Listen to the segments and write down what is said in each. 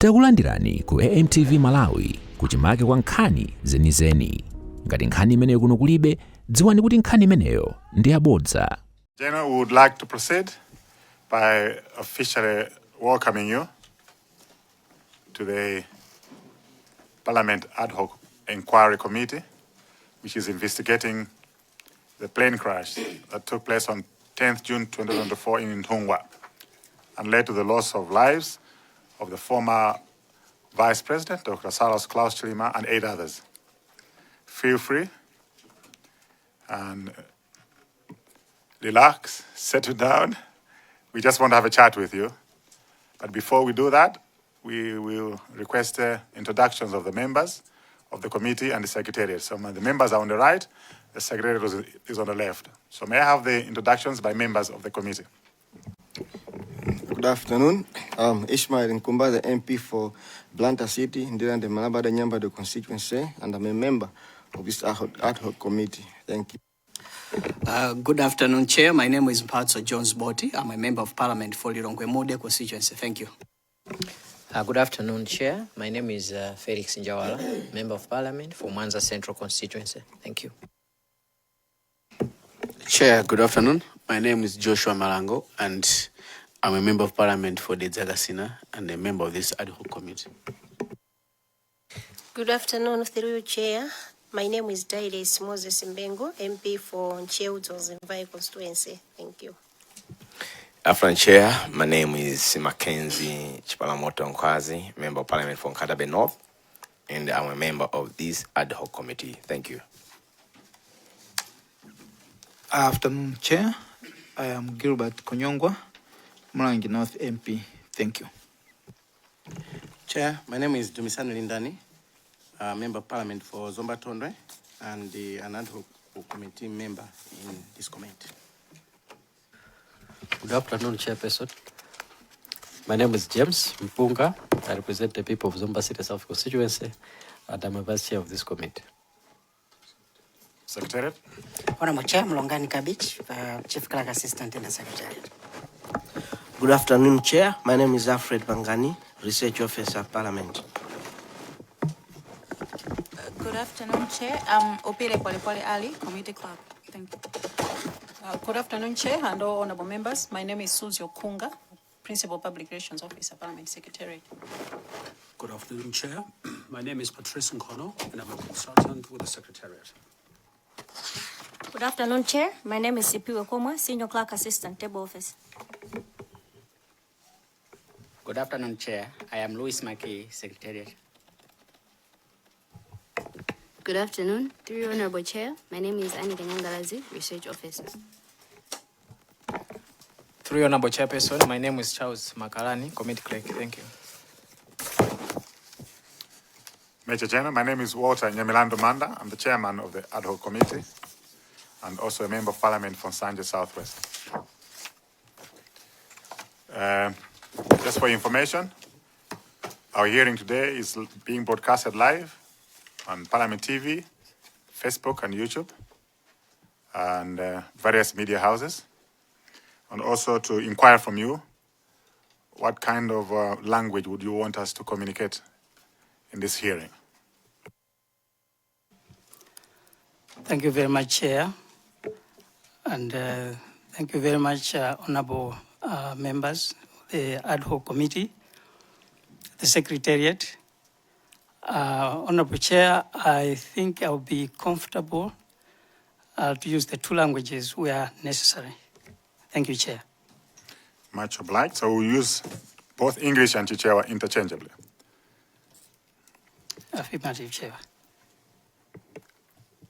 Takulandirani ku AMTV Malawi kuchimake kwa nkhani zenizeni. Ngati nkhani imeneyo kuno kulibe, dziwani kuti nkhani imeneyo ndi yabodza. General, we would like to proceed by officially welcoming you to the Parliament Ad Hoc Inquiry Committee, which is investigating the plane crash that took place on 10th June 2024 in Ntungwa and led to the loss of lives of the former Vice President, Dr. Saulos Chilima, and 8 others. Feel free and relax, settle down. We just want to have a chat with you. But before we do that, we will request introductions of the members of the committee and the secretariat. So the members are on the right, the secretariat is on the left. So may I have the introductions by members of the committee? Good afternoon. I'm Ishmael, the MP for Blantyre City, Ndiran de Malabada Nyambado constituency, and I'm a member of this ad hoc committee. Thank you. Good afternoon, Chair. My name is Mphatso Jones Botti. I'm a member of Parliament for Lilongwe Mode constituency. Thank you. Good afternoon, Chair. My name is Felix Njawala, Member of Parliament for Mwanza Central constituency. Thank you. Chair, good afternoon. My name is Joshua Malango, and I'm a Member of Parliament for the Dzagasina and a member of this ad hoc committee. Good afternoon, through you, Chair. My name is Daides Moses Mbengo, MP for Ncheudzos Mvai constituency. Thank you. Afternoon, Chair. My name is Mackenzie Chipalamoto Nkwazi, Member of Parliament for Nkatabe North, and I'm a member of this ad hoc committee. Thank you. Afternoon, Chair. I am Gilbert Konyongwa, Mlangi North MP. Thank you. Chair, my name is Dumisano Lindani, Member of Parliament for Zomba Tondwe, and an ad hoc committee member in this committee. Good afternoon, Chairperson. My name is James Mpunga. I represent the people of Zomba City South constituency, and I'm a vice chair of this committee. Secretariat. Honorable Chair, Mlongani Kabich, Chief Clerk Assistant in the Secretariat. Good afternoon, Chair. My name is Alfred Bangani, Research Officer, Parliament. Good afternoon, Chair. I'm Opire Polepole Ali, Committee Clerk. Thank you. Good afternoon, Chair, and all honorable members. My name is Suzy Okunga, Principal Public Relations Officer, Parliament Secretariat. Good afternoon, Chair. My name is Patrice Nkono, and I'm a consultant with the Secretariat. Good afternoon, Chair. My name is Sipiwe Komwa, Senior Clerk Assistant, Table Office. Good afternoon, Chair. I am Louis Maki, Secretariat. Good afternoon, through you, Honorable Chair. My name is Annie Kanyangalazi, Research Officer. Through you, Honorable Chairperson, my name is Charles Makalani, Committee Clerk. Thank you. Major General, my name is Walter Nyamilando Manda. I'm the chairman of the ad hoc committee and also a member of Parliament from Sanje Southwest. Just for information, our hearing today is being broadcasted live on Parliament TV, Facebook and YouTube, and various media houses. And also to inquire from you, what kind of language would you want us to communicate in this hearing? Thank you very much, Chair. And thank you very much, honorable members, the ad hoc committee, the Secretariat. Honorable Chair, I think I'll be comfortable to use the 2 languages where necessary. Thank you, Chair. Much obliged. So we'll use both English and Chichewa interchangeably. Affirmative, Chair.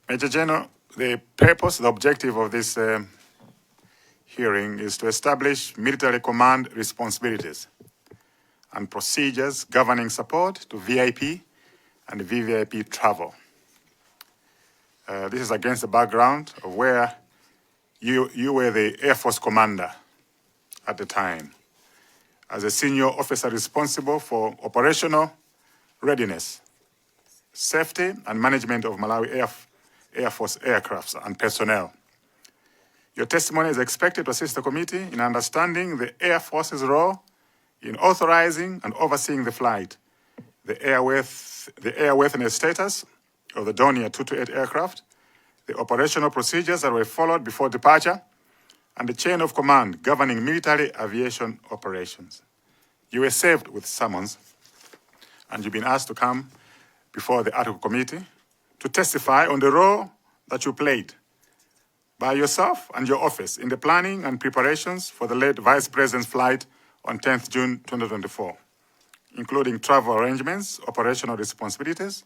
Major General, the purpose, the objective of this hearing is to establish military command responsibilities and procedures governing support to VIP and VVIP travel. This is against the background of where you were the Air Force commander at the time, as a senior officer responsible for operational readiness, safety and management of Malawi Air Force aircrafts and personnel. Your testimony is expected to assist the committee in understanding the Air Force's role in authorizing and overseeing the flight, the airworthiness status of the Dornier 228 aircraft, the operational procedures that were followed before departure, and the chain of command governing military aviation operations. You were served with summons, and you've been asked to come before the ad hoc committee to testify on the role that you played by yourself and your office in the planning and preparations for the late Vice President's flight on 10th June 2024, including travel arrangements, operational responsibilities,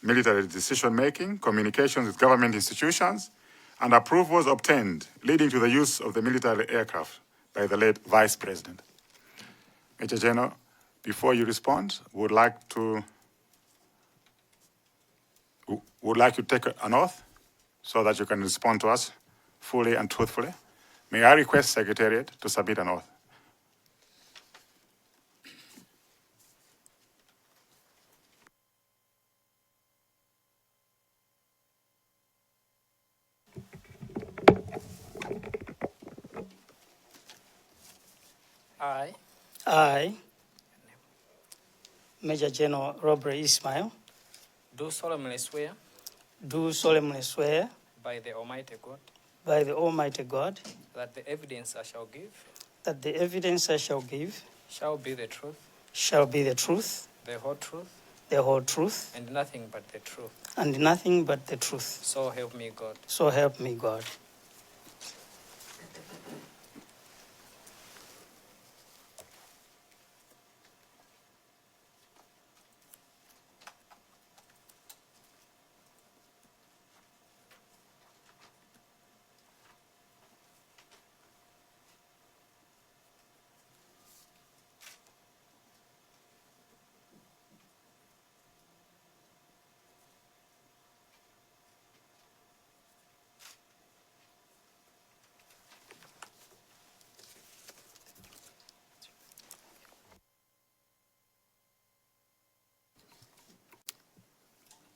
military decision-making, communications with government institutions, and approvals obtained leading to the use of the military aircraft by the late Vice President. Major General, before you respond, would like you to take an oath so that you can respond to us fully and truthfully. May I request Secretariat to submit an oath? I, Major General Robray Ishmael, Do solemnly swear do solemnly swear by the Almighty God by the Almighty God that the evidence I shall give that the evidence I shall give shall be the truth, shall be the truth, the whole truth, the whole truth, and nothing but the truth. and nothing but the truth. So help me God. So help me God.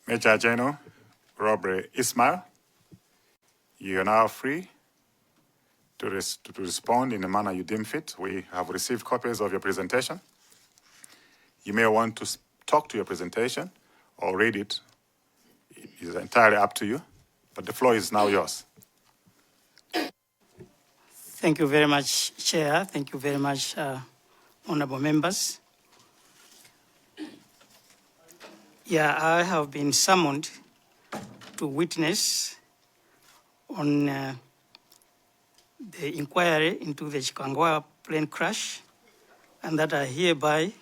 Major General Robray Ishmael, you are now free to respond in the manner you deem fit. We have received copies of your presentation. You may want to talk to your presentation or read it. It is entirely up to you, but the floor is now yours. Thank you very much, Chair. Thank you very much, honorable members. Yeah, I have been summoned to witness on the inquiry into the Chikangoa plane crash, and that I hereby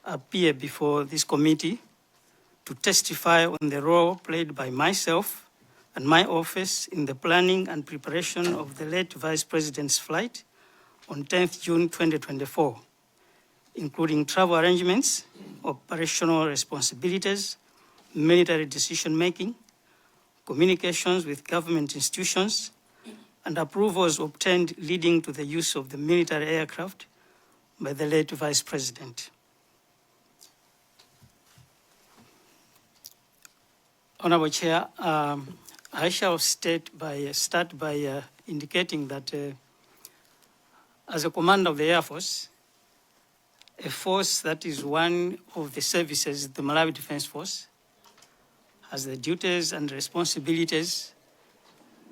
appear before this committee to testify on the role played by myself and my office in the planning and preparation of the late Vice President's flight on 10th June 2024, including travel arrangements, operational responsibilities, military decision-making, communications with government institutions, and approvals obtained leading to the use of the military aircraft by the late Vice President. Honorable Chair, I shall start by indicating that as a commander of the Air Force, a force that is one of the services, the Malawi Defense Force, has the duties and responsibilities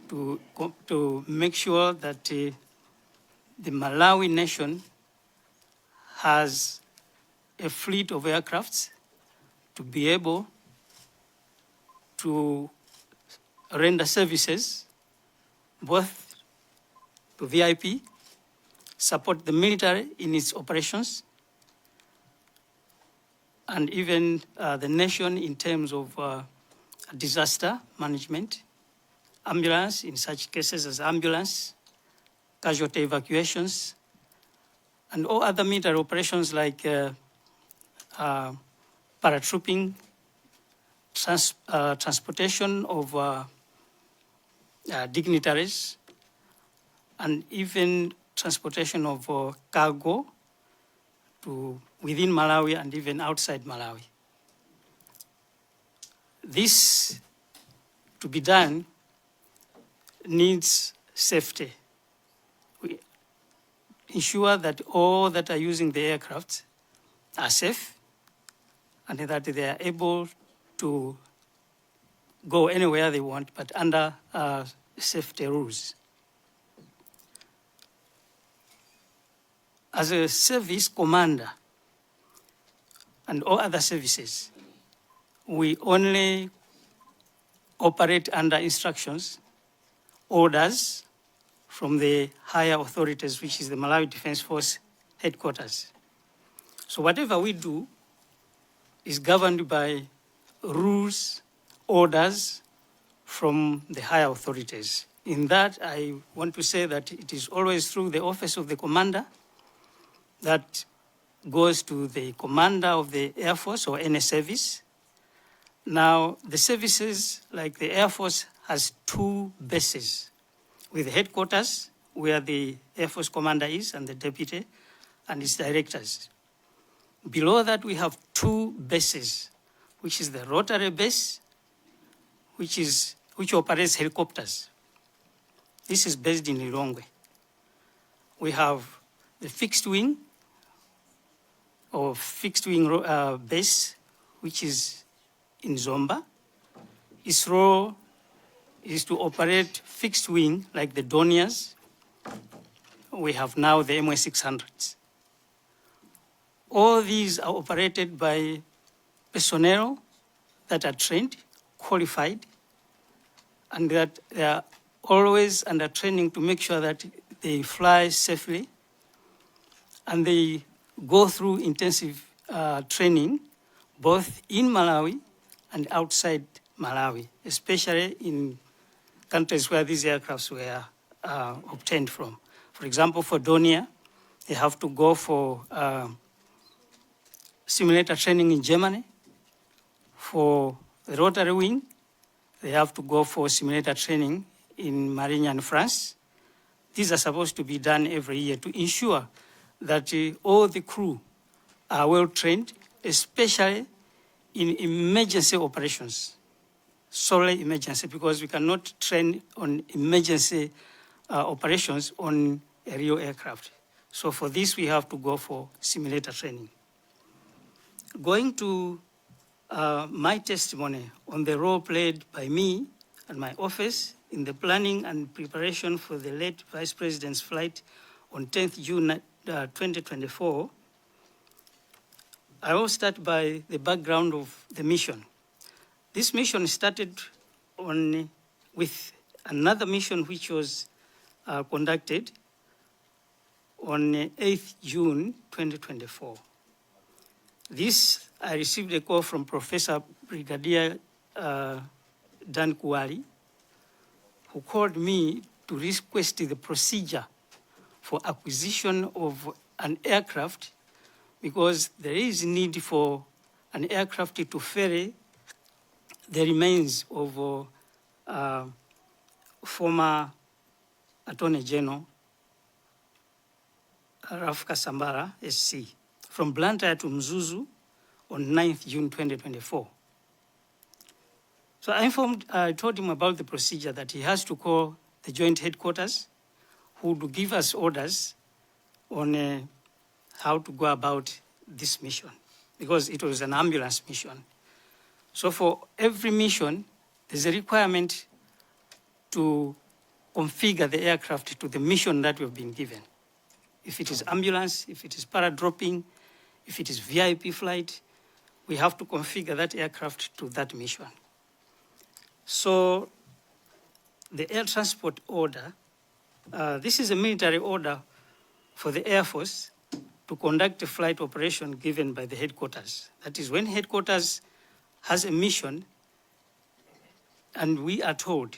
to make sure that the Malawi nation has a fleet of aircrafts to be able to render services both to VIP, support the military in its operations, and even the nation in terms of disaster management, ambulance, in such cases as ambulance, casualty evacuations, and all other military operations like paratrooping, transportation of dignitaries, and even transportation of cargo to within Malawi and even outside Malawi. This, to be done, needs safety. ensure that all that are using the aircraft are safe and that they are able to go anywhere they want, but under safety rules. As a service commander and all other services, we only operate under instructions, orders from the higher authorities, which is the Malawi Defense Force headquarters. So whatever we do is governed by rules, orders from the higher authorities. In that, I want to say that it is always through the office of the commander that goes to the commander of the Air Force or any service. Now, the services, like the Air Force, has 2 bases, with headquarters, where the Air Force commander is, and the deputy, and its directors. Below that, we have 2 bases, which is the rotary base, which operates helicopters. This is based in Lilongwe. We have the fixed wing, or fixed wing base, which is in Zomba. Its role is to operate fixed wing like the Donias. We have now the MA600s. All these are operated by personnel that are trained, qualified, and that they are always under training to make sure that they fly safely, and they go through intensive training, both in Malawi and outside Malawi, especially in countries where these aircrafts were obtained from. For example, for Donia, they have to go for simulator training in Germany. For the rotary wing, they have to go for simulator training in Marignan, France. These are supposed to be done every year to ensure that all the crew are well trained, especially in emergency operations, solely emergency, because we cannot train on emergency operations on a real aircraft. So for this, we have to go for simulator training. Going to my testimony on the role played by me and my office in the planning and preparation for the late Vice President's flight on 10th June 2024, I will start by the background of the mission. This mission started with another mission which was conducted on 8th June 2024. This, I received a call from Professor Brigadier Dan Kuwali, who called me to request the procedure for acquisition of an aircraft, because there is need for an aircraft to ferry the remains of former Attorney General Ralph Kasambara, SC, from Blantyre to Mzuzu on 9th June 2024. So I told him about the procedure, that he has to call the joint headquarters, who would give us orders on how to go about this mission, because it was an ambulance mission. So for every mission, there's a requirement to configure the aircraft to the mission that we've been given. If it is ambulance, if it is paradropping, if it is VIP flight, we have to configure that aircraft to that mission. So the air transport order, this is a military order for the Air Force to conduct a flight operation given by the headquarters. That is, when headquarters has a mission and we are told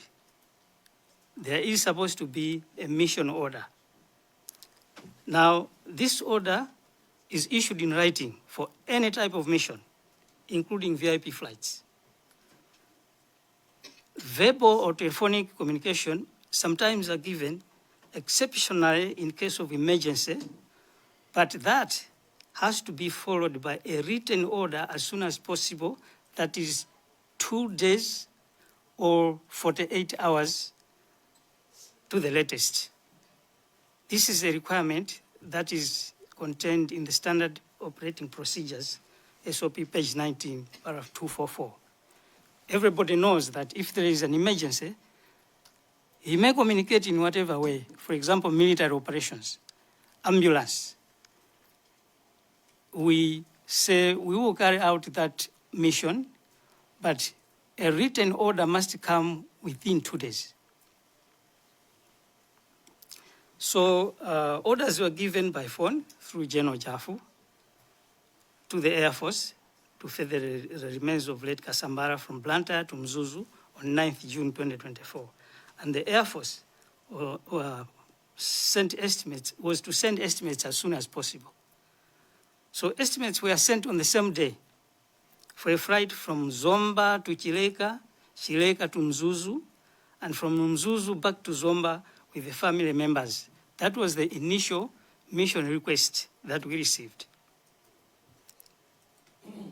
there is supposed to be a mission order. Now, this order is issued in writing for any type of mission, including VIP flights. Verbal or telephonic communication sometimes are given exceptionally in case of emergency, but that has to be followed by a written order as soon as possible, that is 2 days or 48 hours to the latest. This is a requirement that is contained in the Standard Operating Procedures, SOP page 19, paragraph 244. Everybody knows that if there is an emergency, he may communicate in whatever way. For example, military operations, ambulance. We say we will carry out that mission, but a written order must come within 2 days. So orders were given by phone through General Jafu to the Air Force to further the remains of late Kasambara from Blantyre to Mzuzu on 9th June 2024. And the Air Force was to send estimates as soon as possible. So estimates were sent on the same day for a flight from Zomba to Chileka, Chileka to Mzuzu, and from Mzuzu back to Zomba with the family members. That was the initial mission request that we received.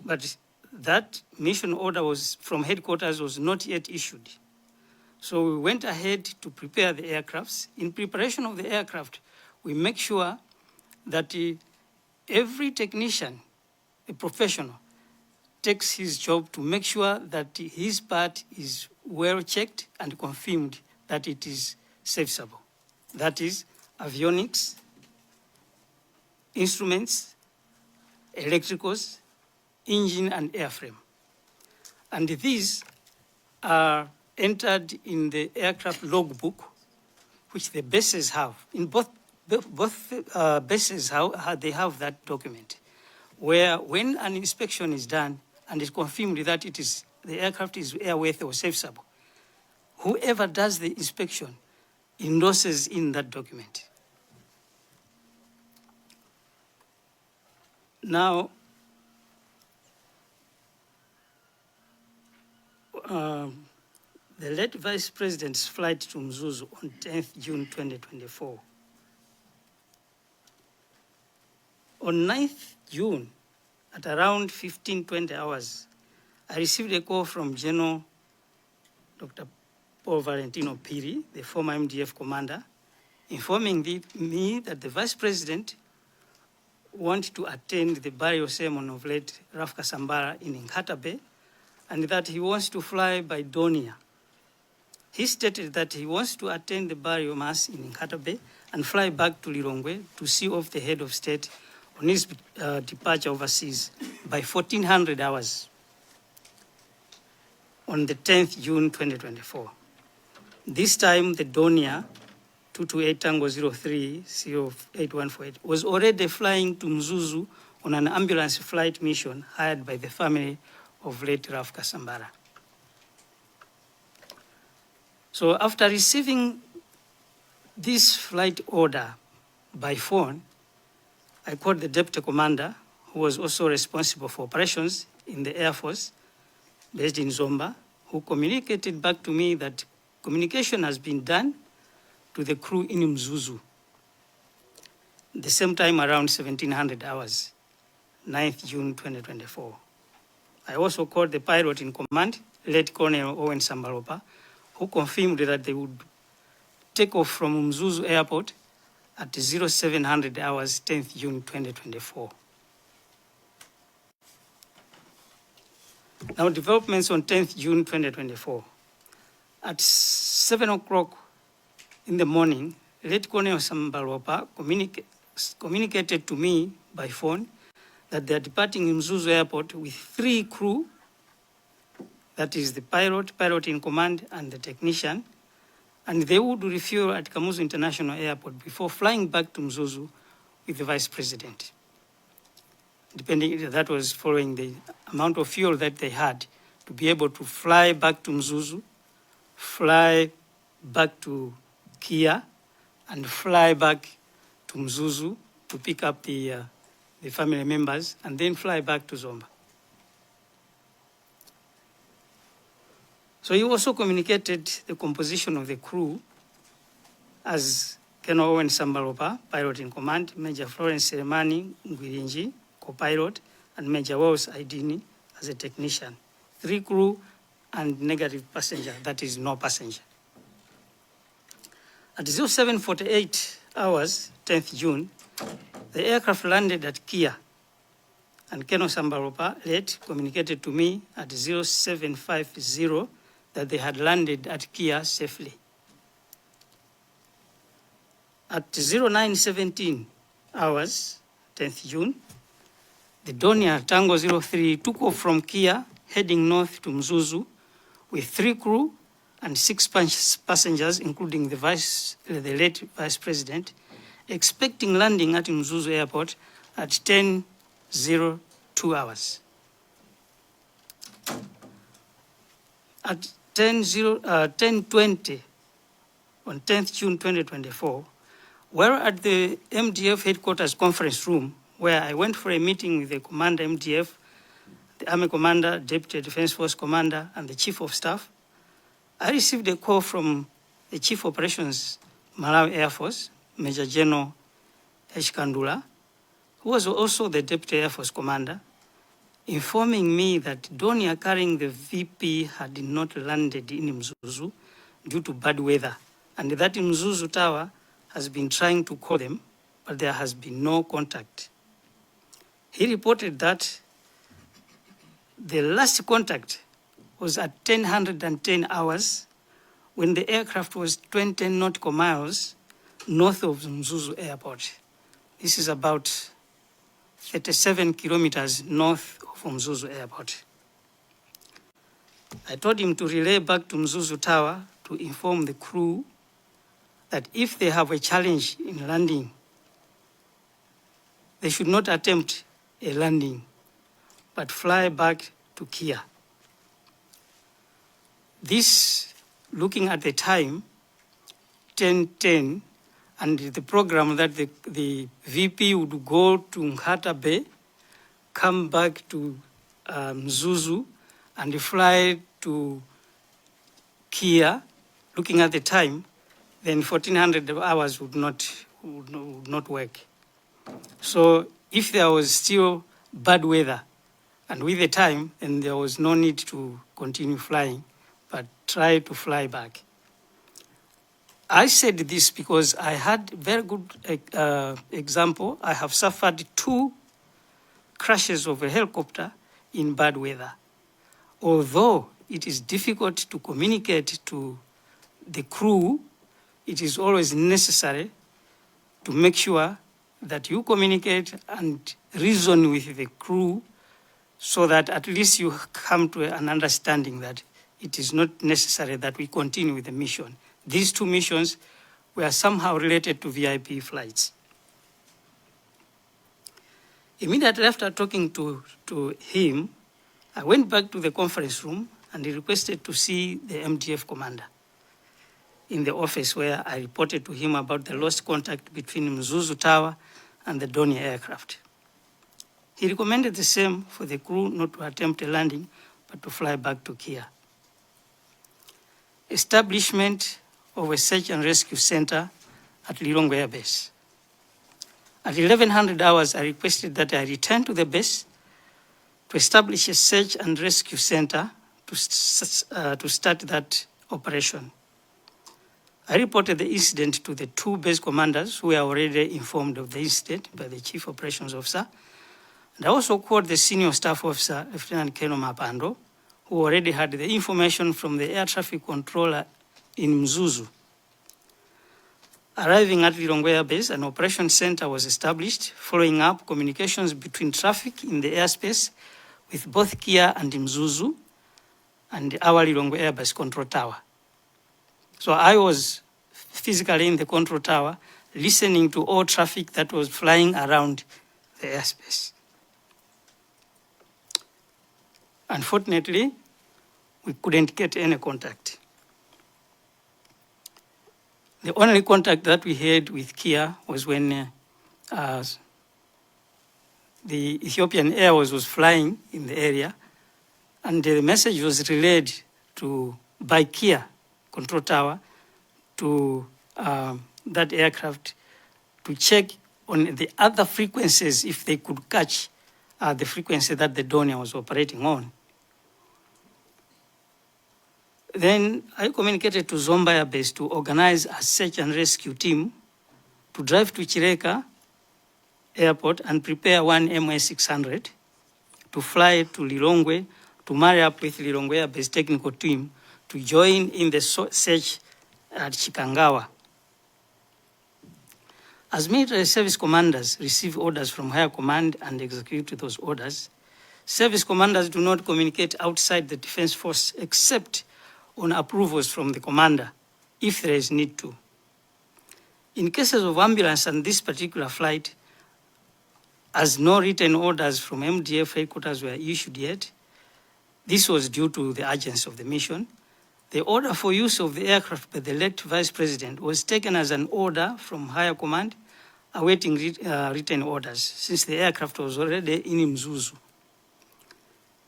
But that mission order was from headquarters was not yet issued. So we went ahead to prepare the aircrafts. In preparation of the aircraft, we make sure that every technician, a professional, takes his job to make sure that his part is well checked and confirmed that it is serviceable. That is avionics, instruments, electricals, engine and airframe. And these are entered in the aircraft logbook, which the bases have. In both bases, they have that document, where when an inspection is done and it's confirmed that the aircraft is airworthy or serviceable, whoever does the inspection endorses in that document. Now, the late Vice President's flight to Mzuzu on 10th June 2024. On 9th June, at around 15-20 hours, I received a call from General Dr. Paul Valentino Piri, the former MDF commander, informing me that the Vice President wanted to attend the burial ceremony of late Raf Kasambara in Nkata Bay, and that he wants to fly by Donia. He stated that he wants to attend the burial mass in Nkata Bay and fly back to Lilongwe to see off the head of state on his departure overseas by 1400 hours on the 10th June 2024. This time, the Donia 228 Tango 03 08148 was already flying to Mzuzu on an ambulance flight mission hired by the family of late Raf Kasambara. So after receiving this flight order by phone, I called the deputy commander, who was also responsible for operations in the Air Force, based in Zomba, who communicated back to me that communication has been done to the crew in Mzuzu. The same time around 1700 hours, 9th June 2024. I also called the pilot in command, late Colonel Owen Sambalopa, who confirmed that they would take off from Mzuzu Airport at 0700 hours, 10th June 2024. Now, developments on 10th June 2024. At 7 o'clock in the morning, late Colonel Sambalopa communicated to me by phone that they are departing Mzuzu Airport with 3 crew, that is the pilot in command, and the technician, and they would refuel at Kamuzu International Airport before flying back to Mzuzu with the Vice President. That was following the amount of fuel that they had to be able to fly back to Mzuzu, fly back to Kia, and fly back to Mzuzu to pick up the family members, and then fly back to Zomba. So he also communicated the composition of the crew as Colonel Owen Sambalopa, pilot in command, Major Florence Seremani Ngwirinji, co-pilot, and Major Wells Aidini as a technician. 3 crew and negative passenger, that is no passenger. At 0748 hours, 10th June, The aircraft landed at Kia, and Colonel Sambaropa late communicated to me at 0750 that they had landed at Kia safely. At 0917 hours, 10th June, the Donia Tango 03 took off from Kia, heading north to Mzuzu, with 3 crew and 6 passengers, including the late Vice President, expecting landing at Mzuzu Airport at 10:02 hours. At 10:20 on 10th June 2024, we're at the MDF headquarters conference room, where I went for a meeting with the Commander MDF, the Army Commander, Deputy Defense Force Commander, and the Chief of Staff. I received a call from the Chief Operations Malawi Air Force, Major General H. Kandula, who was also the Deputy Air Force Commander, informing me that Donia carrying the VP had not landed in Mzuzu due to bad weather, and that Mzuzu Tower has been trying to call them, but there has been no contact. He reported that the last contact was at 10:10 hours when the aircraft was 20 nautical miles north of Mzuzu Airport. This is about 37 kilometers north of Mzuzu Airport. I told him to relay back to Mzuzu Tower to inform the crew that if they have a challenge in landing, they should not attempt a landing, but fly back to Kia. This, looking at the time, 10:10, and the program that the VP would go to Nhata Bay, come back to Mzuzu, and fly to Kia, looking at the time, then 1400 hours would not work. So if there was still bad weather, and with the time, then there was no need to continue flying, but try to fly back. I said this because I had very good example. I have suffered 2 crashes of a helicopter in bad weather. Although it is difficult to communicate to the crew, it is always necessary to make sure that you communicate and reason with the crew so that at least you come to an understanding that it is not necessary that we continue with the mission. These 2 missions were somehow related to VIP flights. Immediately after talking to him, I went back to the conference room and he requested to see the MDF commander in the office, where I reported to him about the lost contact between Mzuzu Tower and the Donia aircraft. He recommended the same for the crew not to attempt a landing, but to fly back to Kia. Establishment of a search and rescue center at Lilongwe Air Base. At 1100 hours, I requested that I return to the base to establish a search and rescue center to start that operation. I reported the incident to the 2 base commanders who were already informed of the incident by the Chief Operations Officer. And I also called the Senior Staff Officer, Lieutenant Colonel Mapando, who already had the information from the air traffic controller in Mzuzu. Arriving at Lilongwe Air Base, an operation center was established, following up communications between traffic in the airspace with both Kia and Mzuzu and our Lilongwe Air Base control tower. So I was physically in the control tower, listening to all traffic that was flying around the airspace. Unfortunately, we couldn't get any contact. The only contact that we had with Kia was when the Ethiopian Airways was flying in the area, and the message was relayed by Kia control tower to that aircraft to check on the other frequencies if they could catch the frequency that the Donia was operating on. Then I communicated to Zomba Air Base to organize a search and rescue team to drive to Chireka Airport and prepare one MA600 to fly to Lilongwe to marry up with Lilongwe Air Base technical team to join in the search at Chikangawa. As military service commanders receive orders from higher command and execute those orders, service commanders do not communicate outside the defense force except on approvals from the commander, if there is need to. In cases of ambulance and this particular flight, as no written orders from MDF headquarters were issued yet, this was due to the urgency of the mission. The order for use of the aircraft by the late Vice President was taken as an order from higher command, awaiting written orders, since the aircraft was already in Mzuzu.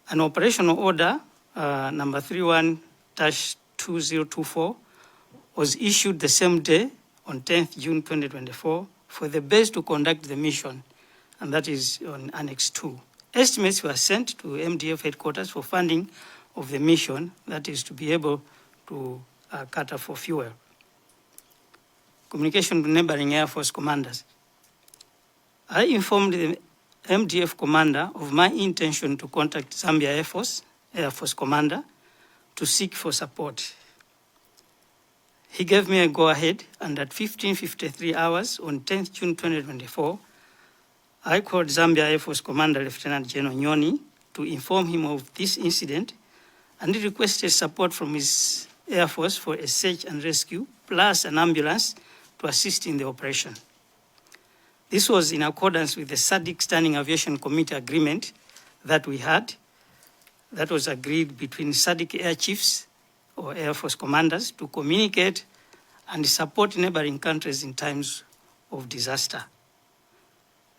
An operational order, number 31-2024, was issued the same day, on 10th June 2024, for the base to conduct the mission, and that is on Annex 2. Estimates were sent to MDF headquarters for funding of the mission, that is to be able to cater for fuel. Communication to neighboring Air Force commanders. I informed the MDF commander of my intention to contact Zambia Air Force commander to seek for support. He gave me a go-ahead, and at 15:53 hours on 10th June 2024, I called Zambia Air Force Commander Lieutenant General Nyoni to inform him of this incident, and he requested support from his Air Force for a search and rescue, plus an ambulance to assist in the operation. This was in accordance with the SADC Standing Aviation Committee agreement that we had, that was agreed between SADC Air Chiefs or Air Force commanders to communicate and support neighboring countries in times of disaster.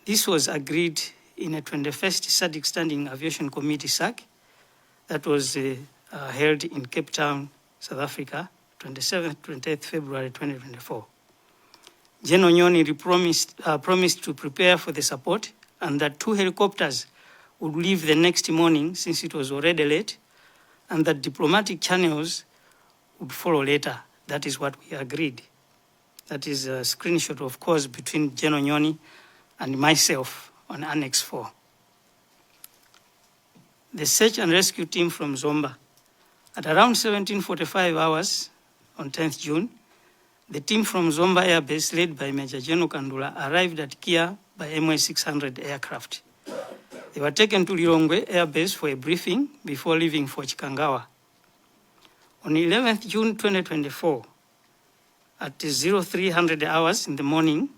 This was agreed in a 21st SADC Standing Aviation Committee SAC that was held in Cape Town, South Africa, 27th, 28th February 2024. General Nyoni promised to prepare for the support, and that 2 helicopters would leave the next morning since it was already late, and that diplomatic channels would follow later. That is what we agreed. That is a screenshot, of course, between General Nyoni and myself on Annex 4. The search and rescue team from Zomba. At around 17:45 hours on 10th June, the team from Zomba Air Base, led by Major General Kandula, arrived at Kia by MA600 aircraft. They were taken to Lilongwe Air Base for a briefing before leaving for Chikangawa. On 11th June 2024, at 0300 hours in the morning,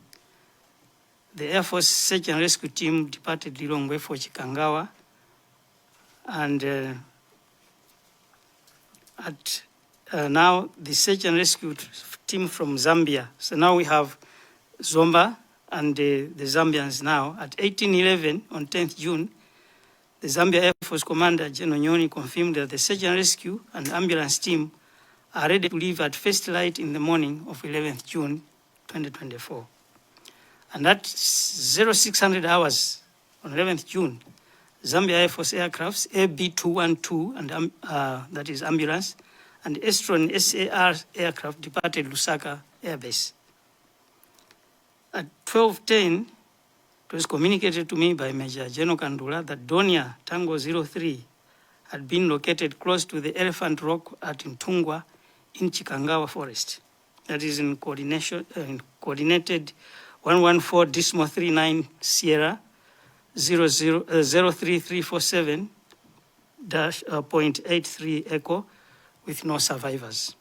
the Air Force Search and Rescue Team departed Lilongwe for Chikangawa, and now the Search and Rescue Team from Zambia. So now we have Zomba and the Zambians now. At 1811 on 10th June, the Zambia Air Force Commander General Nyoni confirmed that the Search and Rescue and ambulance team are ready to leave at first light in the morning of 11th June 2024. And at 0600 hours on 11th June, Zambia Air Force aircrafts AB212, and that is ambulance, and Estron SAR aircraft departed Lusaka Air Base. At 12:10, it was communicated to me by Major General Kandula that Donia Tango 03 had been located close to the Elephant Rock at Ntungwa in Chikangawa Forest. That is in coordinated 114 Dismo 39 Sierra 03347-.83 Echo with no survivors.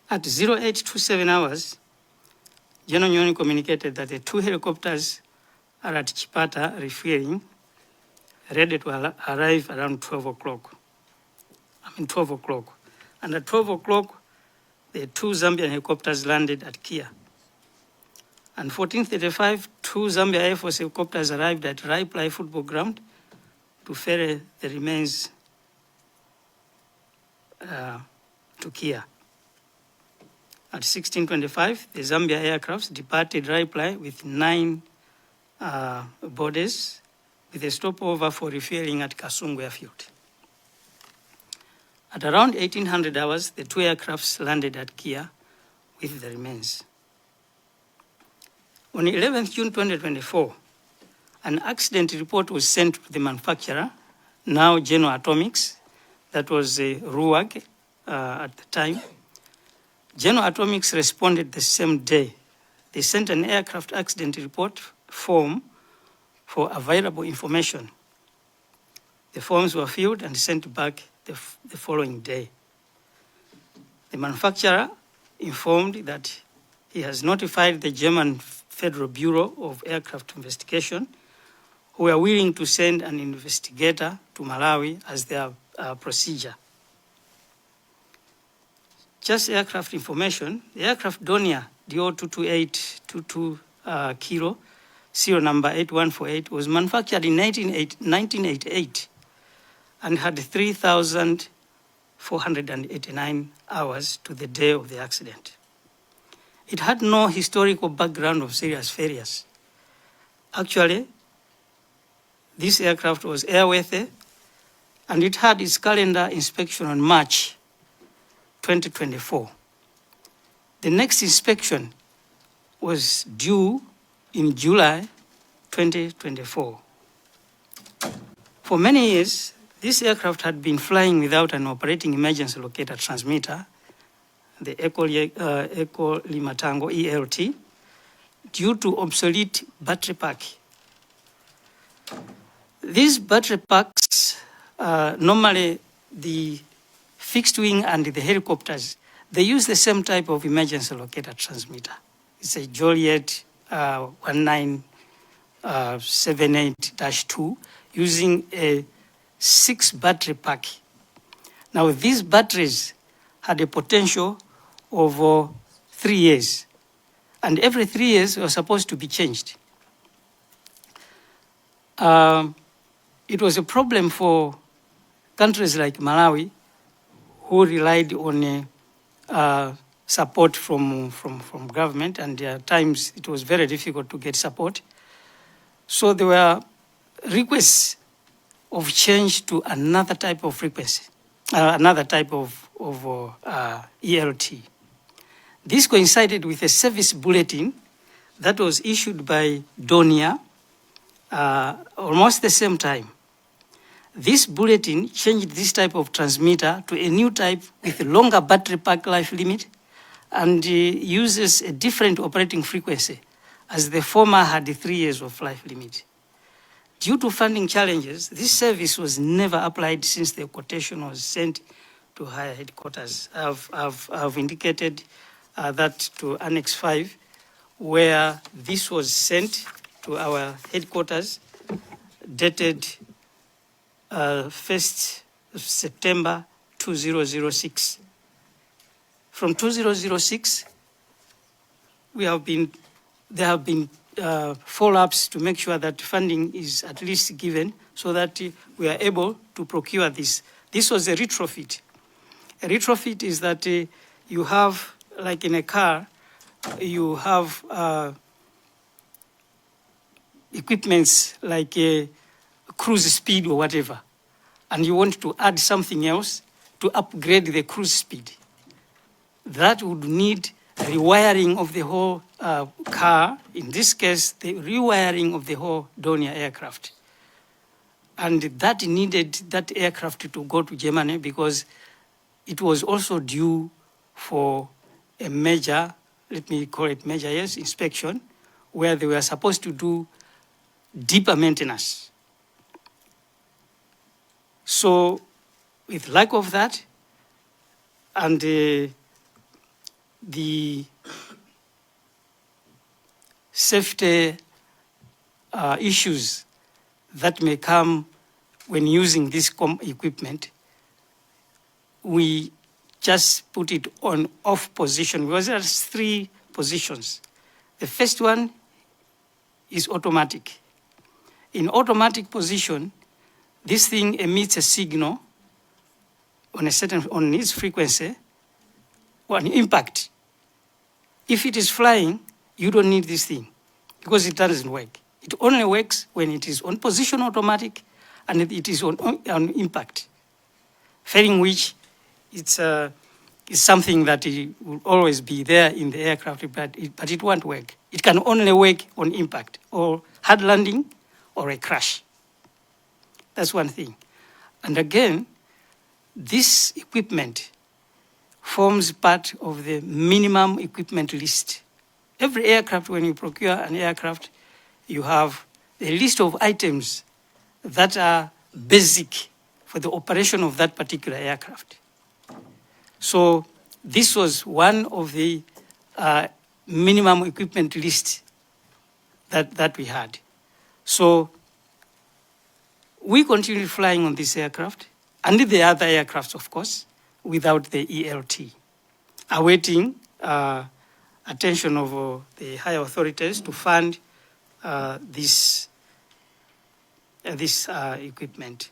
At 0827 hours, General Nyoni communicated that the 2 helicopters are at Chipata refueling, ready to arrive around 12 o'clock. 12 o'clock. And at 12 o'clock, the 2 Zambian helicopters landed at Kia. And 14:35, 2 Zambia Air Force helicopters arrived at Raiply football ground to ferry the remains to Kia. At 16:25, the Zambia aircrafts departed Raiply with 9 bodies, with a stopover for refueling at Kasungu Airfield. At around 1800 hours, the 2 aircrafts landed at Kia with the remains. On 11th June 2024, an accident report was sent to the manufacturer, now General Atomics, that was RUAG at the time. General Atomics responded the same day. They sent an aircraft accident report form for available information. The forms were filled and sent back the following day. The manufacturer informed that he has notified the German Federal Bureau of Aircraft Investigation, who are willing to send an investigator to Malawi as their procedure. Just aircraft information, the aircraft Donia DO22822 Kilo, serial number 8148, was manufactured in 1988 and had 3,489 hours to the day of the accident. It had no historical background of serious failures. Actually, this aircraft was airworthy, and it had its calendar inspection on March 2024. The next inspection was due in July 2024. For many years, this aircraft had been flying without an operating emergency locator transmitter, the Echo Lima Tango ELT, due to obsolete battery pack. These battery packs, normally the fixed wing and the helicopters, they use the same type of emergency locator transmitter. It's a Joliet 1978-2 using a 6 battery pack. Now these batteries had a potential of 3 years, and every 3 years were supposed to be changed. It was a problem for countries like Malawi, who relied on support from government, and at times it was very difficult to get support. So there were requests of change to another type of frequency, another type of ELT. This coincided with a service bulletin that was issued by Donia almost the same time. This bulletin changed this type of transmitter to a new type with a longer battery pack life limit and uses a different operating frequency, as the former had 3 years of life limit. Due to funding challenges, this service was never applied since the quotation was sent to higher headquarters. I've indicated that to Annex 5, where this was sent to our headquarters, dated 1st September 2006. From 2006, there have been follow-ups to make sure that funding is at least given so that we are able to procure this. This was a retrofit. A retrofit is that you have, like in a car, you have equipments like cruise speed or whatever, and you want to add something else to upgrade the cruise speed. That would need rewiring of the whole car, in this case, the rewiring of the whole Donia aircraft. And that needed that aircraft to go to Germany because it was also due for a major, let me call it major, yes, inspection, where they were supposed to do deeper maintenance. So with lack of that, and the safety issues that may come when using this equipment, we just put it on off position because there's 3 positions. The first one is automatic. In automatic position, this thing emits a signal on its frequency, on impact. If it is flying, you don't need this thing because it doesn't work. It only works when it is on position automatic and it is on impact, failing which it's something that it will always be there in the aircraft, but it won't work. It can only work on impact or hard landing or a crash. That's one thing. And again, this equipment forms part of the minimum equipment list. Every aircraft, when you procure an aircraft, you have a list of items that are basic for the operation of that particular aircraft. So this was one of the minimum equipment list that we had. So we continued flying on this aircraft and the other aircrafts, of course, without the ELT, awaiting attention of the higher authorities to fund this equipment.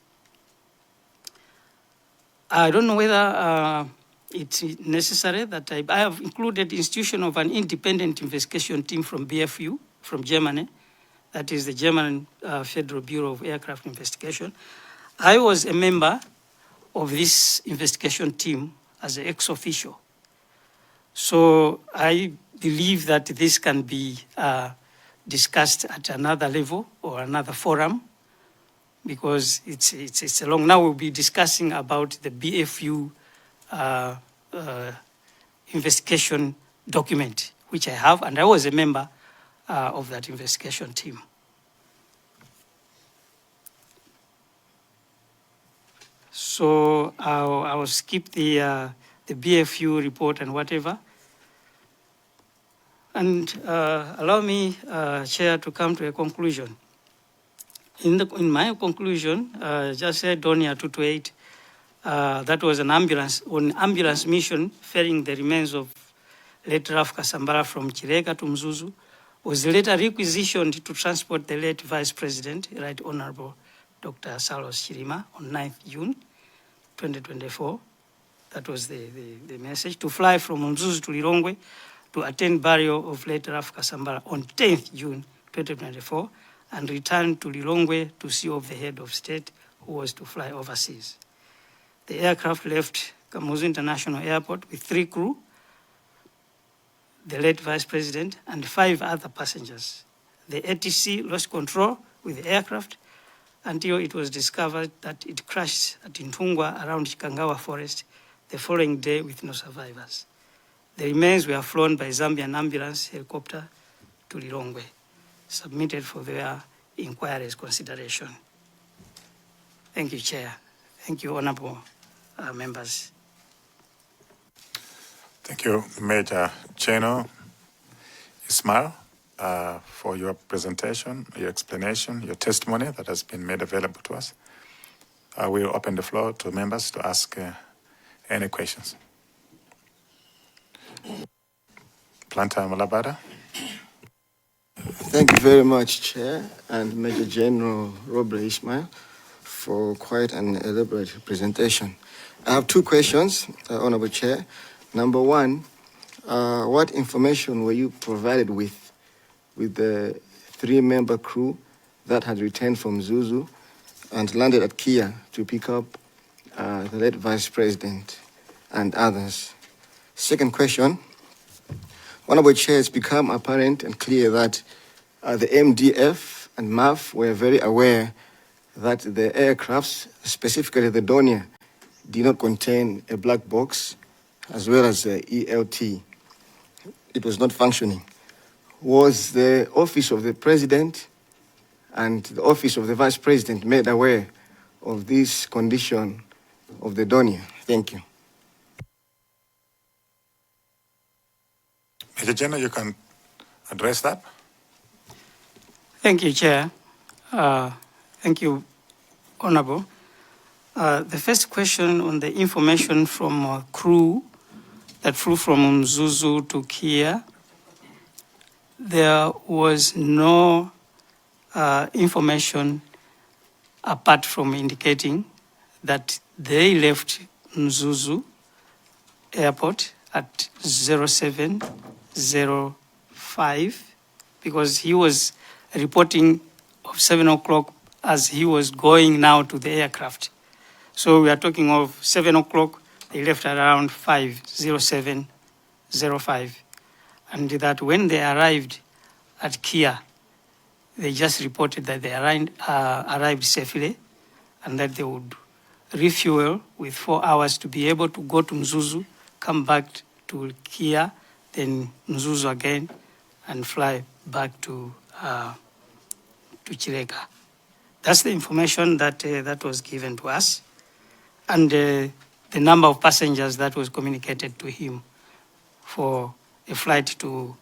I don't know whether it's necessary that I have included the institution of an independent investigation team from BFU, from Germany, that is the German Federal Bureau of Aircraft Investigation. I was a member of this investigation team as an ex-officio. So I believe that this can be discussed at another level or another forum, because it's a long, now we'll be discussing about the BFU investigation document, which I have, and I was a member of that investigation team. So I'll skip the BFU report and whatever. And allow me, Chair, to come to a conclusion. In my conclusion, just said Donia 228, that was an ambulance mission ferrying the remains of late Raf Kasambara from Chireka to Mzuzu, was later requisitioned to transport the late Vice President, Right Honorable Dr. Saulos Chilima, on 9th June 2024. That was the message, to fly from Mzuzu to Lilongwe to attend burial of late Raf Kasambara on 10th June 2024, and return to Lilongwe to see of the head of state who was to fly overseas. The aircraft left Kamuzu International Airport with 3 crew, the late Vice President, and 5 other passengers. The ATC lost control with the aircraft until it was discovered that it crashed at Intungwa around Chikangawa Forest the following day with no survivors. The remains were flown by Zambian ambulance helicopter to Lilongwe, submitted for their inquiry's consideration. Thank you, Chair. Thank you, honorable members. Thank you, Major Cheno Ismael, for your presentation, your explanation, your testimony that has been made available to us. I will open the floor to members to ask any questions. Planter Malabada. Thank you very much, Chair and Major General Robray Ishmael, for quite an elaborate presentation. I have 2 questions, Honorable Chair. Number 1, what information were you provided with the 3-member crew that had returned from Zuzu and landed at Kia to pick up the late Vice President and others? Second question, Honorable Chair, it's become apparent and clear that the MDF and MAF were very aware that the aircrafts, specifically the Donia, did not contain a black box as well as the ELT. It was not functioning. Was the Office of the President and the Office of the Vice President made aware of this condition of the Donia? Thank you. Major General, you can address that. Thank you, Chair. Thank you, Honorable. The first question on the information from crew that flew from Mzuzu to Kia, there was no information apart from indicating that they left Mzuzu Airport at 07:05 because he was reporting of 7 o'clock as he was going now to the aircraft. So we are talking of 7 o'clock They left around 5:07:05, and that when they arrived at Kia, they just reported that they arrived safely and that they would refuel with 4 hours to be able to go to Mzuzu, come back to Kia, then Mzuzu again, and fly back to Chileka. That's the information that that was given to us, and the number of passengers that was communicated to him for a flight to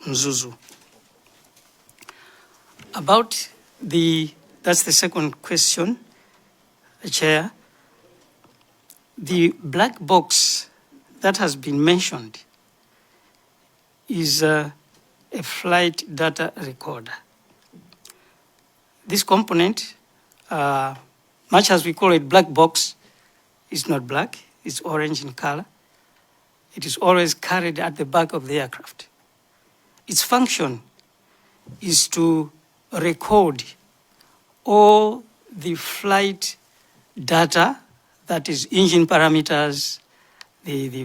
Mzuzu. That's the second question, Chair. The black box that has been mentioned is a flight data recorder. This component, much as we call it black box, is not black, it's orange in color. It is always carried at the back of the aircraft. Its function is to record all the flight data, that is engine parameters.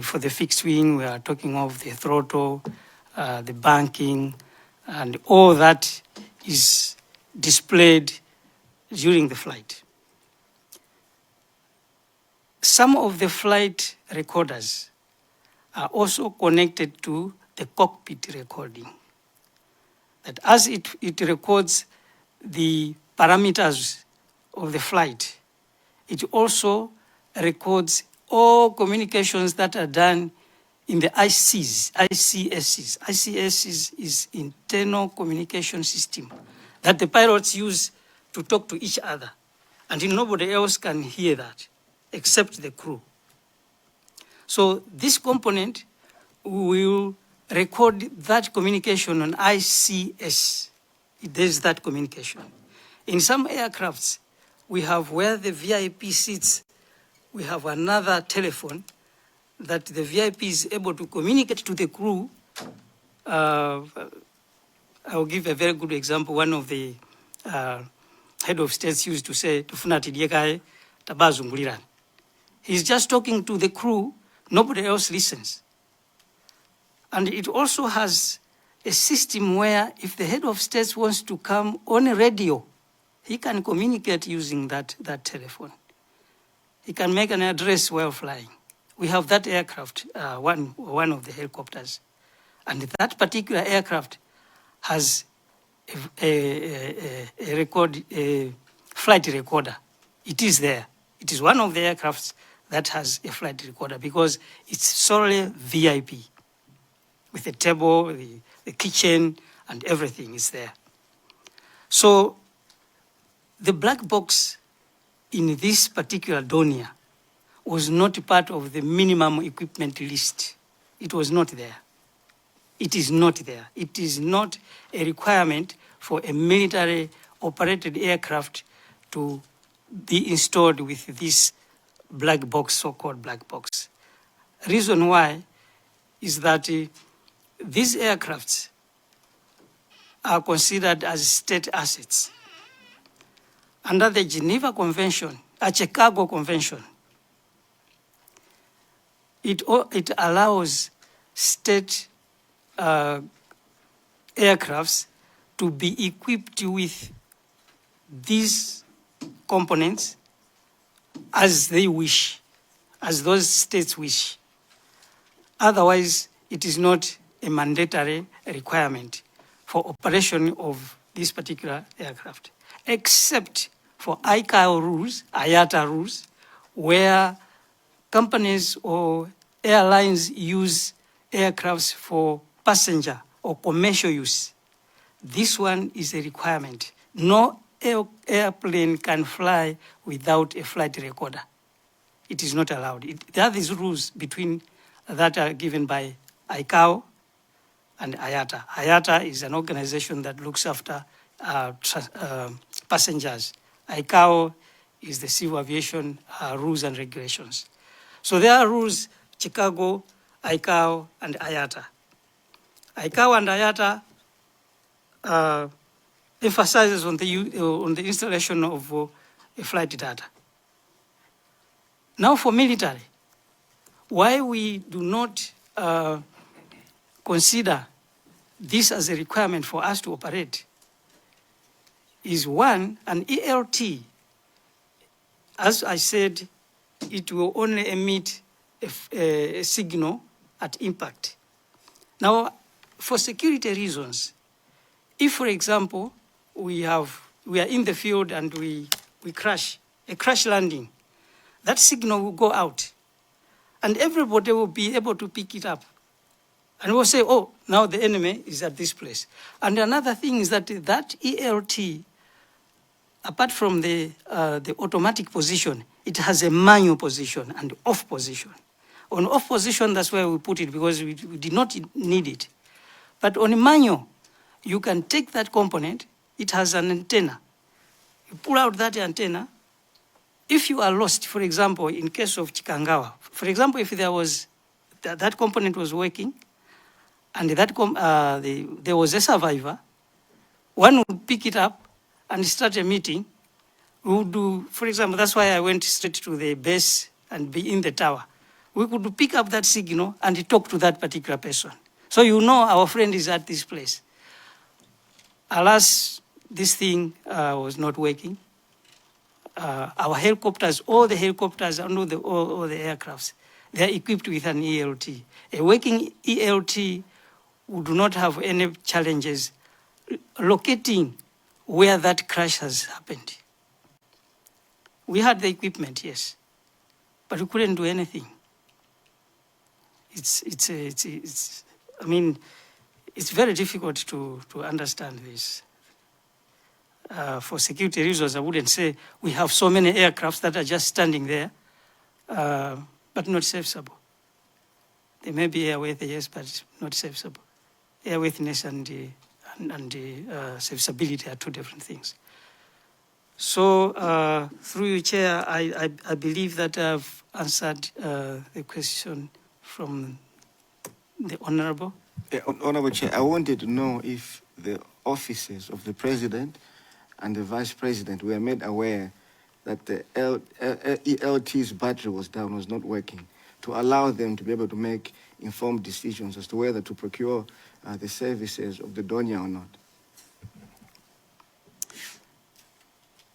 For the fixed wing, we are talking of the throttle, the banking, and all that is displayed during the flight. Some of the flight recorders are also connected to the cockpit recording. That as it records the parameters of the flight, it also records all communications that are done in the ICSs. ICSs is internal communication system that the pilots use to talk to each other, and nobody else can hear that except the crew. So this component will record that communication on ICS. There's that communication. In some aircrafts, we have where the VIP sits, we have another telephone that the VIP is able to communicate to the crew. I'll give a very good example. One of the head of states used to say, he's just talking to the crew, nobody else listens. And it also has a system where if the head of states wants to come on a radio, he can communicate using that telephone. He can make an address while flying. We have that aircraft, one of the helicopters. And that particular aircraft has a flight recorder. It is there. It is one of the aircrafts that has a flight recorder because it's solely VIP. With the table, the kitchen, and everything is there. So the black box in this particular donia was not part of the minimum equipment list. It was not there. It is not there. It is not a requirement for a military operated aircraft to be installed with this black box, so-called black box. Reason why is that these aircrafts are considered as state assets. Under the Geneva Convention, a Chicago Convention, it allows state aircrafts to be equipped with these components as they wish, as those states wish. Otherwise, it is not a mandatory requirement for operation of this particular aircraft, except for ICAO rules, IATA rules, where companies or airlines use aircrafts for passenger or commercial use. This one is a requirement. No airplane can fly without a flight recorder. It is not allowed. There are these rules that are given by ICAO and IATA. IATA is an organization that looks after passengers. ICAO is the civil aviation rules and regulations. So there are rules, Chicago, ICAO, and IATA. ICAO and IATA emphasizes on the installation of a flight data. Now for military, Why we do not consider this as a requirement for us to operate is one, an ELT, as I said, it will only emit a signal at impact. Now, for security reasons, if, for example, we are in the field and we crash, a crash landing, that signal will go out and everybody will be able to pick it up. And we'll say, oh, now the enemy is at this place. And another thing is that that ELT, apart from the automatic position, it has a manual position and off position. On off position, that's where we put it because we did not need it. But on manual, you can take that component, it has an antenna. You pull out that antenna. If you are lost, for example, in case of Chikangawa, for example, if there was, that component was working, and there was a survivor, one would pick it up and start a meeting. We would do, for example, that's why I went straight to the base and be in the tower. We could pick up that signal and talk to that particular person. So you know our friend is at this place. Alas, this thing was not working. Our helicopters, all the helicopters and all the aircrafts, they are equipped with an ELT. A working ELT would not have any challenges locating where that crash has happened. We had the equipment, yes, but we couldn't do anything. I mean, it's very difficult to understand this. For security reasons, I wouldn't say we have so many aircrafts that are just standing there, but not serviceable. They may be airworthy, yes, but not serviceable. Airworthiness and serviceability are two different things. So, through you, Chair, I believe that I've answered the question from the Honorable. Honorable Chair, I wanted to know if the offices of the President and the Vice President were made aware that the ELT's battery was down, was not working, to allow them to be able to make informed decisions as to whether to procure the services of the Donia or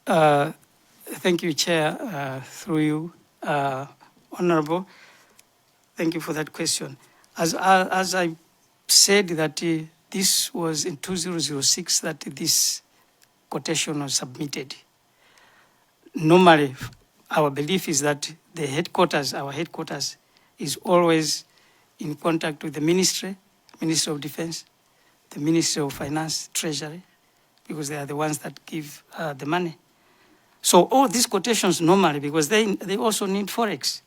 not. Thank you, Chair, through you, Honorable. Thank you for that question. As I said that this was in 2006 that this quotation was submitted. Normally, our belief is that the headquarters, our headquarters, is always in contact with the Ministry of Defense, the Ministry of Finance, Treasury, because they are the ones that give the money. So all these quotations normally, because they also need Forex.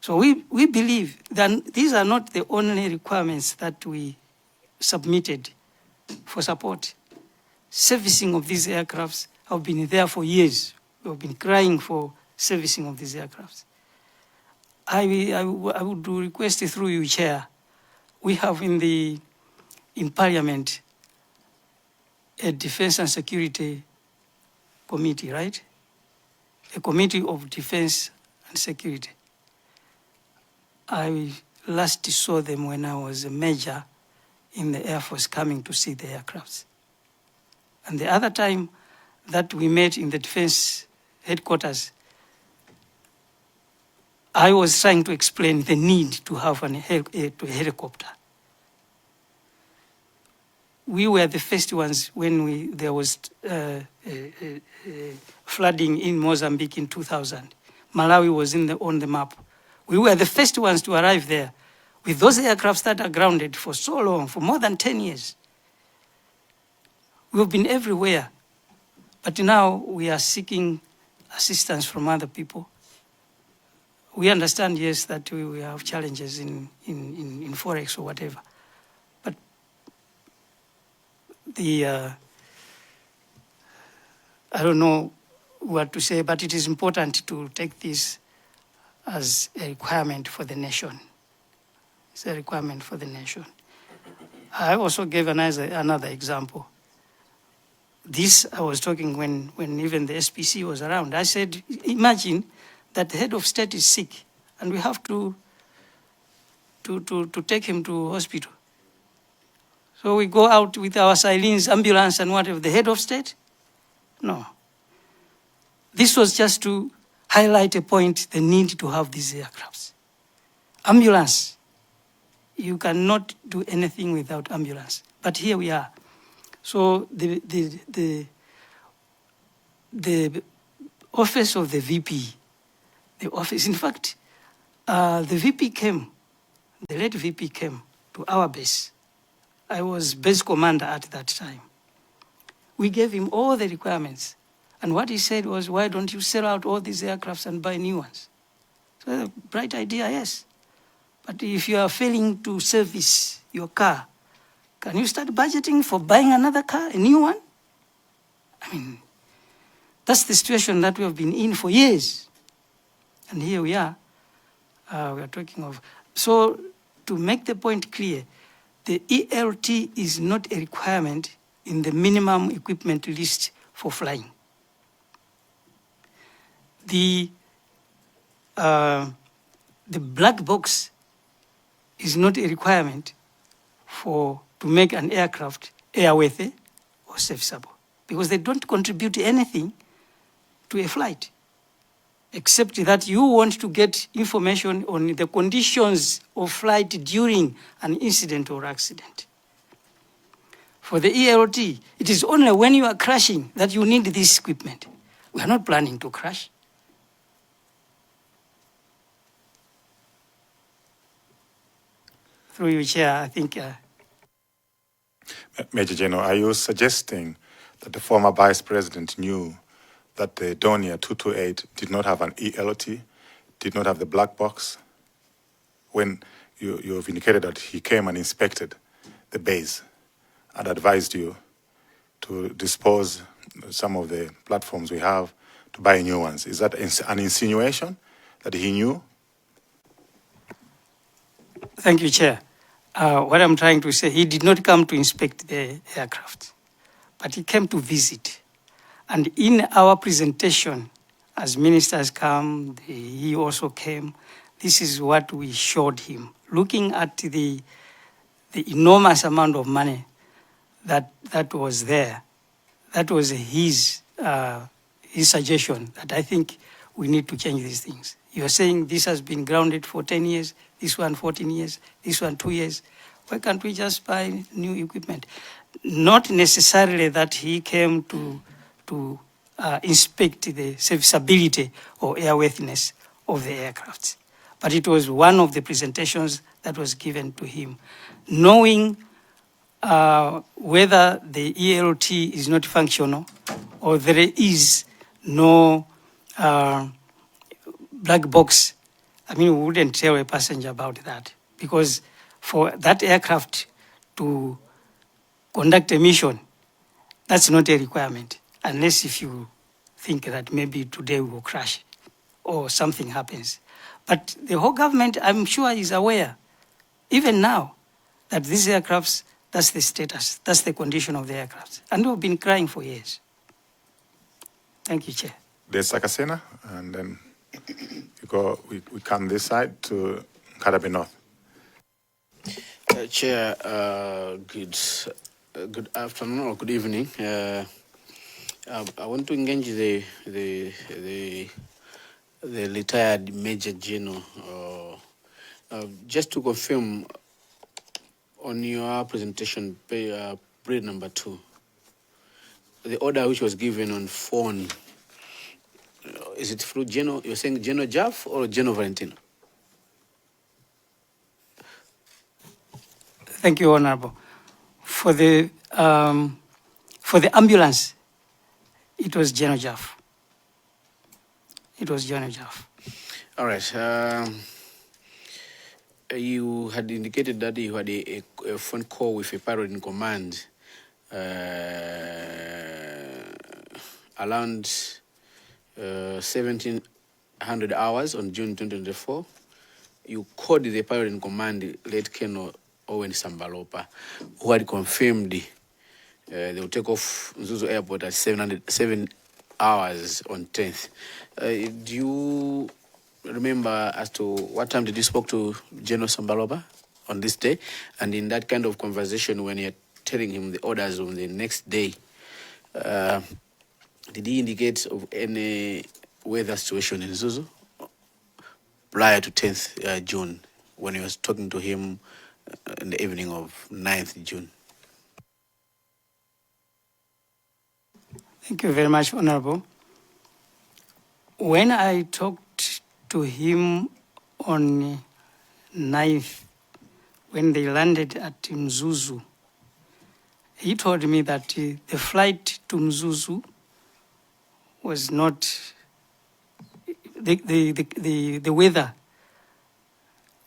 So we believe that these are not the only requirements that we submitted for support. Servicing of these aircrafts have been there for years. We've been crying for servicing of these aircrafts. I would request through you, Chair, we have in Parliament a Defense and Security Committee, right? A Committee of Defense and Security. I last saw them when I was a major in the Air Force coming to see the aircrafts. And the other time that we met in the Defense headquarters, I was trying to explain the need to have a helicopter. We were the first ones when there was flooding in Mozambique in 2000. Malawi was on the map. We were the first ones to arrive there with those aircrafts that are grounded for so long, for more than 10 years. We've been everywhere, but now we are seeking assistance from other people. We understand, yes, that we have challenges in Forex or whatever, but I don't know what to say, but it is important to take this as a requirement for the nation. It's a requirement for the nation. I also gave another example. This I was talking when even the SPC was around. I said, imagine that the head of state is sick and we have to to take him to hospital. So we go out with our sirens, ambulance, and whatever. The head of state? No. This was just to highlight a point, the need to have these aircrafts. Ambulance. You cannot do anything without ambulance. But here we are. So the office of the VP, the office, in fact, the VP came, the late VP came to our base. I was base commander at that time. We gave him all the requirements. And what he said was, why don't you sell out all these aircrafts and buy new ones? So a bright idea, yes. But if you are failing to service your car, can you start budgeting for buying another car, a new one? I mean, that's the situation that we have been in for years. And here we are talking of. So to make the point clear, the ELT is not a requirement in the minimum equipment list for flying. The black box is not a requirement to make an aircraft airworthy or serviceable, because they don't contribute anything to a flight, except that you want to get information on the conditions of flight during an incident or accident. For the ELT, it is only when you are crashing that you need this equipment. We are not planning to crash. Through you, Chair, I think... Major General, are you suggesting that the former Vice President knew that the Dornier 228 did not have an ELT, did not have the black box, when you've indicated that he came and inspected the base and advised you to dispose some of the platforms we have to buy new ones? Is that an insinuation that he knew? Thank you, Chair. What I'm trying to say, he did not come to inspect the aircraft, but he came to visit. And in our presentation, as ministers come, he also came. This is what we showed him. Looking at the enormous amount of money that was there, that was his suggestion that I think we need to change these things. You're saying this has been grounded for 10 years, this one 14 years, this one 2 years. Why can't we just buy new equipment? Not necessarily that he came to inspect the serviceability or airworthiness of the aircraft, but it was one of the presentations that was given to him. Knowing whether the ELT is not functional or there is no black box, I mean, we wouldn't tell a passenger about that, because for that aircraft to conduct a mission, that's not a requirement, unless if you think that maybe today we will crash or something happens. But the whole government, I'm sure, is aware, even now, that these aircrafts, that's the status, that's the condition of the aircraft. And we've been crying for years. Thank you, Chair. There's Sakasena, and then we come this side to Kadabe North. Chair, good afternoon or good evening. I want to engage the retired Major General, just to confirm on your presentation, period number 2, the order which was given on phone, is it through General? You're saying General Jaff or General Valentino? Thank you, Honorable. For the ambulance, it was General Jaff. It was General Jaff. All right. You had indicated that you had a phone call with a pilot in command around 1700 hours on June 2024. You called the pilot in command, late Colonel Owen Sambalopa, who had confirmed they will take off Zuzu Airport at 7 hours on 10th. Do you remember as to what time did you spoke to General Sambaloba on this day? And in that kind of conversation, when you're telling him the orders on the next day, did he indicate of any weather situation in Zuzu prior to 10th June when he was talking to him in the evening of 9th June? Thank you very much, Honorable. When I talked to him on 9th, when they landed at Mzuzu, he told me that the flight to Mzuzu was not, the weather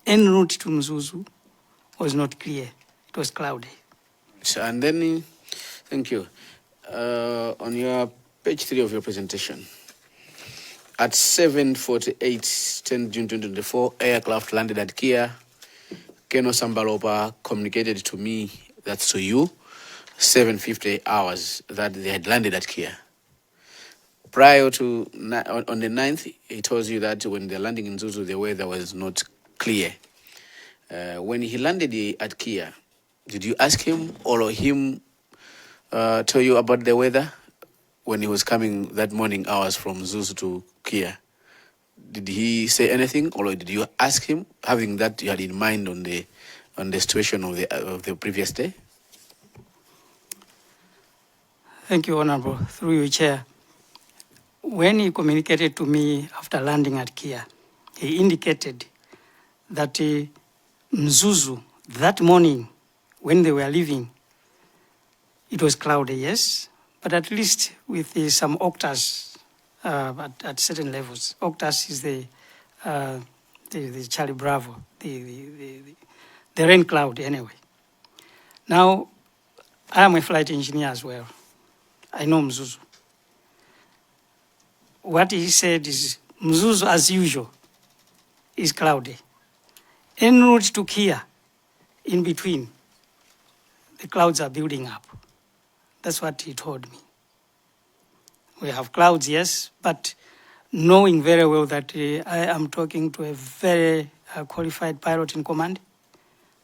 en route to Mzuzu was not clear. It was cloudy. So, and then, thank you. On your page 3 of your presentation, at 7:48, 10 June 2024, aircraft landed at Kia. Keno Sambalopa communicated to me, that's to you, 7:50 hours that they had landed at Kia. Prior to, on the 9th, he told you that when they're landing in Zuzu, the weather was not clear. When he landed at Kia, did you ask him or him tell you about the weather when he was coming that morning hours from Zuzu to Kia? Did he say anything, or did you ask him, having that you had in mind on the situation of the previous day? Thank you, Honorable. Through your chair. When he communicated to me after landing at Kia, he indicated that Mzuzu, that morning when they were leaving, it was cloudy, yes, but at least with some octas at certain levels. Octas is the Charlie Bravo, the rain cloud anyway. Now, I am a flight engineer as well. I know Mzuzu. What he said is Mzuzu, as usual, is cloudy. En route to Kia, in between, the clouds are building up. That's what he told me. We have clouds, yes, but knowing very well that I am talking to a very qualified pilot in command,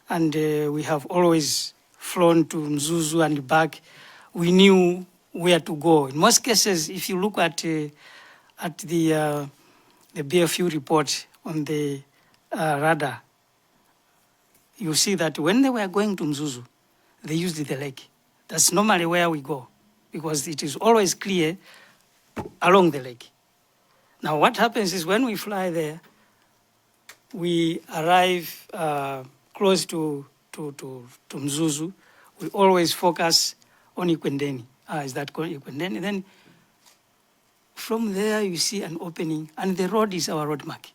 and we have always flown to Mzuzu and back, we knew where to go. In most cases, if you look at the BFU report on the radar, you see that when they were going to Mzuzu, they used the lake. That's normally where we go, because it is always clear along the lake. Now, what happens is when we fly there, we arrive close to Mzuzu, we always focus on Ikwendeni. Is that called Ikwendeni? Then from there, you see an opening, and the road is our road mark.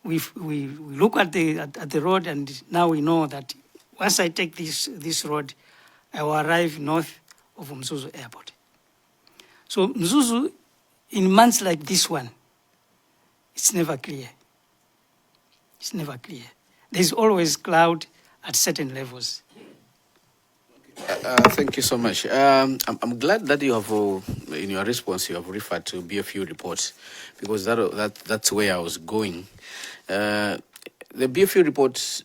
We look at the road, and now we know that once I take this road, I will arrive north of Mzuzu Airport. So Mzuzu, in months like this one, it's never clear. It's never clear. There's always cloud at certain levels. Thank you so much. I'm glad that you have, in your response, you have referred to BFU reports, because that's where I was going. The BFU reports,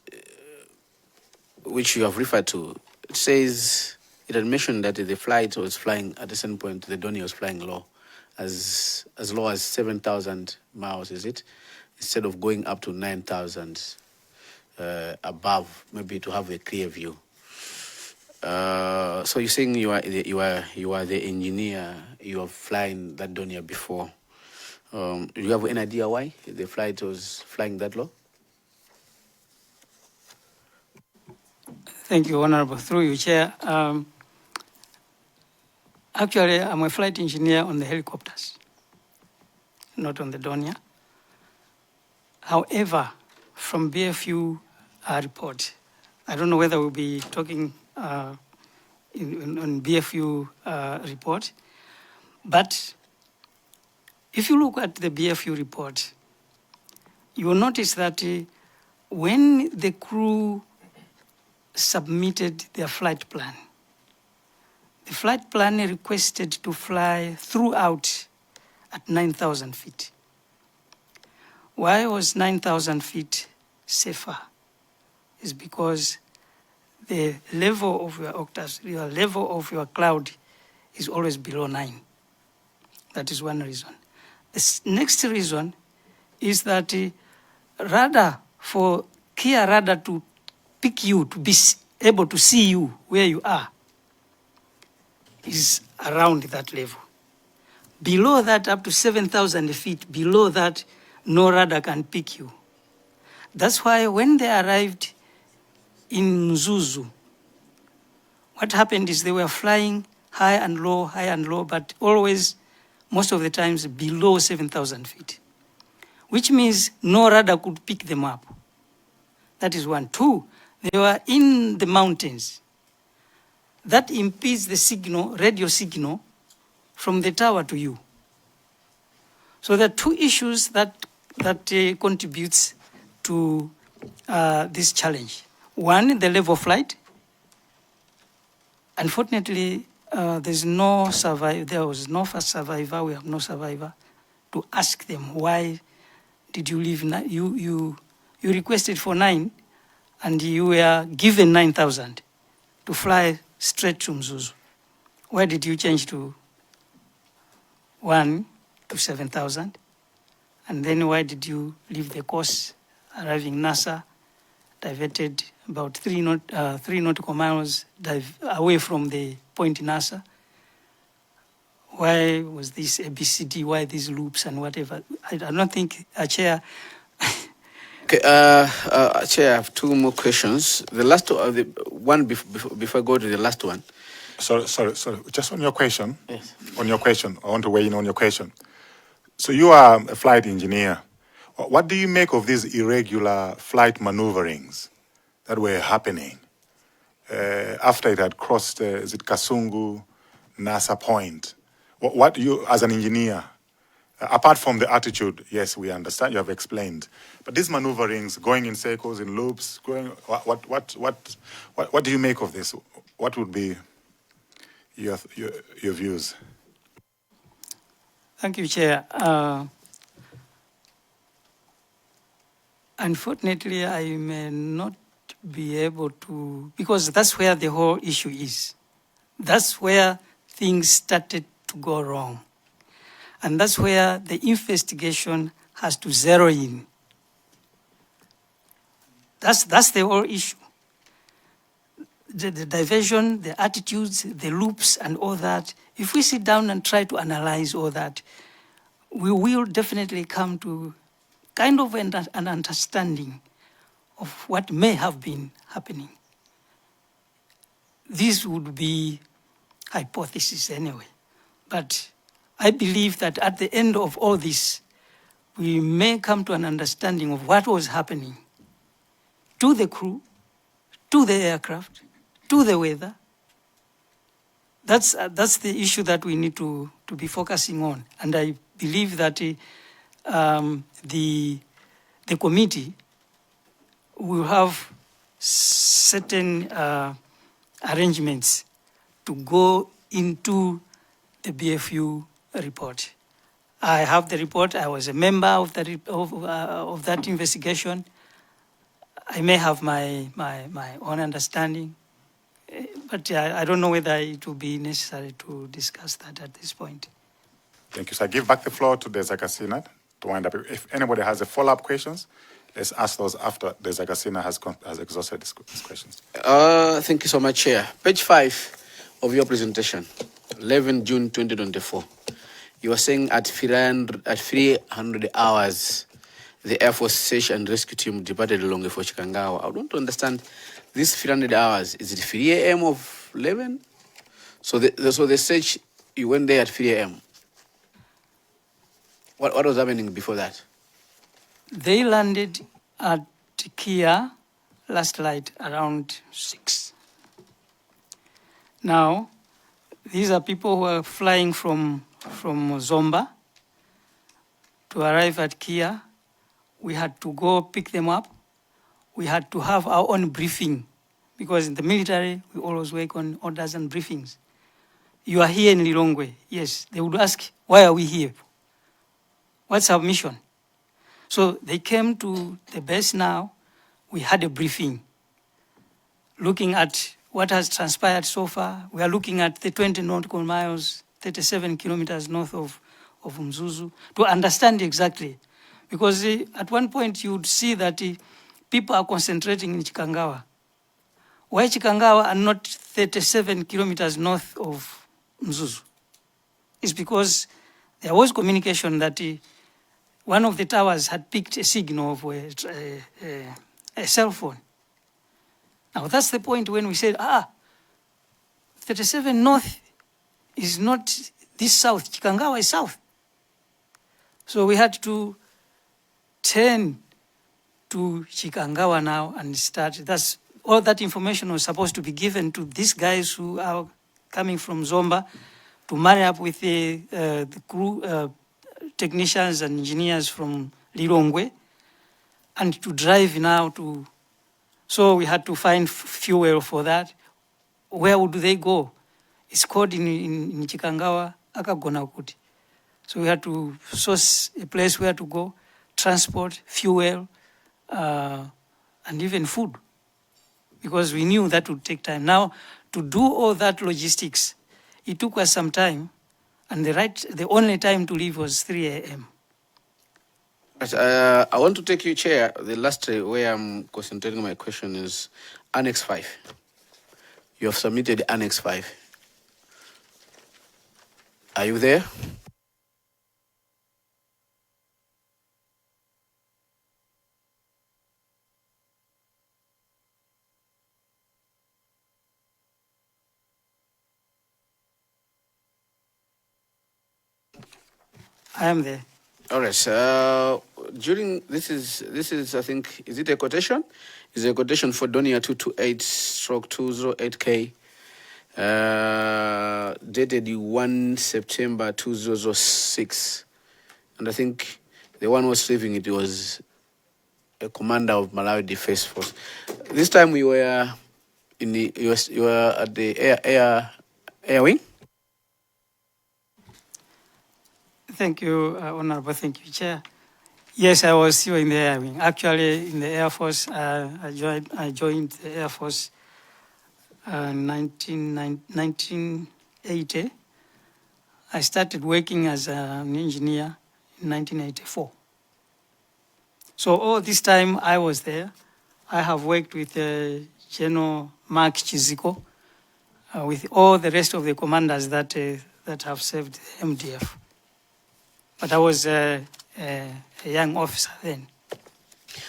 which you have referred to, it says, it had mentioned that the flight was flying, at a certain point, the Donia was flying low, as low as 7,000 miles, is it? Instead of going up to 9,000 above, maybe to have a clear view. So you're saying you are the engineer, you have flying that Donia before. Do you have any idea why the flight was flying that low? Thank you, Honorable. Through you, Chair. Actually, I'm a flight engineer on the helicopters, not on the Donia. However, from BFU report, I don't know whether we'll be talking on BFU report, but if you look at the BFU report, you will notice that when the crew submitted their flight plan, the flight plan requested to fly throughout at 9,000 feet. Why was 9,000 feet safer? Is because the level of your octaves, your level of your cloud is always below 9. That is one reason. The next reason is that radar, for Kia radar to pick you, to be able to see you where you are, is around that level. Below that, up to 7,000 feet, below that, no radar can pick you. That's why when they arrived in Mzuzu, what happened is they were flying high and low, but always, most of the times, below 7,000 feet, which means no radar could pick them up. That is one. Two, they were in the mountains. That impedes the signal, radio signal, from the tower to you. So there are two issues that contributes to this challenge. One, the level of flight. Unfortunately, there was no first survivor. We have no survivor to ask them, why did you leave? You requested for 9, and you were given 9,000 to fly straight to Mzuzu. Why did you change to 1 to 7,000? And then why did you leave the course, arriving NASA, diverted about 3 nautical miles away from the point in Why was this ABCD? Why these loops and whatever? I don't think, Chair. Okay, Chair, I have 2 more questions. The last one, before I go to the last one. Sorry. Just on your question. Yes. On your question, I want to weigh in on your question. So you are a flight engineer. What do you make of these irregular flight maneuverings that were happening after it had crossed, is it Kasungu, NASA Point? What you, as an engineer, apart from the attitude, yes, we understand, you have explained, but these maneuverings, going in circles, in loops, what do you make of this? What would be your views? Thank you, Chair. Unfortunately, I may not be able to, because that's where the whole issue is. That's where things started to go wrong. And that's where the investigation has to zero in. That's the whole issue. The diversion, the attitudes, the loops, and all that. If we sit down and try to analyze all that, we will definitely come to kind of an understanding of what may have been happening. This would be hypothesis anyway. But I believe that at the end of all this, we may come to an understanding of what was happening to the crew, to the aircraft, to the weather. That's the issue that we need to be focusing on. And I believe that the committee will have certain arrangements to go into the BFU report. I have the report. I was a member of that investigation. I may have my own understanding, but I don't know whether it will be necessary to discuss that at this point. Thank you. So I give back the floor to the Zakasina to wind up. If anybody has a follow-up questions, let's ask those after the Zakasina has exhausted these questions. Thank you so much, Chair. Page 5 of your presentation, 11 June 2024. You were saying at 300 hours, the Air Force search and rescue team departed Longe for Chikangawa. I want to understand, this 300 hours, is it 3 a.m. of 11? So the search, you went there at 3 a.m. What was happening before that? They landed at Kia last night around 6. Now, these are people who are flying from Zomba to arrive at Kia. We had to go pick them up. We had to have our own briefing, because in the military, we always work on orders and briefings. You are here in Lilongwe. Yes, they would ask, why are we here? What's our mission? So they came to the base now. We had a briefing looking at what has transpired so far. We are looking at the 20 nautical miles, 37 kilometers north of Mzuzu, to understand exactly. Because at one point you would see that people are concentrating in Chikangawa. Why Chikangawa are not 37 kilometers north of Mzuzu? It's because there was communication that one of the towers had picked a signal of a cell phone. Now that's the point when we said, 37 north is not this south, Chikangawa is south. So we had to turn to Chikangawa now and start. That's all that information was supposed to be given to these guys who are coming from Zomba to marry up with the crew, technicians and engineers from Lilongwe, and to drive now to. So we had to find fuel for that. Where would they go? It's called in Chikangawa, Akagonakuti. So we had to source a place where to go, transport, fuel, and even food, because we knew that would take time. Now, to do all that logistics, it took us some time, and the only time to leave was 3 a.m. I want to take you, Chair. The last where I'm concentrating my question is Annex 5. You have submitted Annex 5. Are you there? I am there. All right. During this is I think, is it a quotation? Is a quotation for Donia 228/208K, dated 1 September 2006, and I think the one who was receiving it was a commander of Malawi Defense Force. This time we were in the you were at the air wing. Thank you, Honorable. Thank you, Chair. Yes, I was still in the Air Wing. Actually, in the Air Force, I joined the Air Force in 1980. I started working as an engineer in 1984. So all this time I was there. I have worked with General Mark Chiziko, with all the rest of the commanders that have served the MDF. But I was a young officer then.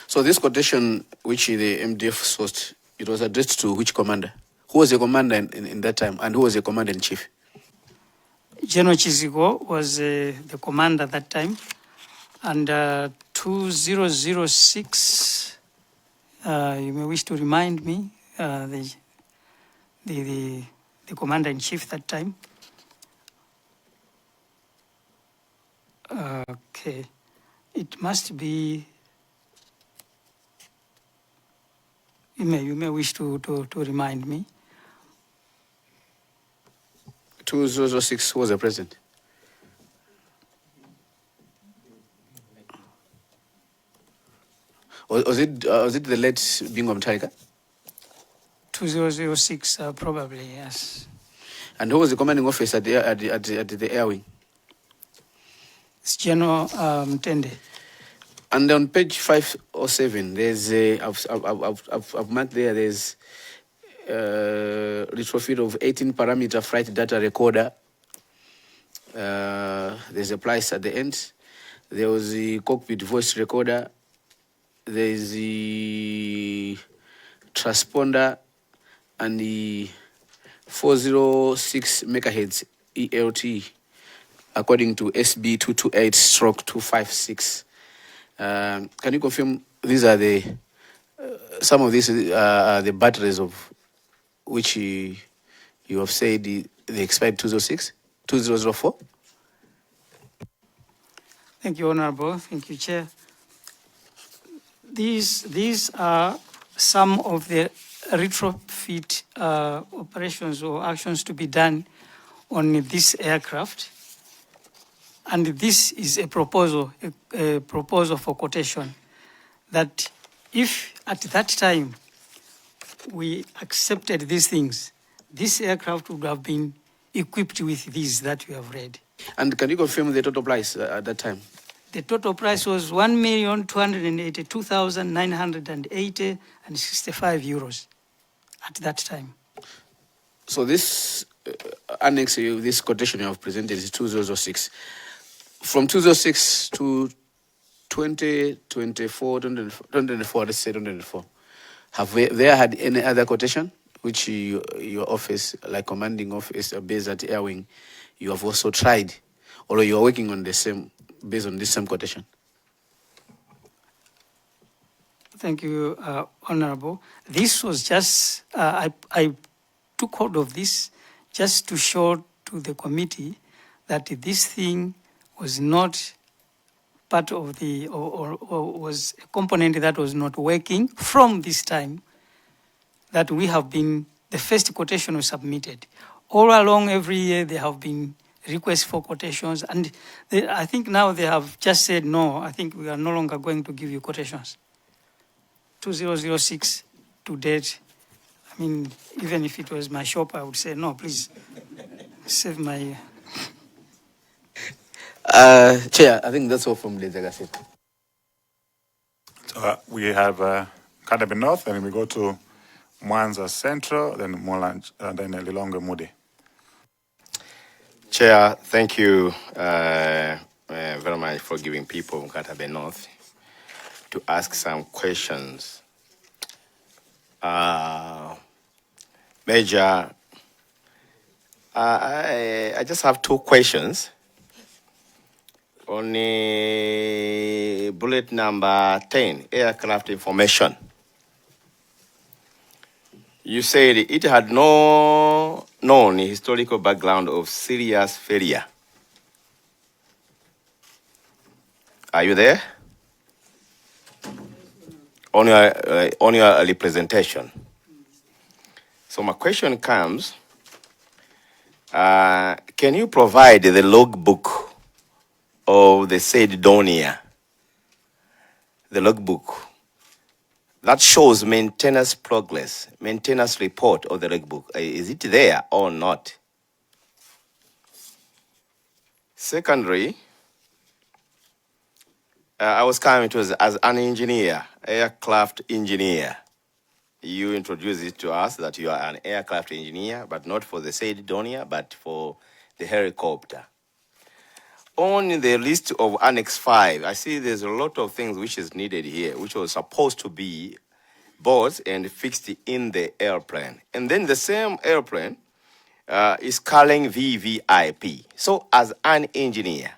So this quotation, which the MDF sourced, it was addressed to which commander? Who was the commander in that time, and who was the commander-in-chief? General Chiziko was the commander that time, and 2006, you may wish to remind me, the commander-in-chief that time. Okay, it must be. You may wish to remind me. 2006 was the president. Was it the late Bingo Mtarika? 2006, probably, yes. And who was the commanding officer at the air wing? It's General Mtende. And on page 507, there's I've marked there. There's retrofit of 18 parameter flight data recorder. There's a price at the end. There was the cockpit voice recorder. There's the transponder and the 406 megahertz ELT, according to SB 228/256. Can you confirm these are the some of these are the batteries of which you have said they expired 2004? Thank you, Honorable. Thank you, Chair. These are some of the retrofit operations or actions to be done on this aircraft. And this is a proposal for quotation, that if at that time we accepted these things, this aircraft would have been equipped with these that we have read. And can you confirm the total price at that time? The total price was 1,282,980 and 65 euros at that time. So this annex, this quotation you have presented is 2006. From 2006 to 2024, 2024, let's say 2024, have there had any other quotation which your office, like commanding office based at Air Wing, you have also tried, or you are working on the same, based on this same quotation? Thank you, Honorable. This was just, I took hold of this just to show to the committee that this thing was not part of the, or was a component that was not working from this time that we have been, the first quotation was submitted. All along every year there have been requests for quotations, and I think now they have just said, no, I think we are no longer going to give you quotations. 2006 to date, I mean, even if it was my shop, I would say, no, please, save my... Chair, I think that's all from the Legacy. So we have Nkadabe North, and we go to Mwanza Central, then Molanj, and then Lilongwe Mudi. Chair, thank you very much for giving people of Nkadabe North to ask some questions. Major, I just have two questions. On bullet number 10, aircraft information. You said it had no known historical background of serious failure. Are you there? On your representation. So my question comes, can you provide the logbook of the said Donia, the logbook that shows maintenance progress, maintenance report of the logbook? Is it there or not? Secondly, I was coming to as an engineer, aircraft engineer. You introduced it to us that you are an aircraft engineer, but not for the said Donia, but for the helicopter. On the list of Annex 5, I see there's a lot of things which is needed here, which was supposed to be bought and fixed in the airplane. And then the same airplane is calling VVIP. So as an engineer,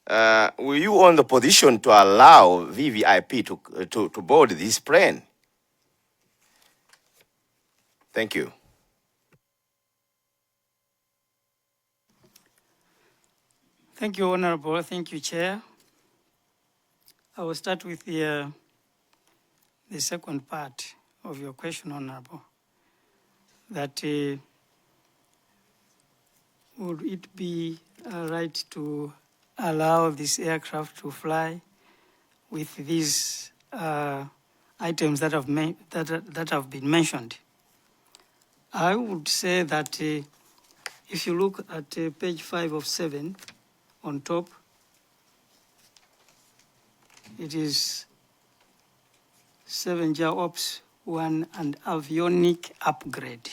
were you on the position to allow VVIP to board this plane? Thank you. Thank you, Honorable. Thank you, Chair. I will start with the second part of your question, Honorable. That would it be right to allow this aircraft to fly with these items that have been mentioned? I would say that if you look at page 5 of 7, on top, it is 7 JAR Ops 1 and avionic upgrade.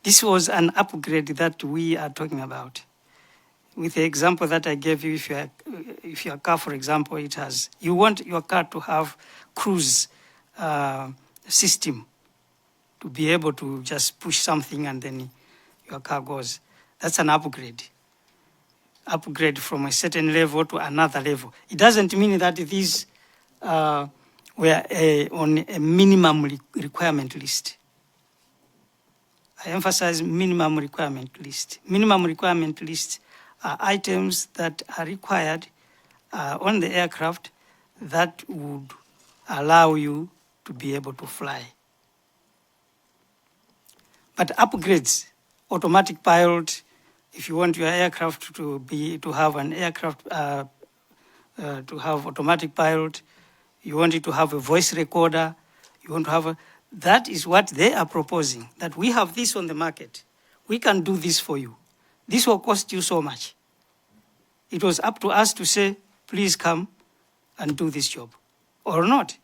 This was an upgrade that we are talking about. With the example that I gave you, if your car, for example, it has, you want your car to have cruise system to be able to just push something and then your car goes. That's an upgrade. Upgrade from a certain level to another level. It doesn't mean that these were on a minimum requirement list. I emphasize minimum requirement list. Minimum requirement list are items that are required on the aircraft that would allow you to be able to fly. But upgrades, automatic pilot, If you want your aircraft to have an aircraft, to have automatic pilot, you want it to have a voice recorder, you want to have that is what they are proposing, that we have this on the market. We can do this for you. This will cost you so much. It was up to us to say, please come and do this job, or not.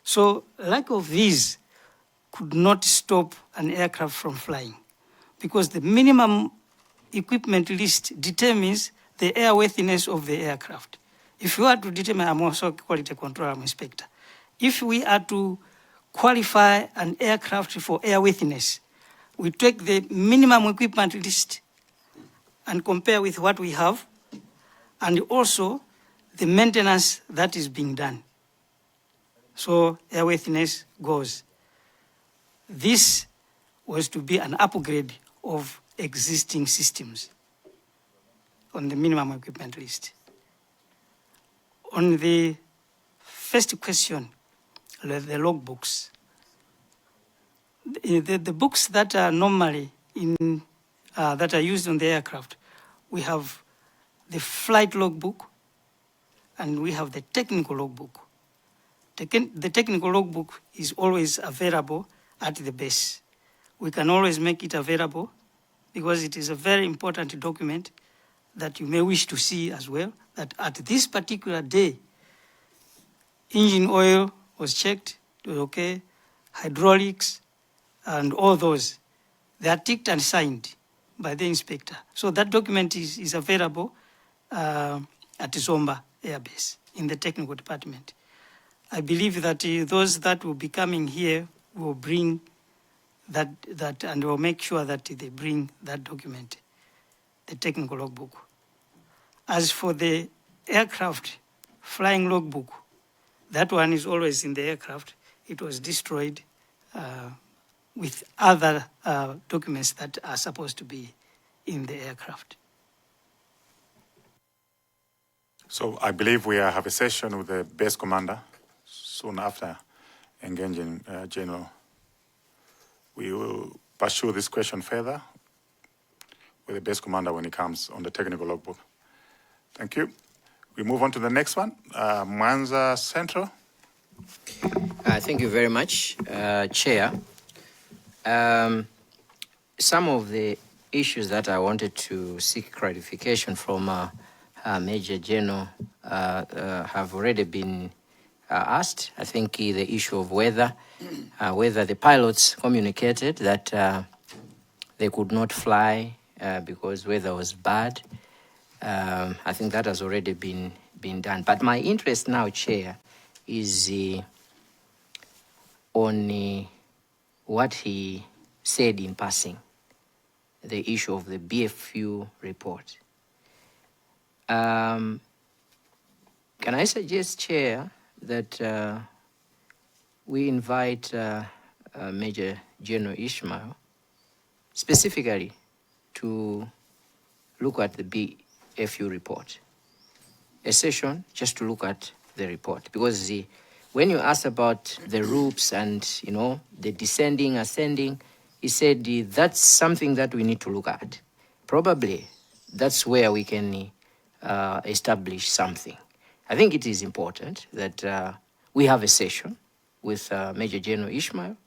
So lack of these could not stop an aircraft from flying, because the minimum equipment list determines the airworthiness of the aircraft. If you are to determine, I'm also a quality control inspector. If we are to qualify an aircraft for airworthiness, we take the minimum equipment list and compare with what we have, and also the maintenance that is being done. So airworthiness goes. This was to be an upgrade of existing systems on the minimum equipment list. On the first question, the logbooks. The books that are normally that are used on the aircraft, we have the flight logbook and we have the technical logbook. The technical logbook is always available at the base. We can always make it available because it is a very important document that you may wish to see as well, that at this particular day, engine oil was checked, it was okay, hydraulics, and all those. They are ticked and signed by the inspector. So that document is available at Zomba Air Base in the technical department. I believe that those that will be coming here will bring that and will make sure that they bring that document, the technical logbook. As for the aircraft flying logbook, that one is always in the aircraft. It was destroyed with other documents that are supposed to be in the aircraft. So I believe we have a session with the base commander soon after engaging General. We will pursue this question further with the base commander when he comes on the technical logbook. Thank you. We move on to the next one, Mwanza Central. Thank you very much, Chair. Some of the issues that I wanted to seek clarification from Major General have already been asked. I think the issue of whether the pilots communicated that they could not fly because weather was bad. I think that has already been done. But my interest now, Chair, is on what he said in passing, the issue of the BFU report. Can I suggest, Chair, that we invite Major General Ishmael specifically to look at the BFU report, a session just to look at the report, because when you asked about the routes and the descending, ascending, he said that's something that we need to look at. Probably that's where we can establish something. I think it is important that we have a session with Major General Ishmael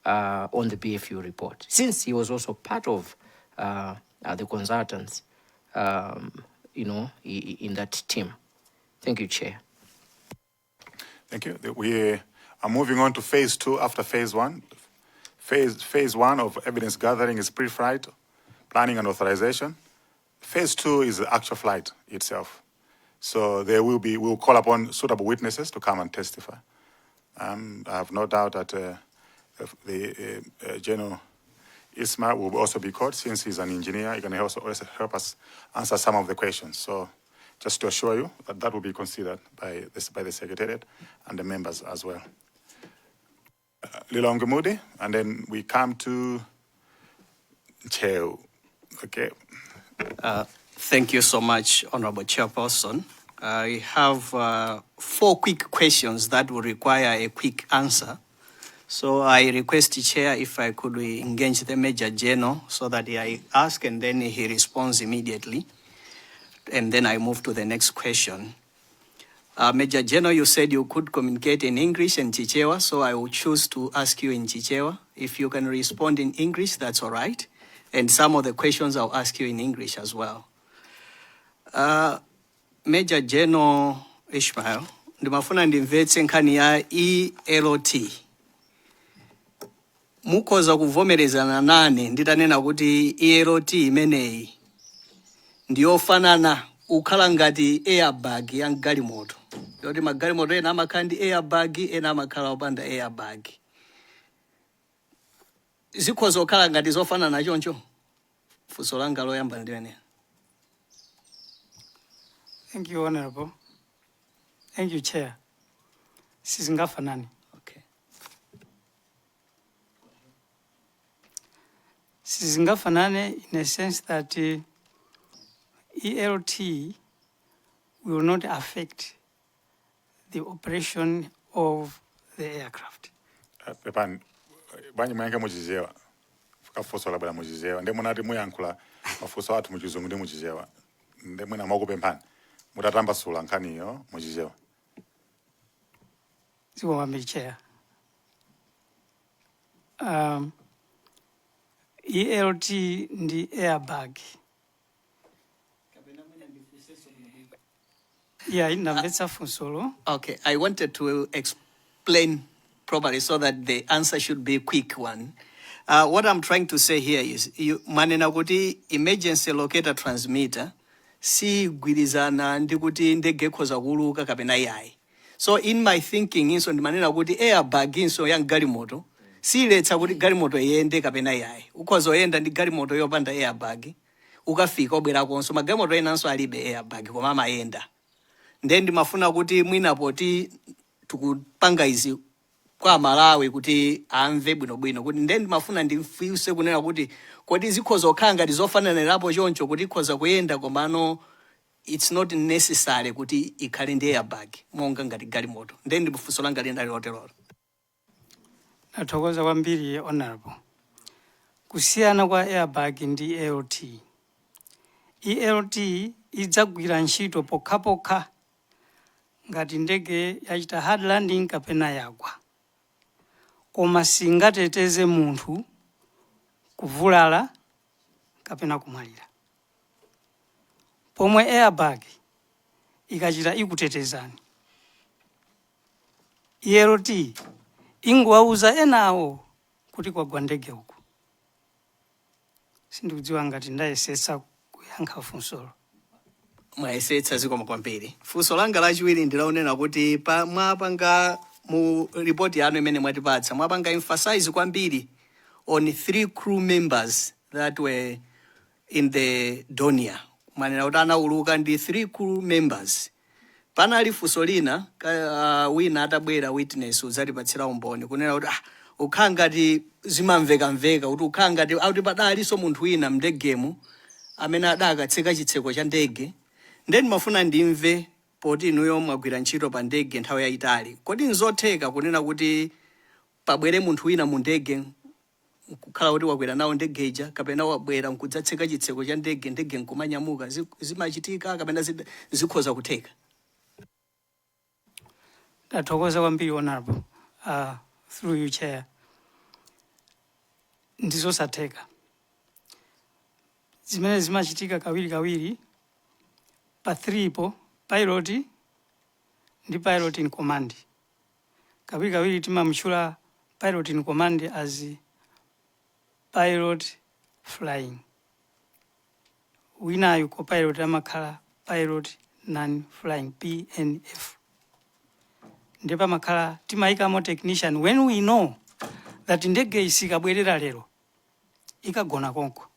on the BFU report, since he was also part of the consultants, in that team. Thank you, Chair. Thank you. We are moving on to phase 2 after phase 1. Phase 1 of evidence gathering is pre-flight, planning and authorization. Phase 2 is the actual flight itself. So we'll call upon suitable witnesses to come and testify. I have no doubt that the General ISMAEL will also be called, since he's an engineer. He can also help us answer some of the questions. So just to assure you that will be considered by the Secretariat and the members as well. Lila Ongemudi, and then we come to Cheo. Okay. Thank you so much, Honorable Chairperson. I have 4 quick questions that will require a quick answer. So I request the chair if I could engage the Major General so that I ask and then he responds immediately. And then I move to the next question. Major General, you said you could communicate in English and Chichewa, so I will choose to ask you in Chichewa. If you can respond in English, that's all right. And some of the questions I'll ask you in English as well. Major General Ishmael, ndimafuna ndimvetse nkhani ya ELT. Mukoza kuvomerezana nane nditanena kuti ELT imeneyi ndiyofanana ukhala ngati airbag ya galimoto. Yoti magalimoto ena amakhala ndi airbag, ena amakhala opanda airbag. Zikhoza kukhala ngati zofanana choncho? Funso langa loyamba ndimeneli. Thank you, Honorable. Thank you, Chair. Sizingafanani. Okay. Sizingafanani in a sense that ELT will not affect the operation of the aircraft. Pepani, banyi mwenye mujizewa. Fuka labda mujizewa. Nde munati muyankula mafuso watu mujizungu ndi mujizewa. Nde muna mogu pempani. Mutatamba sula nkani yo mujizewa. Siwa wami Chair. ELT ndi airbag. Yeah, inambetsa funsolo. Okay, I wanted to explain properly so that the answer should be a quick one. What I'm trying to say here is, manena kuti emergency locator transmitter si gwirizana ndi kuti ndege khoza kuluka kapena yayi. So in my thinking inso ndimanena kuti airbag inso ya galimoto si letsa kuti galimoto yende kapena yayi. Ukhoza oyenda ndi galimoto yopanda airbag ukafika obwera konso magalimoto enanso alibe airbag koma amayenda. Then mafuna kuti mwina poti tukupanga izi kwa Malawi kuti amve bwino kuti then mafuna ndimfuse kunena kuti kodi zikhoza kukhala ngati zofananirapo choncho kuti ikhoza kuyenda komano it's not necessary kuti ikhale ndi airbag monga ngati galimoto. Then ndifunso langa lina lotero. Nathokoza kwambiri Honorable. Kusiyana kwa airbag ndi ELT. ELT idzagwira ntchito pokhapokha ngati ndege yachita hard landing kapena yagwa. Koma singateteze munthu kuvulala kapena kumwalira. Pomwe airbag ikachita ikutetezani. ELT ingowauza enawo kuti kwagwa ndege uku. Sindikudziwa ngati ndayesetsa kuyankha funsolo. Mwayesetsa zikoma kwambiri. Funso langa lachiwiri ndilaonena kuti mwapanga mu report yanu imene mwatipatsa mwapanga emphasize kwambiri on 3 crew members that were in the Donia. Manena kuti anauluka ndi 3 crew members. Panali funso lina wina atabwera witness udzatipatsira umboni kunena kuti ukhala ngati zimamvekamveka kuti ukhala ngati auti padalinso munthu wina mndegemu amene adakatseka chitseko cha ndege. Then mafuna ndimve poti inuyo mwagwira ntchito pa ndege nthawi yayitali. Kodi nzotheka kunena kuti pabwere munthu wina mu ndege kukhala kuti wakwera nawo ndege ija kapena wabwera nkudzatseka chitseko cha ndege nkumanyamuka zimachitika kapena zikhoza kutheka? Nathokoza kwambiri Honorable. Through you, Chair. Ndizosatheka. Zimene zimachitika kawiri pa 3 po pilot ndi pilot in command. Kawiri timamutchula pilot in command as pilot flying. Winayo ko pilot amakhala pilot non-flying PNF. Ndipo makhala timayikamo technician when we know that ndege isikabwerera lero ikagona konko.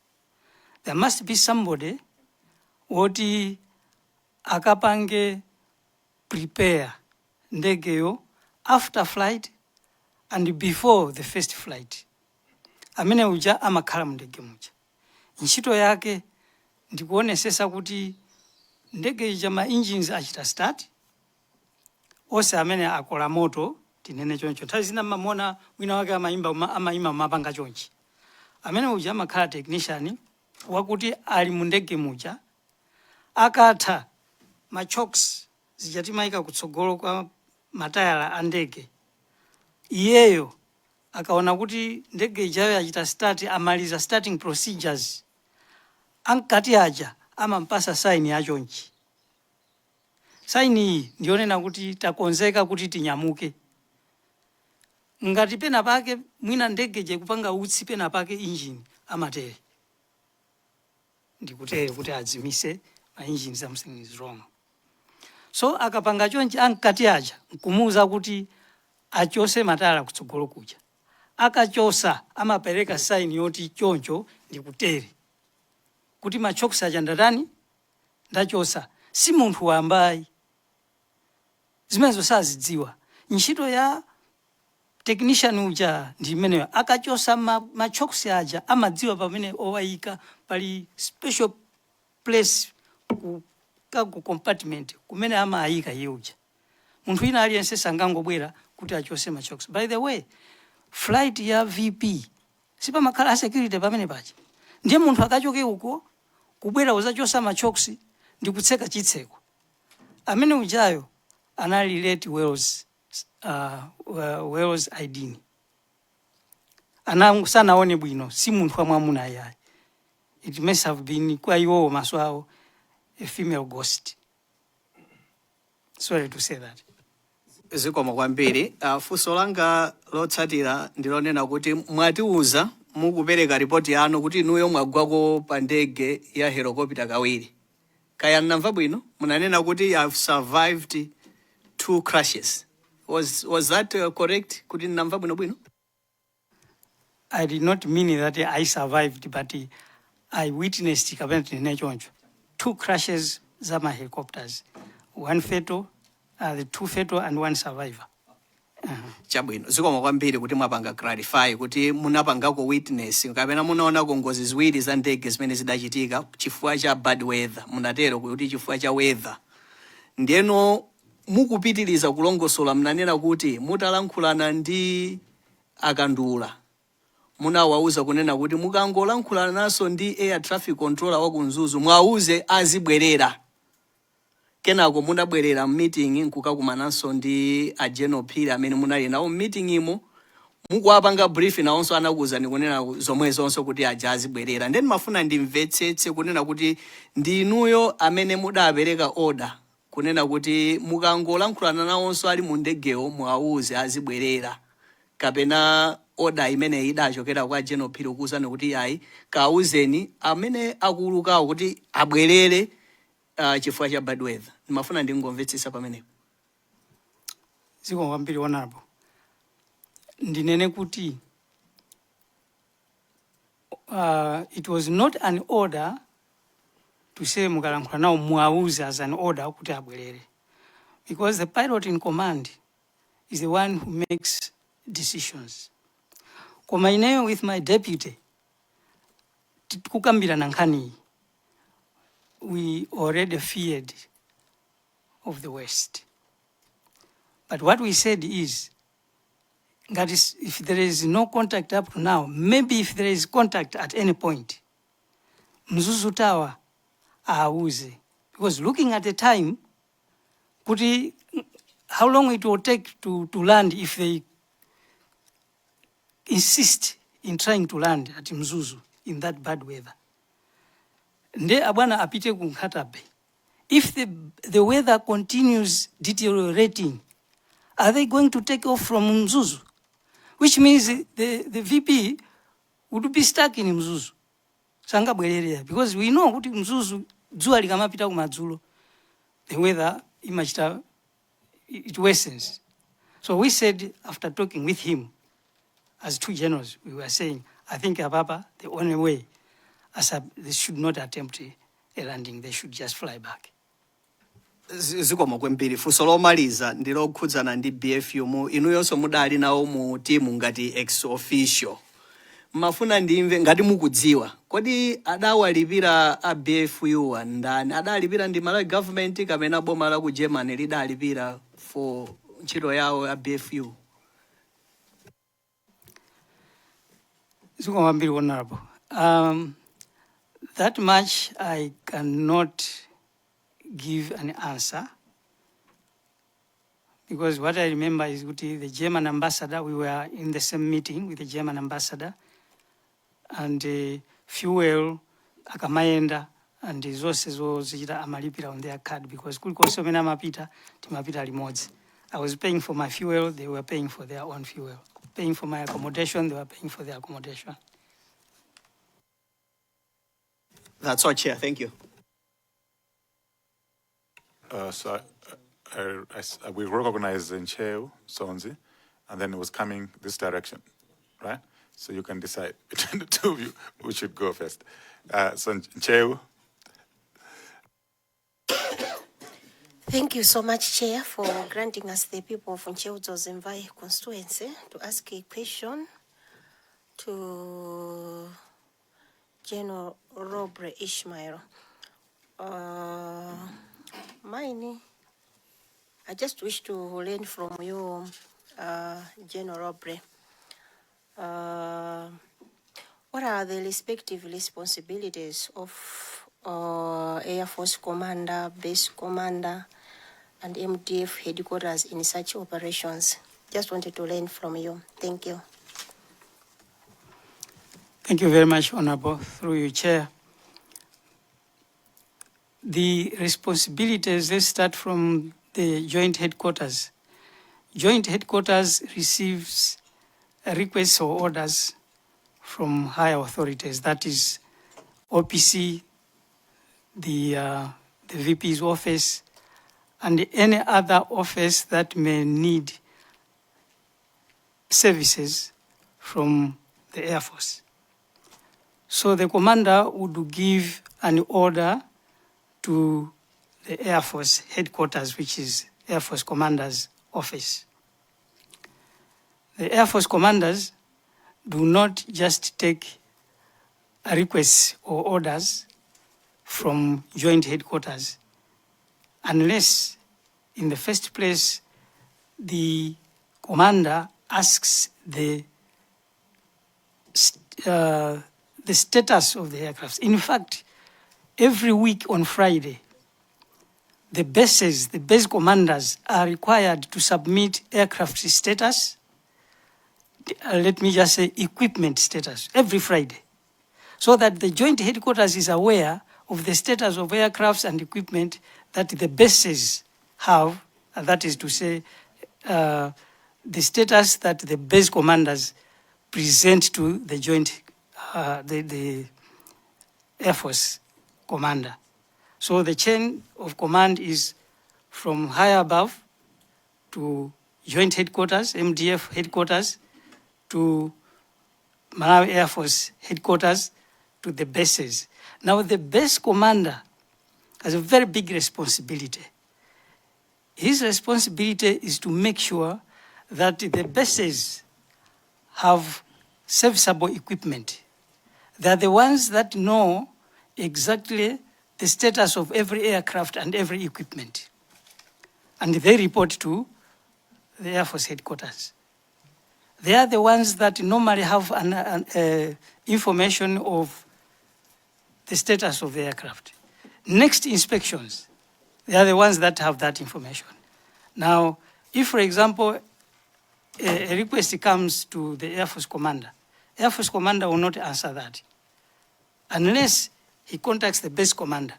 There must be somebody woti akapange prepare ndegeyo after flight and before the first flight. Amene uja amakhala mndege muja. Ntchito yake ndikuonesesa kuti ndege ija ma engines achita start. Ose amene akola moto tinene choncho. Nthawi zina mmamona wina wake amaima mapanga chonchi. Amene uja amakhala technician wakuti ali mu ndege muja akatha machokes zijatimaika kutsogolo kwa matayala a ndege. Iyeyo akaona kuti ndege ijayo yachita start, amaliza starting procedures, ankati aja amampasa saini ya chonchi. Saini iyi ndionena kuti takonzeka kuti tinyamuke. Ngati pena pake mwina ndege je kupanga utsi pena pake engine amatere. Ndikutere kuti adzimise ma engine something is wrong. So akapanga chonchi ankati aja nkumuza kuti achose matala kutsogolo kuja. Akachosa amapereka saini yoti choncho ndikutere. Kuti machokes aja ndatani ndachosa. Si munthu wambayi. Zimenezo sazidziwa. Ntchito ya technician uja ndi imeneyo. Akachosa machokes aja amadziwa pamene owayika pali special place ku cargo compartment kumene amayika iye uja. Munthu ina aliyense sangangobwera kuti achose machokes. By the way, flight ya VP sipamakhala security pamene paja. Ndiye munthu akachoke uko kubwera uzachosa machokes ndi kutseka chitseko. Amene ujayo anali late Wales ID. Sanaone bwino, si munthu wamwamuna ayayi. It must have been kwa iwo maso awo a female ghost. Sorry to say that. Zikoma kwambiri. Funso langa lotsatira ndilonena kuti mwatiuza mukupereka ripoti yanu kuti inuyo mwagwako pa ndege ya helicopter kawiri. Kaya namva bwino munanena kuti you have survived 2 crashes. Was that correct? Kuti namva bwino? I did not mean that I survived, but I witnessed kapena choncho 2 crashes za ma helicopters. 1 fatal, the 2 fatal and 1 survivor. Chabwino. Zikoma kwambiri kuti mwapanga clarify kuti munapangako witness kapena munaonako ngozi ziwiri za ndege zimene zidachitika chifukwa cha bad weather. Munatero kuti chifukwa cha weather. Ndiyeno mukupitiliza kulongosola mnanena kuti mutalankhulana ndi akandula. Munawauza kunena kuti mukangolankhulana naso ndi air traffic controller wa kunzuzu mwauze azibwerera. Kenako munabwerera meeting nkukakumananso ndi a General Phiri amene munali nawo meeting imo mukuwapanga brief nawonso anakuwuzani kunena zomwe zonso kuti aja azibwerera. Ndeni mafuna ndimvetsetse kunena kuti ndi inuyo amene mudapereka order kunena kuti mukangolankhulana nawonso ali mu ndegewo mwauze azibwerera. Kapena order imene idachokera kwa General Phiri kuwuzani kuti ayi kauzeni amene akulukawo kuti abwerere chifukwa cha bad weather. Mafuna ndingomvetsesa pamenepo. Zikoma kwambiri honorable. Ndinene kuti it was not an order to say mukalankhula nawo muauze as an order kuti abwerere. Because the pilot in command is the one who makes decisions. Koma ineyo with my deputy kukambira nankhani. We already feared of the West. But what we said is, that is, if there is no contact up to now, maybe if there is contact at any point, Mzuzu Tower, Auze. Because looking at the time, how long it will take to land if they insist in trying to land at Mzuzu in that bad weather. Nde abwana apite kuNkhatabe. If the weather continues deteriorating, are they going to take off from Mzuzu? Which means the VP would be stuck in Mzuzu. Sanga bwerere. Because we know kuti Mzuzu dzuwa likamapita kumadzulo, the weather imachita it worsens. So we said after talking with him as 2 generals, we were saying, I think Ababa, the only way they should not attempt a landing, they should just fly back. Zikoma kwambiri. Funso lomaliza ndilokhudzana ndi BFU mu inuyonso mudali nawo mu timu ngati ex official. Mafuna ndimve ngati mukudziwa kodi adawalipira a BFU ndani? Adalipira ndi Malawi government kapena boma la ku Germany lidalipira for ntchito yawo a BFU? Zukomambiri Honorable. That much I cannot give an answer, because what I remember is the German ambassador, we were in the same meeting with the German ambassador, and fuel akamaenda and zonse zozichita amalipira on their card, because kulikonse mena mapita timapita limodzi. I was paying for my fuel, they were paying for their own fuel. Paying for my accommodation, they were paying for their accommodation. That's all, Chair. Thank you. We recognize Ncheu Sonzi, and then it was coming this direction, right? So you can decide between the two of you who should go first. So Ncheu. Thank you so much, Chair, for granting us the people of Ncheu Zimvai constituency to ask a question to General Robray Ishmael. Mine, I just wish to learn from you, General Robray. What are the respective responsibilities of Air Force Commander, Base Commander, and MDF headquarters in such operations? Just wanted to learn from you. Thank you. Thank you very much, Honorable, through your chair. The responsibilities, let's start from the joint headquarters. Joint headquarters receives requests or orders from higher authorities, that is OPC, the VP's office, and any other office that may need services from the Air Force. So the commander would give an order to the Air Force headquarters, which is Air Force Commander's office. The Air Force commanders do not just take requests or orders from joint headquarters unless, in the first place, the commander asks the status of the aircraft. In fact, every week on Friday, the bases, the base commanders are required to submit aircraft status, let me just say equipment status, every Friday, so that the joint headquarters is aware of the status of aircrafts and equipment that the bases have, and that is to say, the status that the base commanders present to the joint, the Air Force commander. So the chain of command is from high above to joint headquarters, MDF headquarters, to Malawi Air Force headquarters, to the bases. Now the base commander has a very big responsibility. His responsibility is to make sure that the bases have serviceable equipment. They are the ones that know exactly the status of every aircraft and every equipment. And they report to the Air Force headquarters. They are the ones that normally have information of the status of the aircraft. Next inspections, they are the ones that have that information. Now, if, for example, a request comes to the Air Force commander will not answer that unless he contacts the base commander.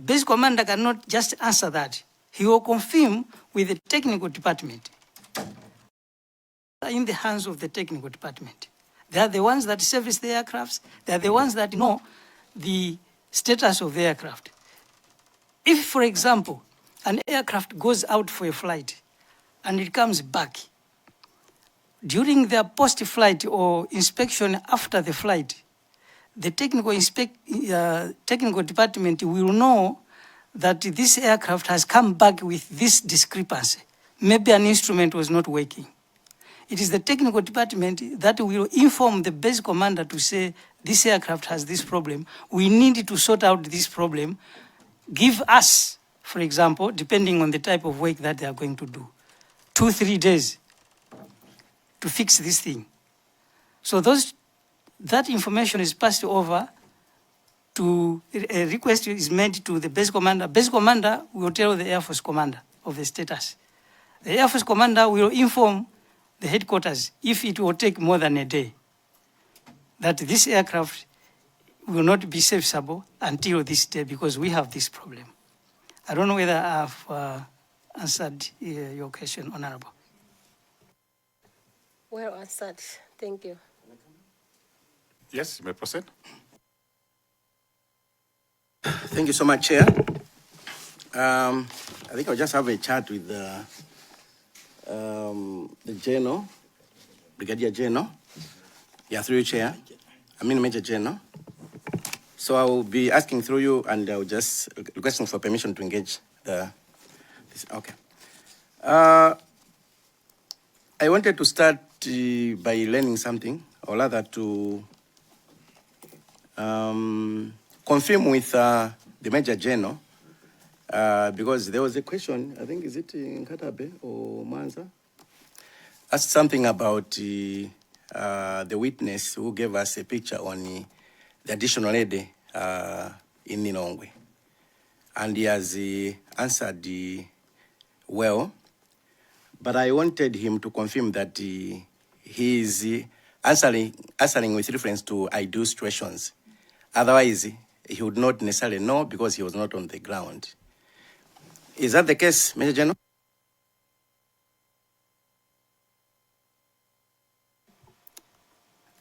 Base commander cannot just answer that. He will confirm with the technical department. In the hands of the technical department. They are the ones that service the aircrafts. They are the ones that know the status of the aircraft. If, for example, an aircraft goes out for a flight and it comes back, during their post-flight or inspection after the flight, the technical department will know that this aircraft has come back with this discrepancy. Maybe an instrument was not working. It is the technical department that will inform the base commander to say, this aircraft has this problem. We need to sort out this problem. Give us, for example, depending on the type of work that they are going to do, 2-3 days to fix this thing. So those that information is passed over to, a request is made to the base commander. Base commander will tell the Air Force commander of the status. The Air Force commander will inform the headquarters if it will take more than a day that this aircraft will not be serviceable until this day because we have this problem. I don't know whether I've answered your question, Honorable. Well answered. Thank you. Yes, you may proceed. Thank you so much, Chair. I think I'll just have a chat with the General, Brigadier General. Yeah, through you, Chair. I mean Major General. So I will be asking through you, and I'll just requesting for permission to engage this. Okay. I wanted to start by learning something, or rather to confirm with the Major General, because there was a question, I think, is it in Katabe or Manza? Asked something about the witness who gave us a picture on the additional lady in Ninongwe. And he has answered well, but I wanted him to confirm that he is answering with reference to ideal situations. Otherwise, he would not necessarily know because he was not on the ground. Is that the case, Major General?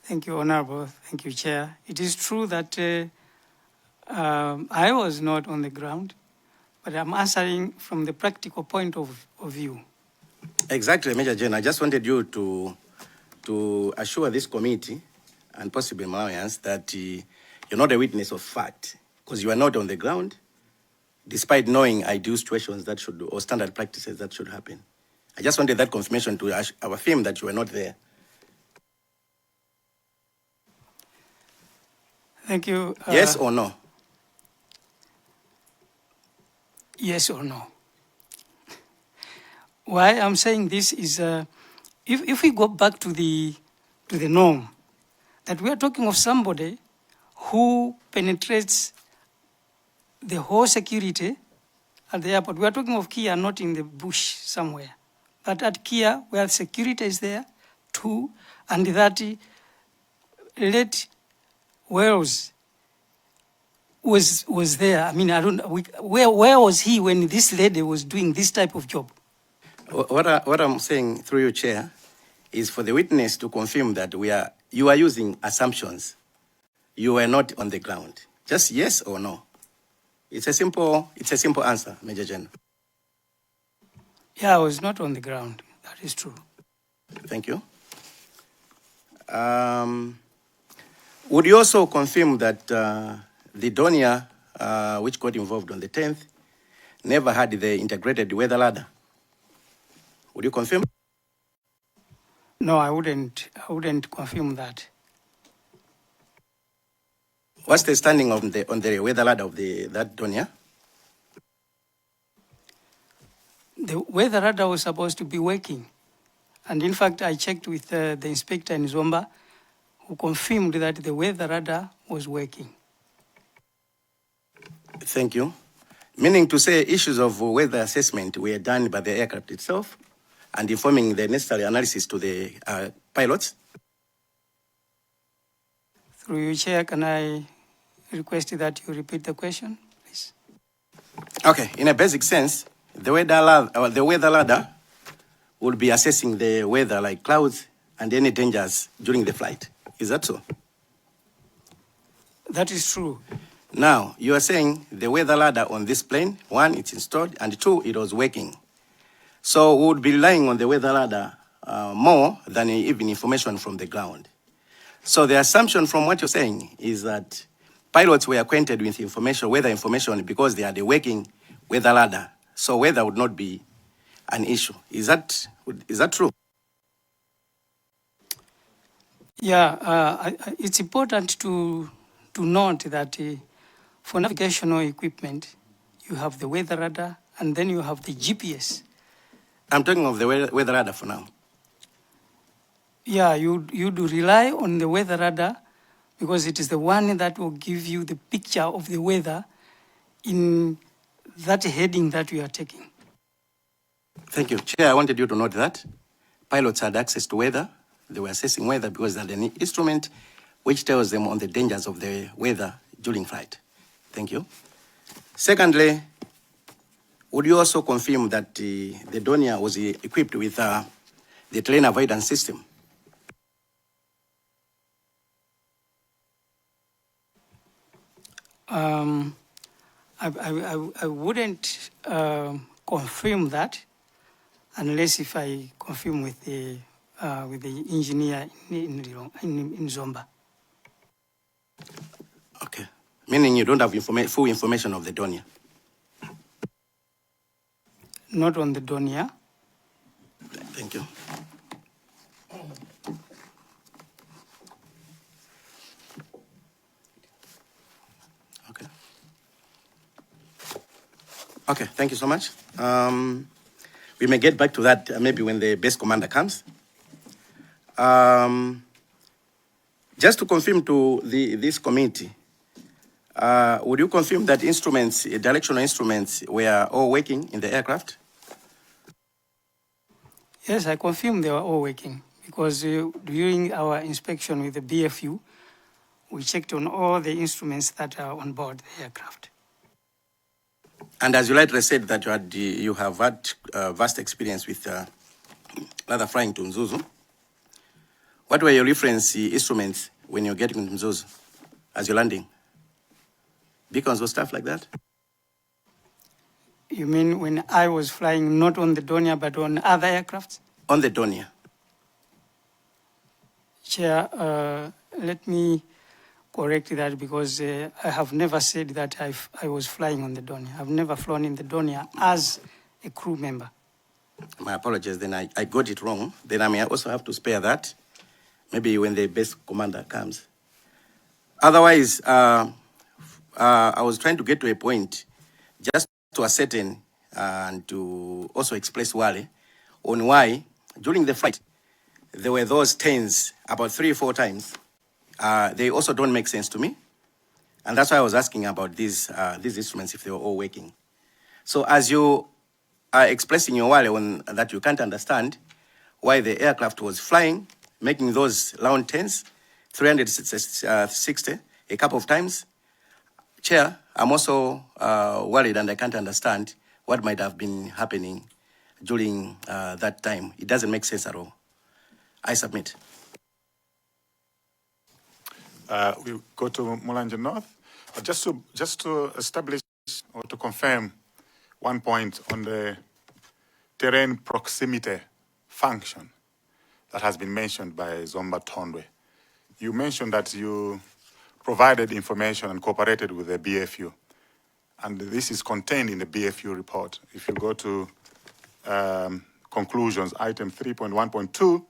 Thank you, Honorable. Thank you, Chair. It is true that I was not on the ground, but I'm answering from the practical point of view. Exactly, Major General. I just wanted you to assure this committee and possibly Malawians that you're not a witness of fact, because you are not on the ground, despite knowing ideal situations that should, or standard practices that should happen. I just wanted that confirmation to affirm that you were not there. Thank you. Yes or no? Yes or no? Why I'm saying this is, if we go back to the norm, that we are talking of somebody who penetrates the whole security at the airport. We are talking of Kia, not in the bush somewhere, but at Kia, where security is there too, and that late Wales was there. I mean, where was he when this lady was doing this type of job? What I'm saying through your chair is for the witness to confirm that you are using assumptions. You were not on the ground. Just yes or no. It's a simple answer, Major General. Yeah, I was not on the ground. That is true. Thank you. Would you also confirm that the Donia, which got involved on the 10th, never had the integrated weather ladder? Would you confirm? No, I wouldn't confirm that. What's the standing on the weather ladder of that Donia? The weather radar was supposed to be working. And in fact, I checked with the inspector in Zomba, who confirmed that the weather radar was working. Thank you. Meaning to say issues of weather assessment were done by the aircraft itself and informing the necessary analysis to the pilots? Through you, Chair, can I request that you repeat the question, please? Okay, in a basic sense, the weather ladder would be assessing the weather like clouds and any dangers during the flight. Is that so? That is true. Now, you are saying the weather ladder on this plane, one, it's installed, and two, it was working. So we would be relying on the weather ladder more than even information from the ground. So the assumption from what you're saying is that pilots were acquainted with information, weather information, because they had a working weather ladder. So weather would not be an issue. Is that true? Yeah, it's important to note that for navigational equipment, you have the weather radar and then you have the GPS. I'm talking of the weather radar for now. Yeah, you do rely on the weather radar, because it is the one that will give you the picture of the weather in that heading that we are taking. Thank you. Chair, I wanted you to note that pilots had access to weather. They were assessing weather because they had an instrument which tells them on the dangers of the weather during flight. Thank you. Secondly, would you also confirm that the Donia was equipped with the terrain avoidance system? I wouldn't confirm that unless if I confirm with the engineer in Zomba. Okay. Meaning you don't have full information of the Donia? Not on the Donia. Thank you. Okay. Okay, thank you so much. We may get back to that maybe when the base commander comes. Just to confirm to this committee, would you confirm that instruments, directional instruments, were all working in the aircraft? Yes, I confirm they were all working because during our inspection with the BFU, we checked on all the instruments that are on board the aircraft. And as you rightly said that you have had vast experience with rather flying to Mzuzu. What were your reference instruments when you're getting to Mzuzu as you're landing? Beacons or stuff like that? You mean when I was flying not on the Donia but on other aircrafts? On the Donia. Chair, let me correct that because I have never said that I was flying on the Donia. I've never flown in the Donia as a crew member. My apologies, then I got it wrong. Then I may also have to spare that, maybe when the base commander comes. Otherwise, I was trying to get to a point just to ascertain and to also express Wale on why during the flight there were those turns about 3 or 4 times. They also don't make sense to me. And that's why I was asking about these instruments, if they were all working. So as you are expressing your Wale on that you can't understand why the aircraft was flying, making those round turns, 360, a couple of times. Chair, I'm also worried and I can't understand what might have been happening during that time. It doesn't make sense at all. I submit. We go to Mulanje North. Just to establish or to confirm one point on the terrain proximity function that has been mentioned by Zomba Tondwe. You mentioned that you provided information and cooperated with the BFU. And this is contained in the BFU report. If you go to conclusions, item 3.1.2,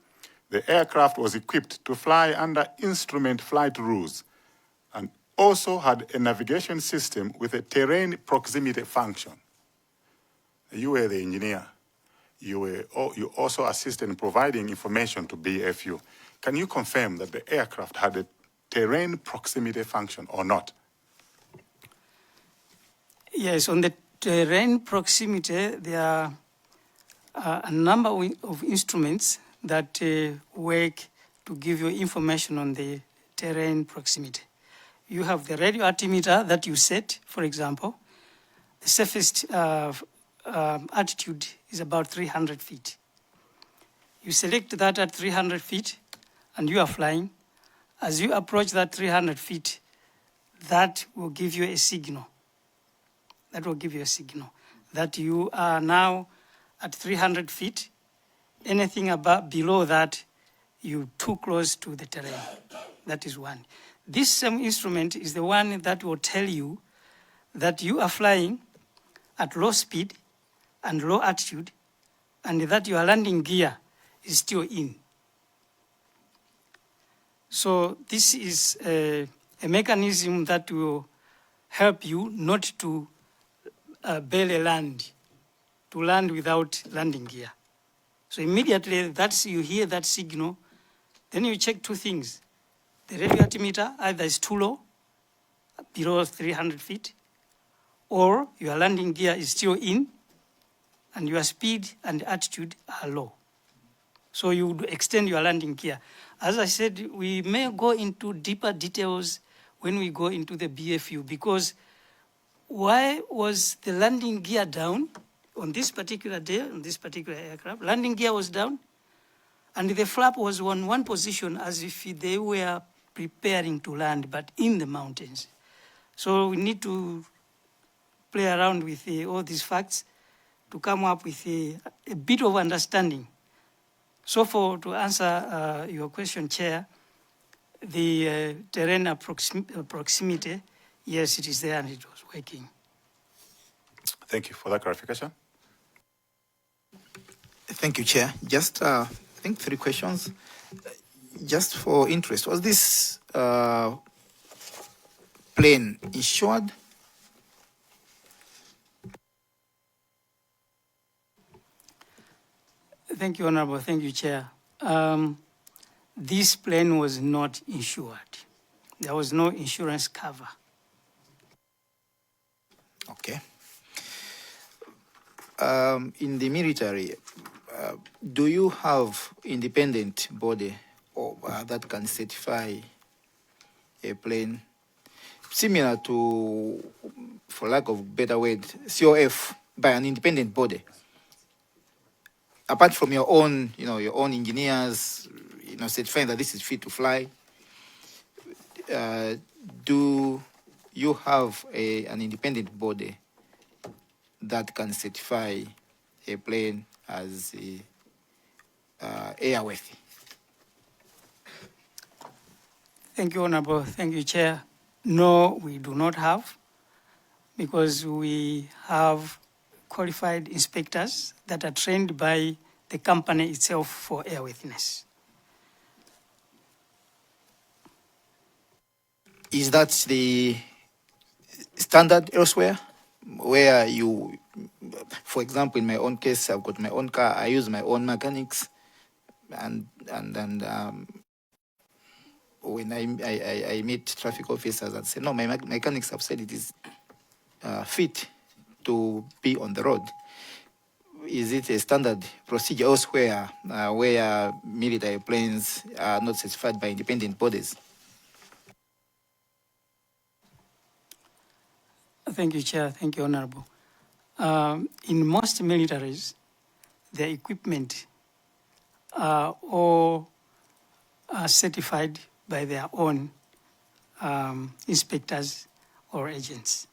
the aircraft was equipped to fly under instrument flight rules and also had a navigation system with a terrain proximity function. You were the engineer. You also assisted in providing information to BFU. Can you confirm that the aircraft had a terrain proximity function or not? Yes, on the terrain proximity, there are a number of instruments that work to give you information on the terrain proximity. You have the radio altimeter that you set, for example. The surface altitude is about 300 feet. You select that at 300 feet and you are flying. As you approach that 300 feet, that will give you a signal. That will give you a signal that you are now at 300 feet. Anything below that, you're too close to the terrain. That is one. This same instrument is the one that will tell you that you are flying at low speed and low altitude, and that your landing gear is still in. So this is a mechanism that will help you not to barely land, to land without landing gear. So immediately you hear that signal, then you check 2 things. the radio altimeter either is too low, below 300 feet, or your landing gear is still in, and your speed and altitude are low. So you would extend your landing gear. As I said, we may go into deeper details when we go into the BFU, because why was the landing gear down on this particular day, on this particular aircraft? Landing gear was down, and the flap was on one position as if they were preparing to land, but in the mountains. So we need to play around with all these facts to come up with a bit of understanding. So to answer your question, Chair, the terrain proximity, yes, it is there and it was working. Thank you for that clarification. Thank you, Chair. Just, I think 3 questions. Just for interest, was this plane insured? Thank you, Honorable. Thank you, Chair. This plane was not insured. There was no insurance cover. Okay. In the military, do you have independent body that can certify a plane similar to, for lack of better word, COF by an independent body? Apart from your own, your own engineers, certifying that this is fit to fly, do you have an independent body that can certify a plane as airworthy? Thank you, Honorable. Thank you, Chair. No, we do not have, because we have qualified inspectors that are trained by the company itself for airworthiness. Is that the standard elsewhere? Where you, for example, in my own case, I've got my own car, I use my own mechanics, and when I meet traffic officers and say, no, my mechanics have said it is fit to be on the road. Is it a standard procedure elsewhere where military planes are not certified by independent bodies? Thank you, Chair. Thank you, Honorable. In most militaries, the equipment all are certified by their own inspectors or agents.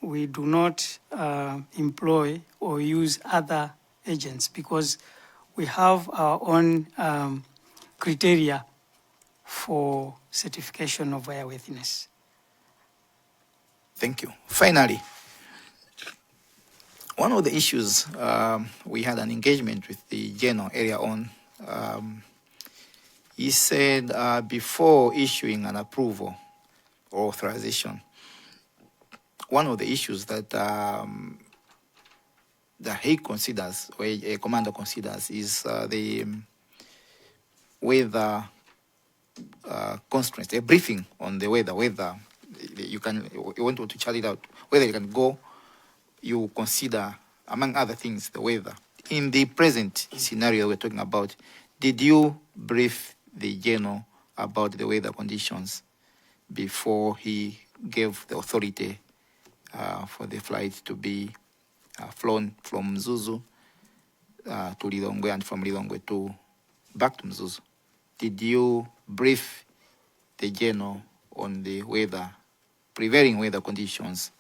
We do not employ or use other agents because we have our own criteria for certification of airworthiness. Thank you. Finally, one of the issues, we had an engagement with the General earlier on. He said before issuing an approval or authorization, one of the issues that that he considers, or a commander considers, is the weather constraints, a briefing on the weather. You want to chart it out, whether you can go, you consider, among other things, the weather. In the present scenario we're talking about, did you brief the General about the weather conditions before he gave the authority for the flight to be flown from Mzuzu to Lilongwe, and from Lilongwe to back to Mzuzu? Did you brief the General on the weather, prevailing weather conditions?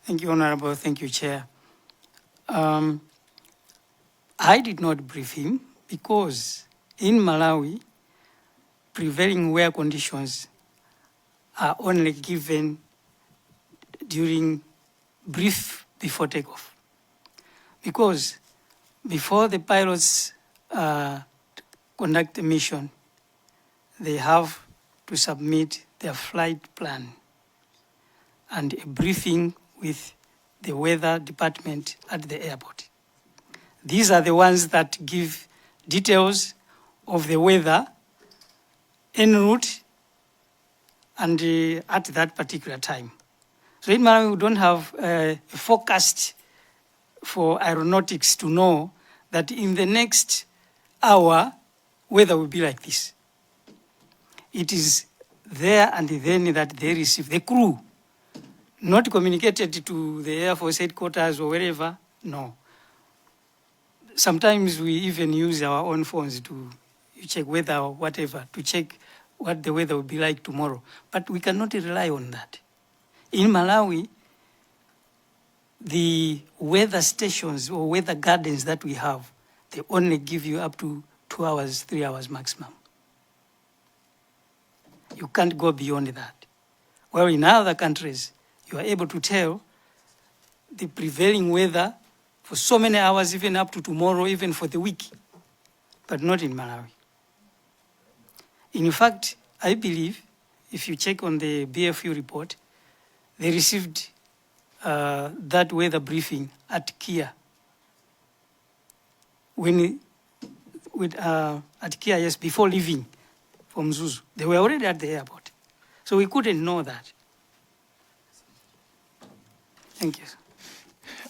Thank you, Honorable. Thank you, Chair. I did not brief him because in Malawi, prevailing weather conditions are only given during brief before takeoff. Because before the pilots conduct the mission, they have to submit their flight plan and a briefing with the weather department at the airport. These are the ones that give details of the weather en route and at that particular time. So in Malawi, we don't have a forecast for aeronautics to know that in the next hour, weather will be like this. It is there and then that they receive, the crew, not communicated to the Air Force headquarters or wherever, no. Sometimes we even use our own phones to check weather or whatever, to check what the weather will be like tomorrow. But we cannot rely on that. In Malawi, the weather stations or weather gardens that we have, they only give you up to 2 hours, 3 hours maximum. You can't go beyond that. Where in other countries, you are able to tell the prevailing weather for so many hours, even up to tomorrow, even for the week, but not in Malawi. In fact, I believe, if you check on the BFU report, they received that weather briefing at Kia. At Kia, yes, before leaving from Zuzu. They were already at the airport. So we couldn't know that. Thank you.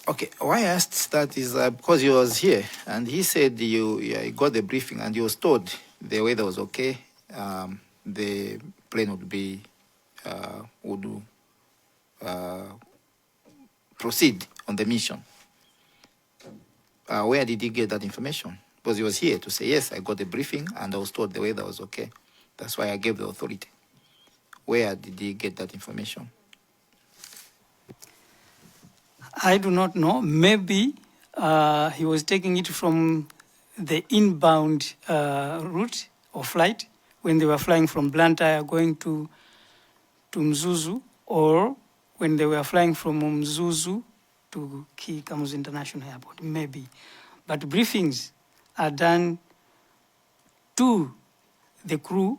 Okay, why I asked that is because he was here and he said he got the briefing and he was told the weather was okay. The plane would be would proceed on the mission. Where did he get that information? Because he was here to say, yes, I got the briefing and I was told the weather was okay. That's why I gave the authority. Where did he get that information? I do not know. Maybe he was taking it from the inbound route or flight when they were flying from Blantyre going to Mzuzu, or when they were flying from Mzuzu to Kamuzu International Airport, maybe. But briefings are done to the crew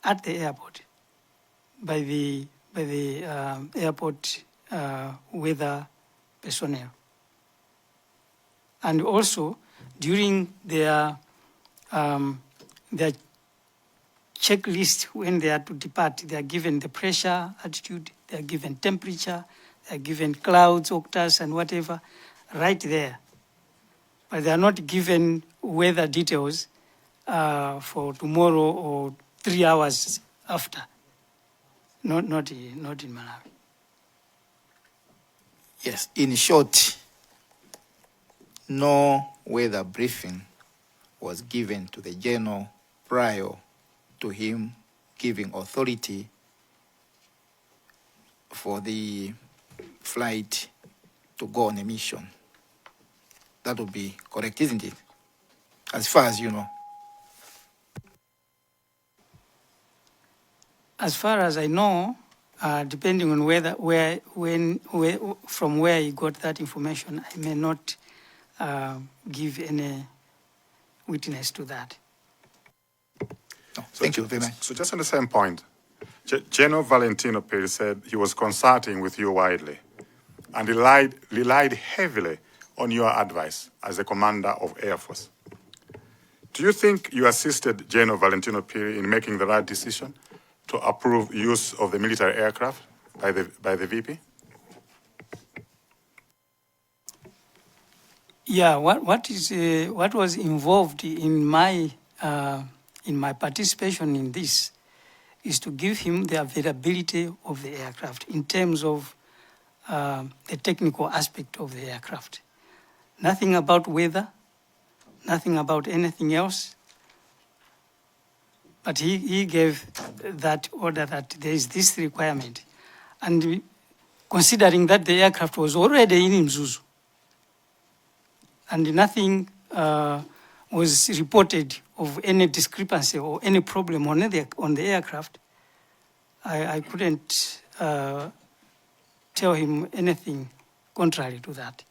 at the airport by the airport weather personnel. And also, during their checklist when they are to depart, they are given the pressure, altitude, they are given temperature, they are given clouds, octas, and whatever, right there. But they are not given weather details for tomorrow or 3 hours after. Not in Malawi. Yes, in short, no weather briefing was given to the general prior to him giving authority for the flight to go on a mission. That would be correct, isn't it? As far as you know. As far as I know, depending on from where he got that information, I may not give any witness to that. Thank you very much. So just on the same point, General Valentino Peri said he was consulting with you widely and relied heavily on your advice as the commander of Air Force. Do you think you assisted General Valentino Peri in making the right decision to approve use of the military aircraft by the VP? Yeah, what was involved in my participation in this is to give him the availability of the aircraft in terms of the technical aspect of the aircraft. Nothing about weather, nothing about anything else. But he gave that order that there is this requirement. And considering that the aircraft was already in Mzuzu, and nothing was reported of any discrepancy or any problem on the aircraft, I couldn't tell him anything contrary to that.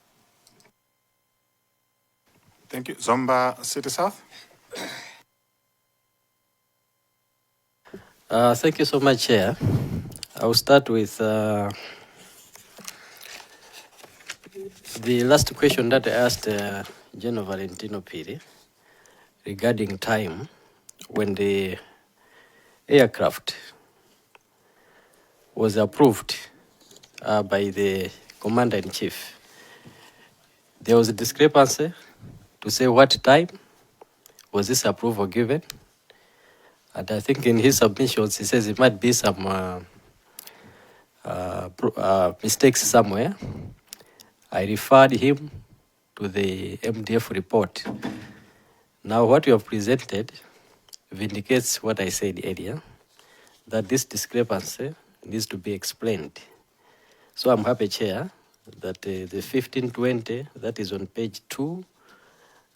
Thank you. Zomba City South. Thank you so much, Chair. I'll start with the last question that I asked General Valentino Piri regarding time. when the aircraft was approved by the Commander-in-Chief, there was a discrepancy to say what time was this approval given. And I think in his submissions, he says it might be some mistakes somewhere. I referred him to the MDF report. Now what you have presented vindicates what I said earlier, that this discrepancy needs to be explained. So I'm happy, Chair, that the 1520, that is on page 2,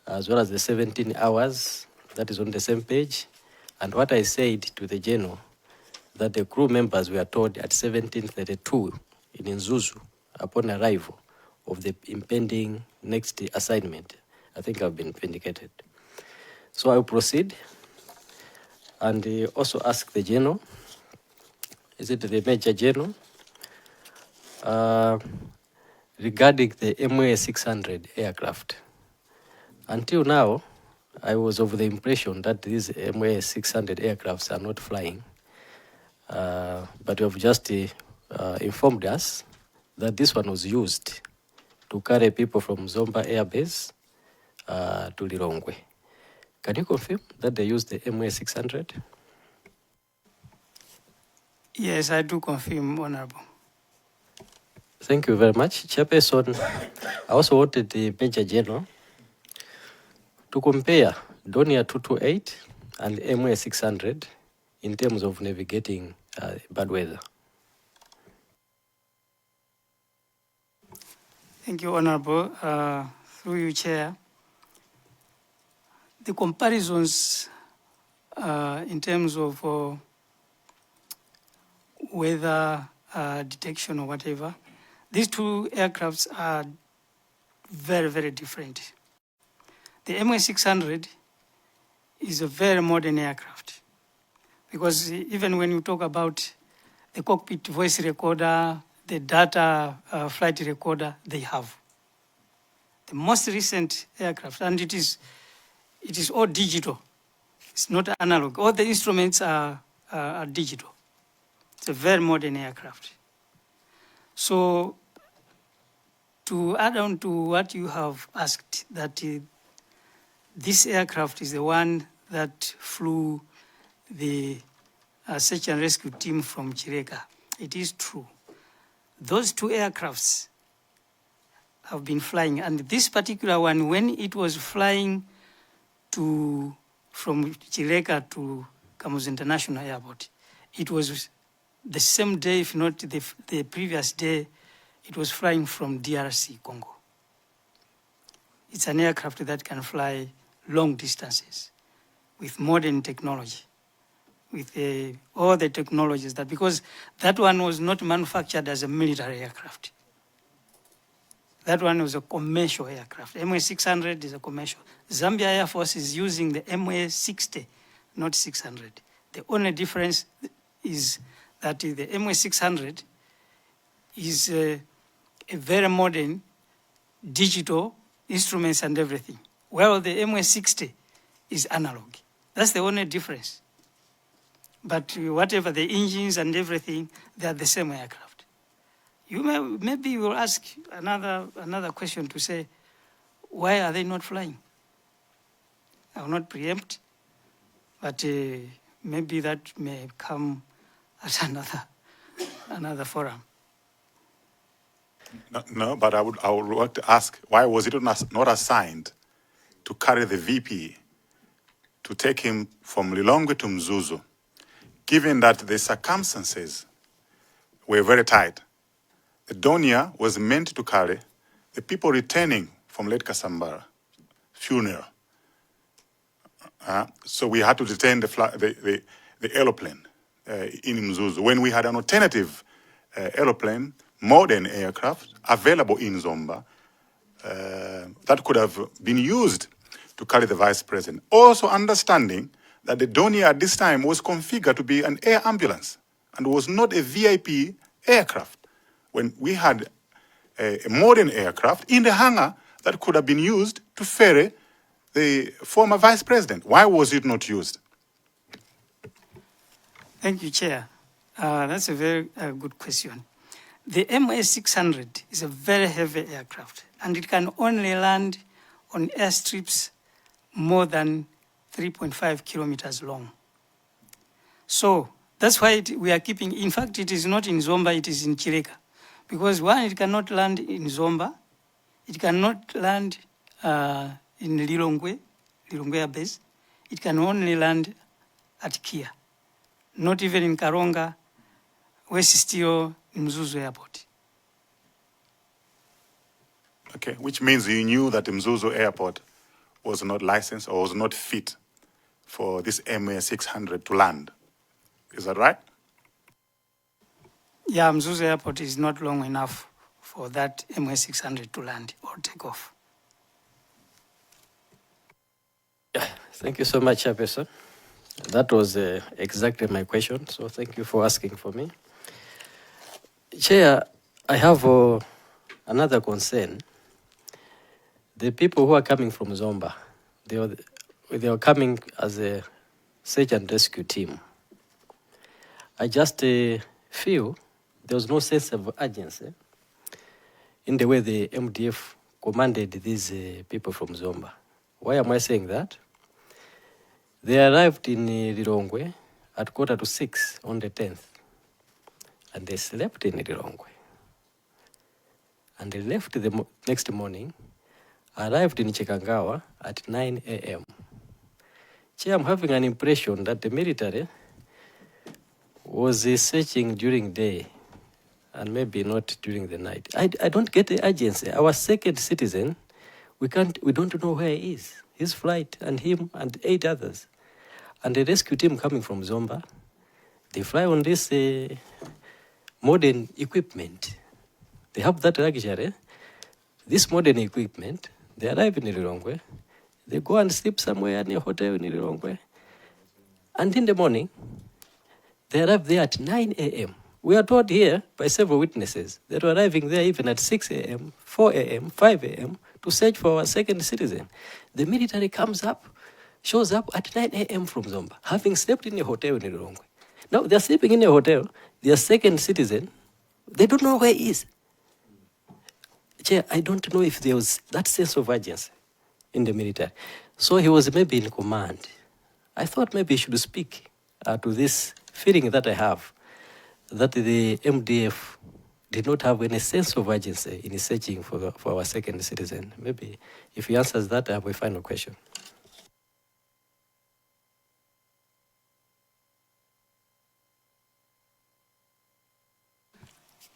as well as the 17 hours, that is on the same page, and what I said to the General, that the crew members were told at 1732 in Nzuzu, upon arrival of the impending next assignment. I think I've been vindicated. So I will proceed and also ask the General, is it the Major General, regarding the MA 600 aircraft. Until now, I was of the impression that these MA 600 aircrafts are not flying, but you have just informed us that this one was used to carry people from Zomba Air Base to Lilongwe. Can you confirm that they used the MA 600? Yes, I do confirm, Honorable. Thank you very much. Chairperson, I also wanted the Major General to compare Donia 228 and MA 600 in terms of navigating bad weather. Thank you, Honorable. Through you, Chair. The comparisons in terms of weather detection or whatever, these two aircrafts are very, very different. The MA600 is a very modern aircraft because even when you talk about the cockpit voice recorder, the data flight recorder, they have. The most recent aircraft, and it is all digital. It's not analog. All the instruments are digital. It's a very modern aircraft. So to add on to what you have asked, that this aircraft is the one that flew the search and rescue team from Chireka. It is true. Those two aircrafts have been flying, and this particular one, when it was flying from Chireka to Kamuzu International Airport, it was the same day, if not the previous day, it was flying from DRC, Congo. It's an aircraft that can fly long distances with modern technology, with all the technologies that, because that one was not manufactured as a military aircraft. That one was a commercial aircraft. MA600 is a commercial. Zambia Air Force is using the MA60, not 600. The only difference is that the MA600 is a very modern digital instruments and everything, while the MA60 is analog. That's the only difference. But whatever the engines and everything, they are the same aircraft. Maybe you will ask another question to say, why are they not flying? I will not preempt, but maybe that may come at another forum. No, but I would like to ask, why was it not assigned to carry the VP to take him from Lilongwe to Mzuzu, given that the circumstances were very tight? The Donia was meant to carry the people returning from Late Kasambara funeral. So we had to detain the aeroplane in Mzuzu when we had an alternative aeroplane, modern aircraft available in Zomba that could have been used to carry the vice president. Also understanding that the Donia at this time was configured to be an air ambulance and was not a VIP aircraft. When we had a modern aircraft in the hangar that could have been used to ferry the former vice president. Why was it not used? Thank you, Chair. That's a very good question. The MA600 is a very heavy aircraft, and it can only land on airstrips more than 3.5 kilometers long. So that's why we are keeping, in fact, it is not in Zomba, it is in Chireka. Because one, it cannot land in Zomba, it cannot land in Lilongwe Air Base, it can only land at Kia, not even in Karonga, West Steel, Mzuzu Airport. Okay, which means you knew that Mzuzu Airport was not licensed or was not fit for this MA600 to land. Is that right? Yeah, Mzuzu Airport is not long enough for that MA600 to land or take off. Thank you so much, Chairperson. That was exactly my question, so thank you for asking for me. Chair, I have another concern. The people who are coming from Zomba, they are coming as a search and rescue team. I just feel there was no sense of urgency in the way the MDF commanded these people from Zomba. Why am I saying that? They arrived in Lilongwe at 5:45 on the 10th, and they slept in Lilongwe. And they left the next morning, arrived in Chikangawa at 9 a.m. Chair, I'm having an impression that the military was searching during day and maybe not during the night. I don't get the urgency. Our second citizen, we don't know where he is. His flight and him and 8 others. And the rescue team coming from Zomba, they fly on this modern equipment. They have that luxury. This modern equipment, they arrive in Lilongwe, they go and sleep somewhere near a hotel in Lilongwe. And in the morning, they arrive there at 9 a.m. We are told here by several witnesses that were arriving there even at 6 a.m., 4 a.m., 5 a.m. to search for our second citizen. The military shows up at 9 a.m. from Zomba, having slept in a hotel in Lilongwe. Now they're sleeping in a hotel, their second citizen, they don't know where he is. Chair, I don't know if there was that sense of urgency in the military. So he was maybe in command. I thought maybe he should speak to this feeling that I have, that the MDF did not have any sense of urgency in searching for our second citizen. Maybe if he answers that, I have a final question.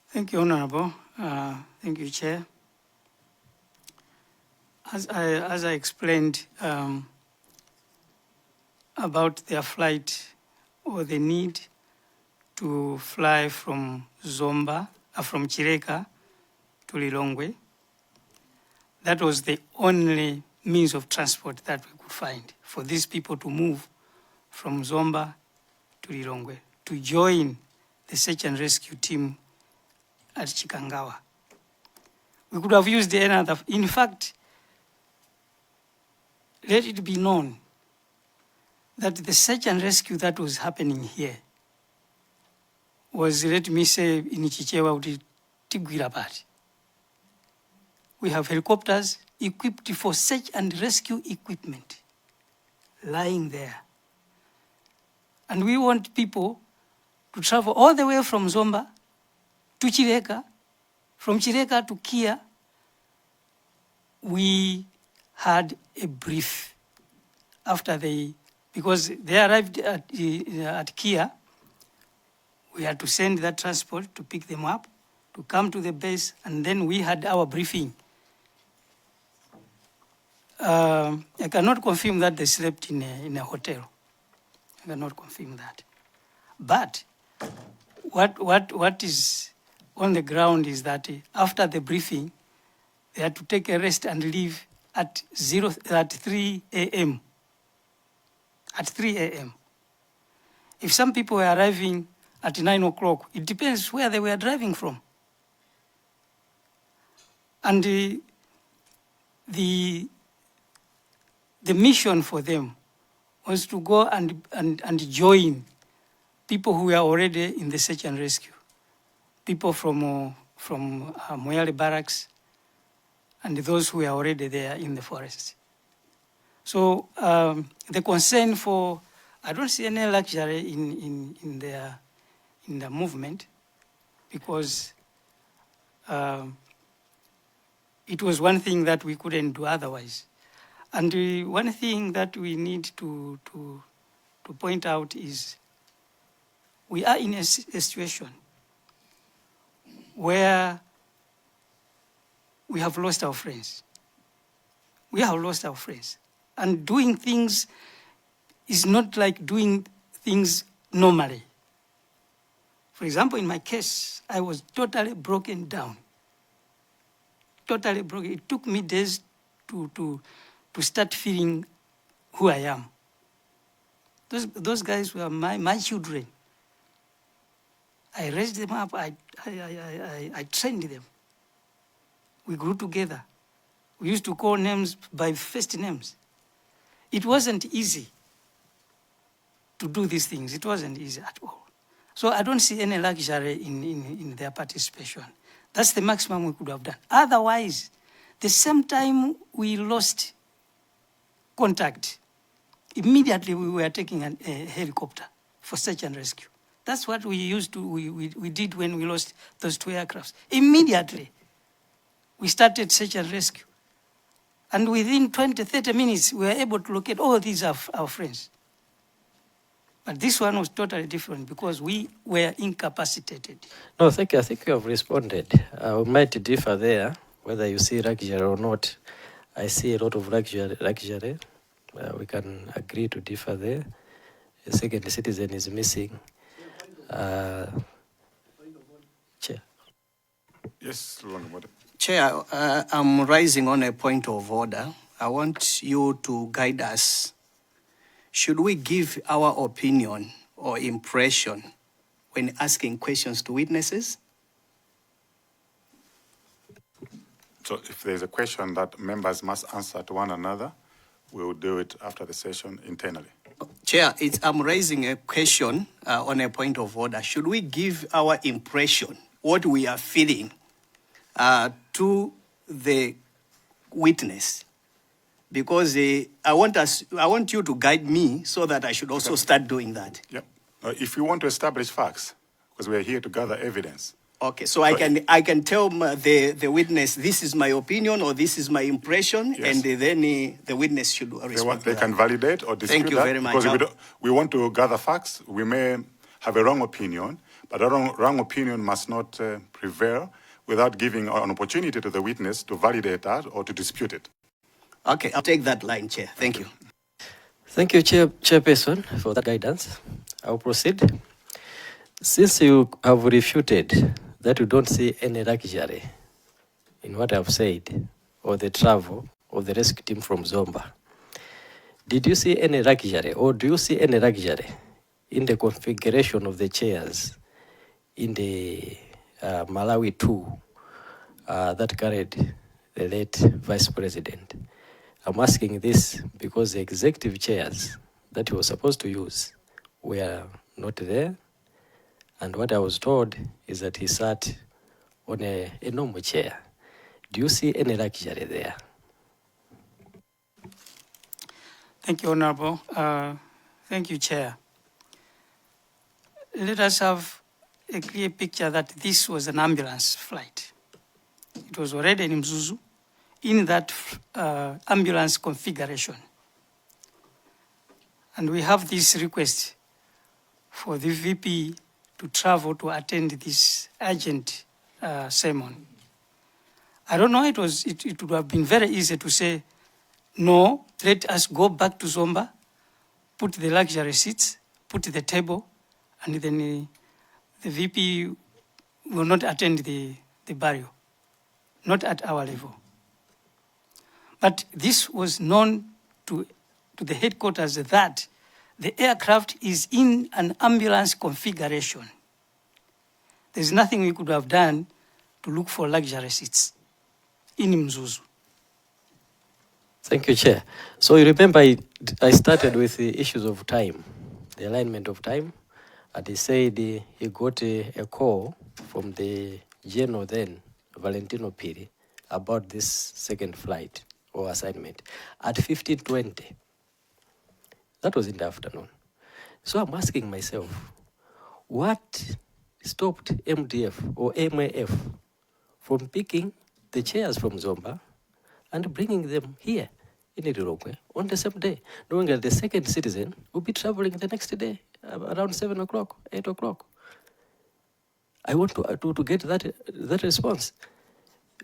Thank you, Honorable. Thank you, Chair. As I explained about their flight or the need to fly from Zomba, from Chireka to Lilongwe, that was the only means of transport that we could find for these people to move from Zomba to Lilongwe, to join the search and rescue team at Chikangawa. We could have used another. In fact, let it be known that the search and rescue that was happening here was, let me say, in Chichewa, Tigwirapati. We have helicopters equipped for search and rescue equipment lying there. And we want people to travel all the way from Zomba to Chireka, from Chireka to Kia. We had a brief after because they arrived at Kia, we had to send that transport to pick them up, to come to the base, and then we had our briefing. I cannot confirm that they slept in a hotel. I cannot confirm that. But what is on the ground is that after the briefing, they had to take a rest and leave at 3 a.m. At 3 a.m. If some people were arriving at 9 o'clock, it depends where they were driving from. And the mission for them was to go and join people who were already in the search and rescue, people from Moyale Barracks, and those who were already there in the forest. So the concern for, I don't see any luxury in the movement, because it was one thing that we couldn't do otherwise. And one thing that we need to point out is we are in a situation where we have lost our friends. We have lost our friends. And doing things is not like doing things normally. For example, in my case, I was totally broken down. Totally broken. It took me days to start feeling who I am. Those guys were my children. I raised them up, I trained them. We grew together. We used to call names by first names. It wasn't easy to do these things. It wasn't easy at all. So I don't see any luxury in their participation. That's the maximum we could have done. Otherwise, the same time we lost contact, immediately we were taking a helicopter for search and rescue. That's what we did when we lost those 2 aircrafts. Immediately, we started search and rescue. And within 20, 30 minutes, we were able to locate all these our friends. But this one was totally different because we were incapacitated. No, thank you. I think you have responded. We might differ there, whether you see luxury or not. I see a lot of luxury. We can agree to differ there. The second citizen is missing. Chair. Yes, Chair, I'm rising on a point of order. I want you to guide us. Should we give our opinion or impression when asking questions to witnesses? So if there's a question that members must answer to one another, we will do it after the session internally. Chair, I'm raising a question on a point of order. Should we give our impression, what we are feeling, to the witness? Because I want you to guide me so that I should also start doing that. Yep. If you want to establish facts, because we are here to gather evidence. Okay, so I can tell the witness, this is my opinion or this is my impression, yes. And then the witness should respond. They can validate or dispute. Thank you very much. Because we want to gather facts. We may have a wrong opinion, but a wrong opinion must not prevail without giving an opportunity to the witness to validate that or to dispute it. Okay, I'll take that line, Chair. Thank you. Thank you, Chairperson, for that guidance. I'll proceed. Since you have refuted that you don't see any luxury in what I've said, or the travel of the rescue team from Zomba, did you see any luxury, or do you see any luxury in the configuration of the chairs in the Malawi 2 that carried the late Vice President? I'm asking this because the executive chairs that he was supposed to use were not there. And what I was told is that he sat on a normal chair. Do you see any luxury there? Thank you, Honorable. Thank you, Chair. Let us have a clear picture that this was an ambulance flight. It was already in Mzuzu, in that ambulance configuration. And we have this request for the VP to travel to attend this urgent sermon. I don't know, it would have been very easy to say, no, let us go back to Zomba, put the luxury seats, put the table, and then the VP will not attend the burial, not at our level. But this was known to the headquarters that the aircraft is in an ambulance configuration. There's nothing we could have done to look for luxury seats in Mzuzu. Thank you, Chair. So you remember I started with the issues of time, the alignment of time. And he said he got a call from the general then, Valentino Piri, about this second flight or assignment at 15:20. That was in the afternoon. So I'm asking myself, what stopped MDF or MAF from picking the chairs from Zomba and bringing them here in Lilongwe on the same day, knowing that the second citizen will be traveling the next day around 7 o'clock, 8 o'clock? I want to get that response.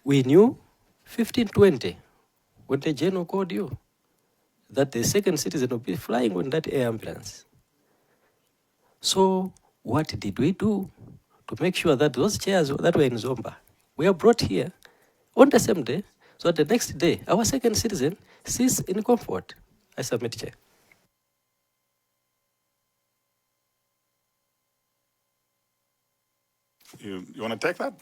We knew 15:20 when the general called you that the second citizen will be flying on that air ambulance. So what did we do to make sure that those chairs that were in Zomba were brought here on the same day, so that the next day our second citizen sits in comfort? I submit, Chair. You want to take that?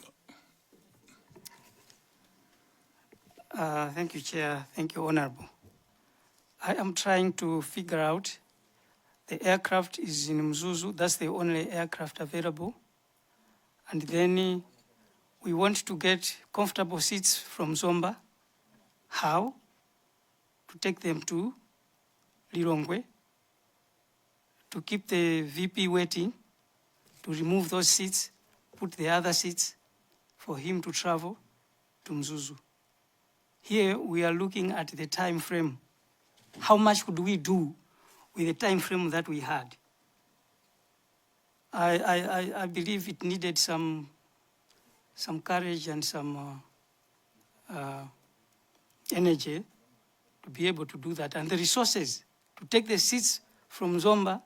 Thank you, Chair. Thank you, Honorable. I am trying to figure out, the aircraft is in Mzuzu, that's the only aircraft available. And then we want to get comfortable seats from Zomba. How? To take them to Lilongwe, to keep the VP waiting, to remove those seats, put the other seats for him to travel to Mzuzu. Here we are looking at the time frame. How much could we do with the time frame that we had? I believe it needed some courage and some energy to be able to do that, and the resources to take the seats from Zomba,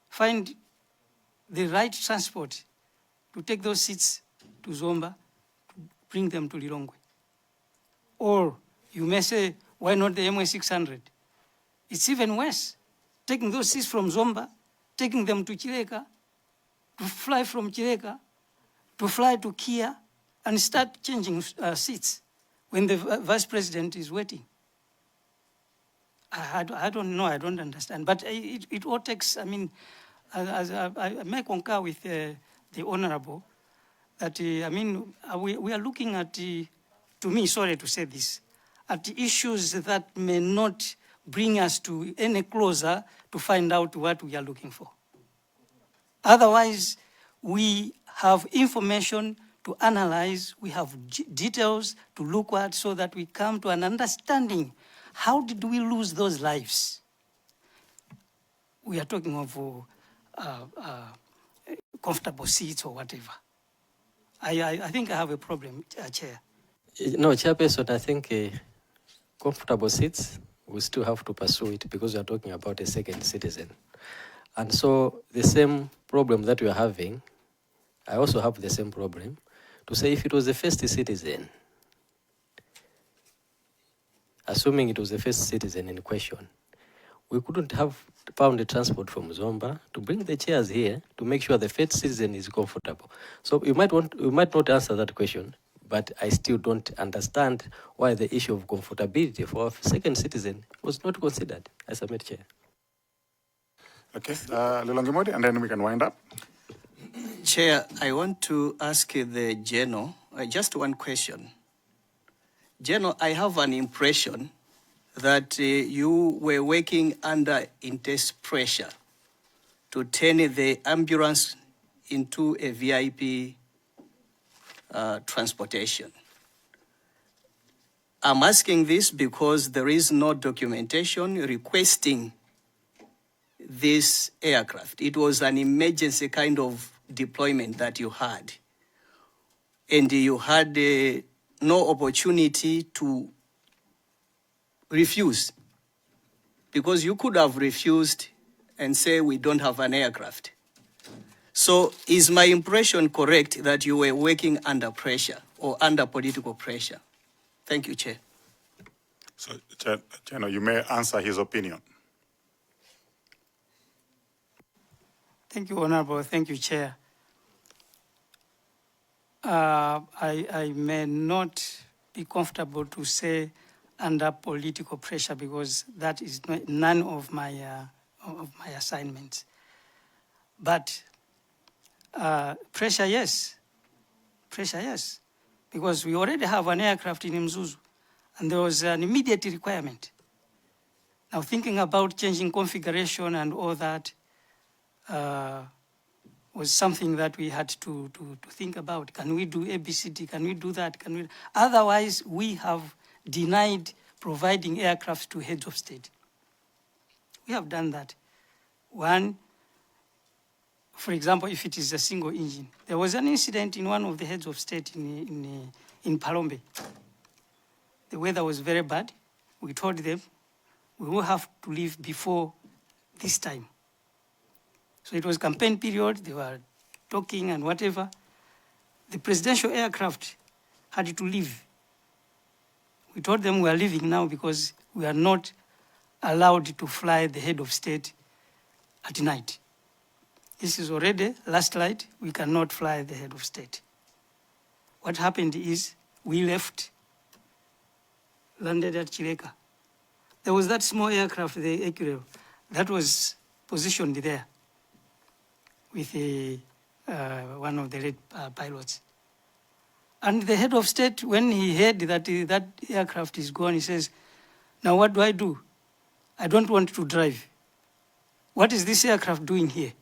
find the right transport to take those seats to Zomba, to bring them to Lilongwe. Or you may say, why not the MA600? It's even worse, taking those seats from Zomba, taking them to Chileka, to fly from Chileka, to fly to Kia, and start changing seats when the Vice President is waiting. I don't know, I don't understand. But it all takes, I mean, I may concur with the Honorable that, I mean, we are looking at, to me, sorry to say this, at the issues that may not bring us to any closer to find out what we are looking for. Otherwise, we have information to analyze, we have details to look at so that we come to an understanding. How did we lose those lives? We are talking of comfortable seats or whatever. I think I have a problem, Chair. No, Chairperson, I think comfortable seats, we still have to pursue it because we are talking about a second citizen. And so the same problem that we are having, I also have the same problem, to say if it was the first citizen, assuming it was the first citizen in question, we couldn't have found the transport from Zomba to bring the chairs here to make sure the first citizen is comfortable. So you might not answer that question, but I still don't understand why the issue of comfortability for a second citizen was not considered. I submit, Chair. Okay, Lilongwe Modi, and then we can wind up. Chair, I want to ask the General just one question. General, I have an impression that you were working under intense pressure to turn the ambulance into a VIP transportation. I'm asking this because there is no documentation requesting this aircraft. It was an emergency kind of deployment that you had. And you had no opportunity to refuse, because you could have refused and say we don't have an aircraft. So is my impression correct that you were working under pressure or under political pressure? Thank you, Chair. So, Chair, you may answer his opinion. Thank you, Honorable. Thank you, Chair. I may not be comfortable to say under political pressure because that is none of my assignments. But Pressure, yes. Pressure, yes. Because we already have an aircraft in Mzuzu, and there was an immediate requirement. Now, thinking about changing configuration and all that was something that we had to think about. Can we do ABCD? Can we do that? Can we? Otherwise, we have denied providing aircraft to heads of state. We have done that. One, for example, if it is a single engine. There was an incident in one of the heads of state in Palombe. The weather was very bad. We told them, we will have to leave before this time. So it was campaign period, they were talking and whatever. The presidential aircraft had to leave. We told them we are leaving now because we are not allowed to fly the head of state at night. This is already last night, we cannot fly the head of state. What happened is we left, landed at Chileka. There was that small aircraft, the Equerel, that was positioned there with one of the late pilots. And the head of state, when he heard that that aircraft is gone, he says, now what do? I don't want to drive. What is this aircraft doing here?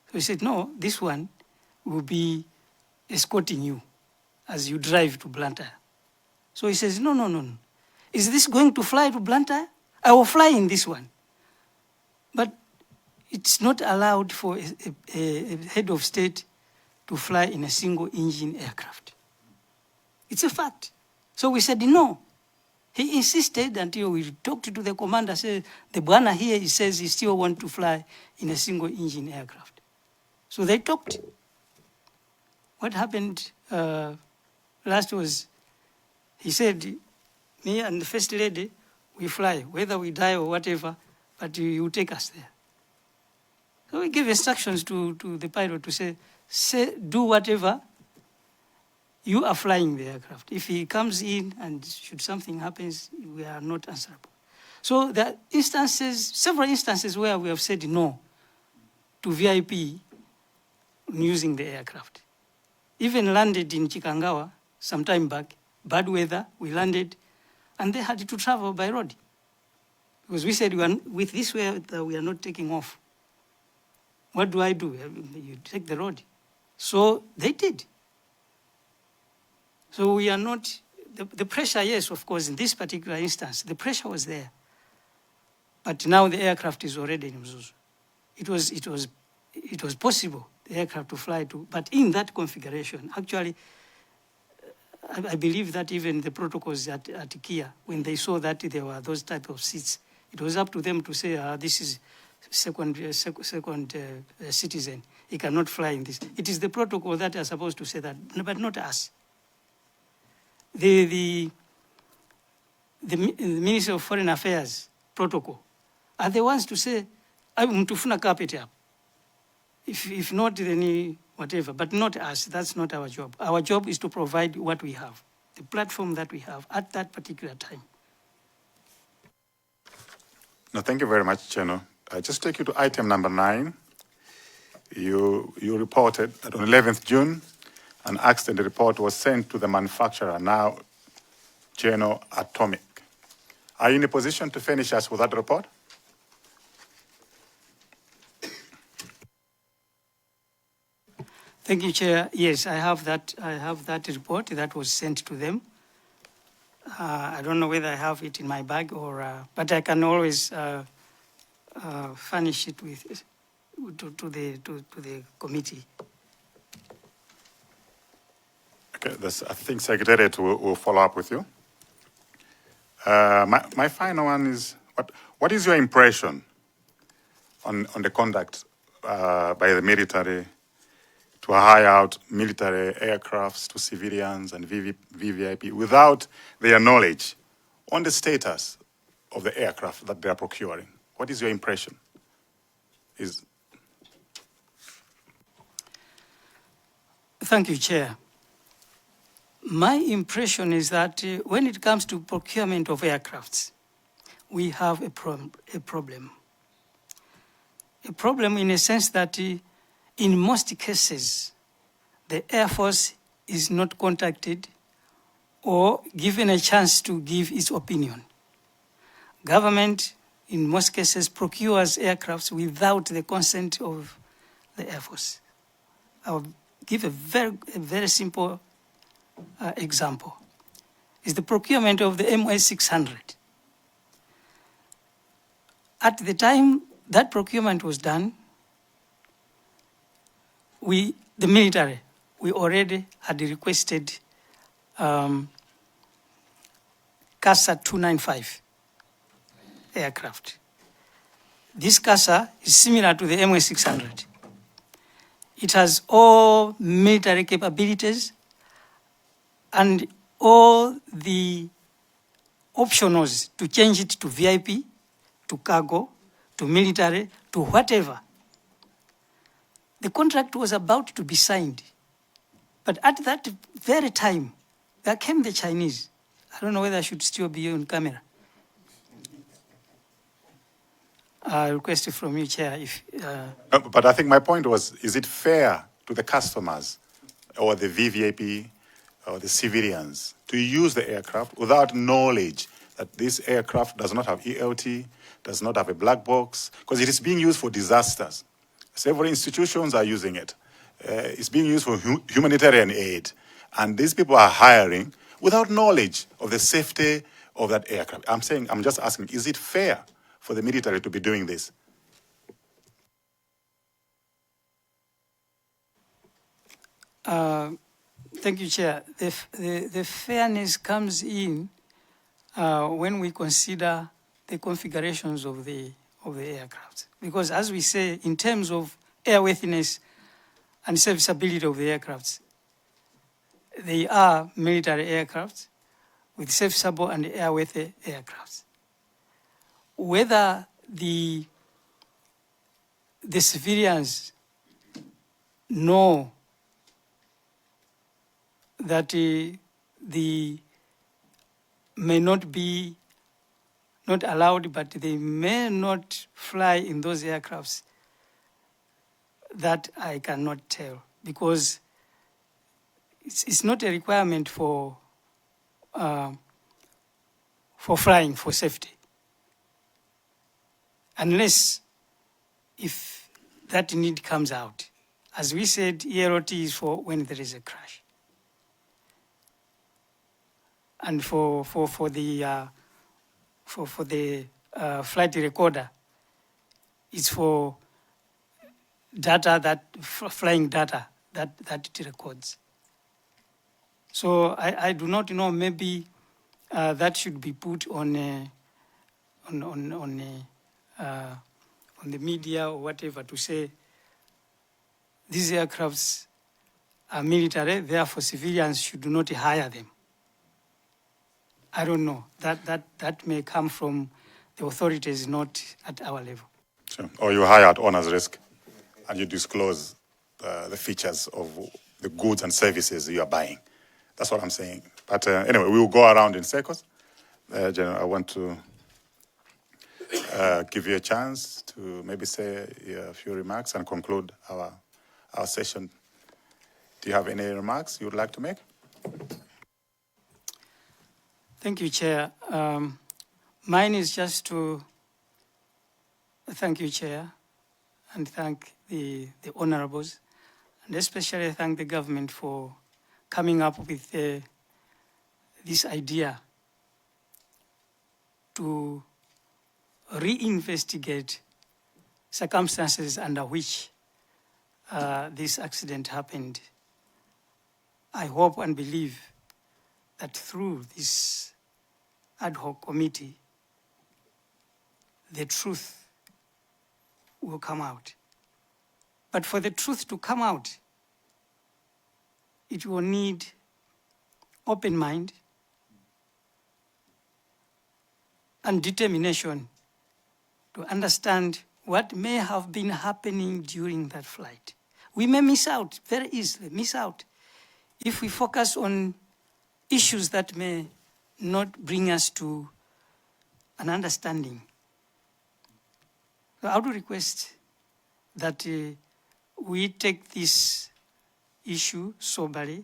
So he said, no, this one will be escorting you as you drive to Blantyre. So he says, no. Is this going to fly to Blantyre? I will fly in this one. But it's not allowed for a head of state to fly in a single engine aircraft. It's a fact. So we said, no. He insisted until we talked to the commander, said, the Bwana here, he says he still wants to fly in a single engine aircraft. So they talked. What happened last was, he said, me and the first lady, we fly, whether we die or whatever, but you take us there. So we gave instructions to the pilot to say, do whatever, you are flying the aircraft. If he comes in and should something happens, we are not answerable. So there are instances, several instances where we have said no to VIP using the aircraft. Even landed in Chikangawa some time back, bad weather, we landed, and they had to travel by road. Because we said, with this weather, we are not taking off. What do? You take the road. So they did. So we are not, the pressure, yes, of course, in this particular instance, the pressure was there. But now the aircraft is already in Mzuzu. It was possible, the aircraft to fly to, but in that configuration, actually, I believe that even the protocols at Kia, when they saw that there were those type of seats, it was up to them to say, this is second citizen. He cannot fly in this. It is the protocol that are supposed to say that, but not us. The Ministry of Foreign Affairs protocol are the ones to say, I'm to funa carpet up. If not, then whatever, but not us. That's not our job. Our job is to provide what we have, the platform that we have at that particular time. No, thank you very much, Cheno. I just take you to item number 9. You reported that on 11th June, an accident report was sent to the manufacturer, now General Atomic. Are you in a position to finish us with that report? Thank you, Chair. Yes, I have that report that was sent to them. I don't know whether I have it in my bag or, but I can always furnish it with to the committee. Okay, I think Secretariat will follow up with you. My final one is, what is your impression on the conduct by the military to hire out military aircrafts to civilians and VVIP without their knowledge on the status of the aircraft that they are procuring? What is your impression? Thank you, Chair. My impression is that when it comes to procurement of aircrafts, we have a problem. A problem in a sense that in most cases, the Air Force is not contacted or given a chance to give its opinion. Government, in most cases, procures aircrafts without the consent of the Air Force. I'll give a very simple example. It's the procurement of the MA600. At the time that procurement was done, the military, we already had requested CASA 295 aircraft. This CASA is similar to the MA600. It has all military capabilities and all the optionals to change it to VIP, to cargo, to military, to whatever. The contract was about to be signed. But at that very time, there came the Chinese. I don't know whether I should still be on camera. I request from you, Chair, if... But I think my point was, is it fair to the customers or the VVIP or the civilians to use the aircraft without knowledge that this aircraft does not have ELT, does not have a black box, because it is being used for disasters. Several institutions are using it. It's being used for humanitarian aid. And these people are hiring without knowledge of the safety of that aircraft. I'm just asking, is it fair for the military to be doing this? Thank you, Chair. The fairness comes in when we consider the configurations of the aircraft. Because as we say, in terms of airworthiness and serviceability of the aircraft, they are military aircraft with serviceable and airworthy aircraft. Whether the civilians know that the may not be not allowed, but they may not fly in those aircrafts, that I cannot tell, because it's not a requirement for flying for safety, unless if that need comes out. As we said, ELOT is for when there is a crash. And for the flight recorder, it's for data flying data that it records. So I do not know. Maybe that should be put on the media or whatever to say these aircrafts are military, therefore civilians should not hire them. I don't know. That may come from the authorities, not at our level. Sure. Or you hire at owner's risk and you disclose the features of the goods and services you are buying. That's what I'm saying. But anyway, we will go around in circles. General, I want to give you a chance to maybe say a few remarks and conclude our session. Do you have any remarks you would like to make? Thank you, Chair. Mine is just to thank you, Chair, and thank the honorables, and especially thank the government for coming up with this idea to reinvestigate circumstances under which this accident happened. I hope and believe that through this ad hoc committee, the truth will come out. But for the truth to come out, it will need open mind and determination to understand what may have been happening during that flight. We may miss out, very easily miss out, if we focus on issues that may not bring us to an understanding. So I would request that we take this issue soberly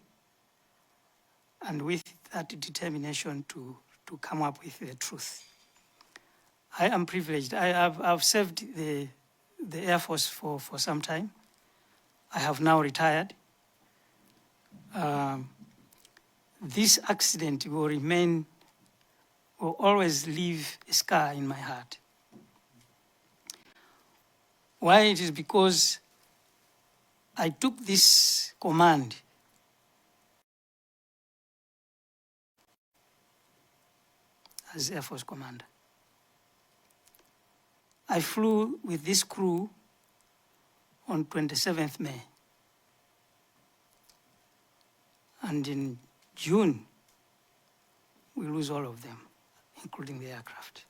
and with that determination to come up with the truth. I am privileged. I've served the Air Force for some time. I have now retired. This accident will always leave a scar in my heart. Why? It is because I took this command as Air Force commander. I flew with this crew on 27th May. And in June, we lose all of them, including the aircraft.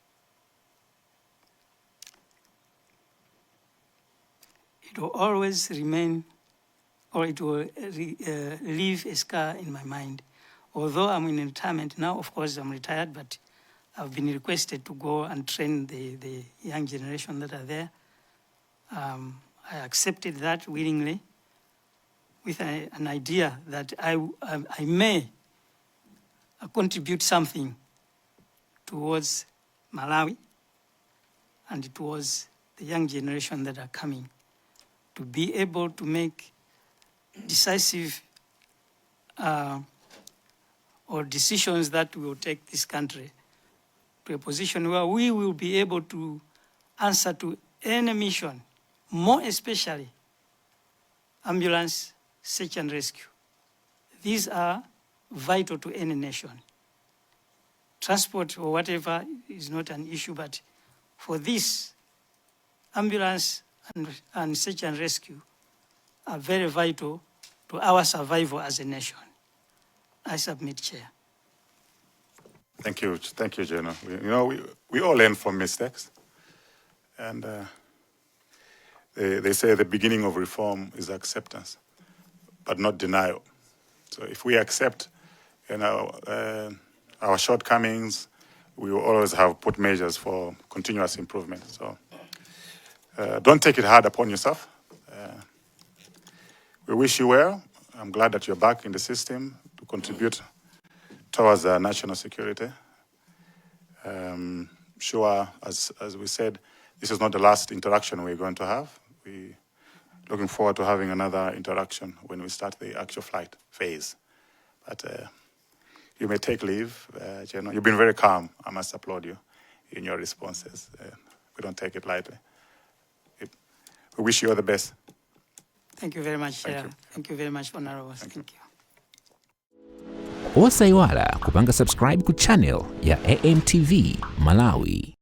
It will always remain, or it will leave a scar in my mind. Although I'm in retirement now, of course I'm retired, but I've been requested to go and train the young generation that are there. I accepted that willingly with an idea that I may contribute something towards Malawi and towards the young generation that are coming, to be able to make decisive or decisions that will take this country to a position where we will be able to answer to any mission, more especially ambulance, search and rescue. These are vital to any nation. Transport or whatever is not an issue, but for this, ambulance and search and rescue are very vital to our survival as a nation. I submit, Chair. Thank you, General. We all learn from mistakes, and they say the beginning of reform is acceptance, but not denial. So if we accept, our shortcomings, we will always have put measures for continuous improvement. So don't take it hard upon yourself. We wish you well. I'm glad that you're back in the system to contribute towards national security. Sure, as we said, this is not the last interaction we're going to have. We're looking forward to having another interaction when we start the actual flight phase. But you may take leave, General. You've been very calm. I must applaud you in your responses. We don't take it lightly. We wish you all the best. Thank you very much, Chair. Thank you very much, Honorable. Thank you. Osaiwala kupanga subscribe ku channel ya AMTV Malawi.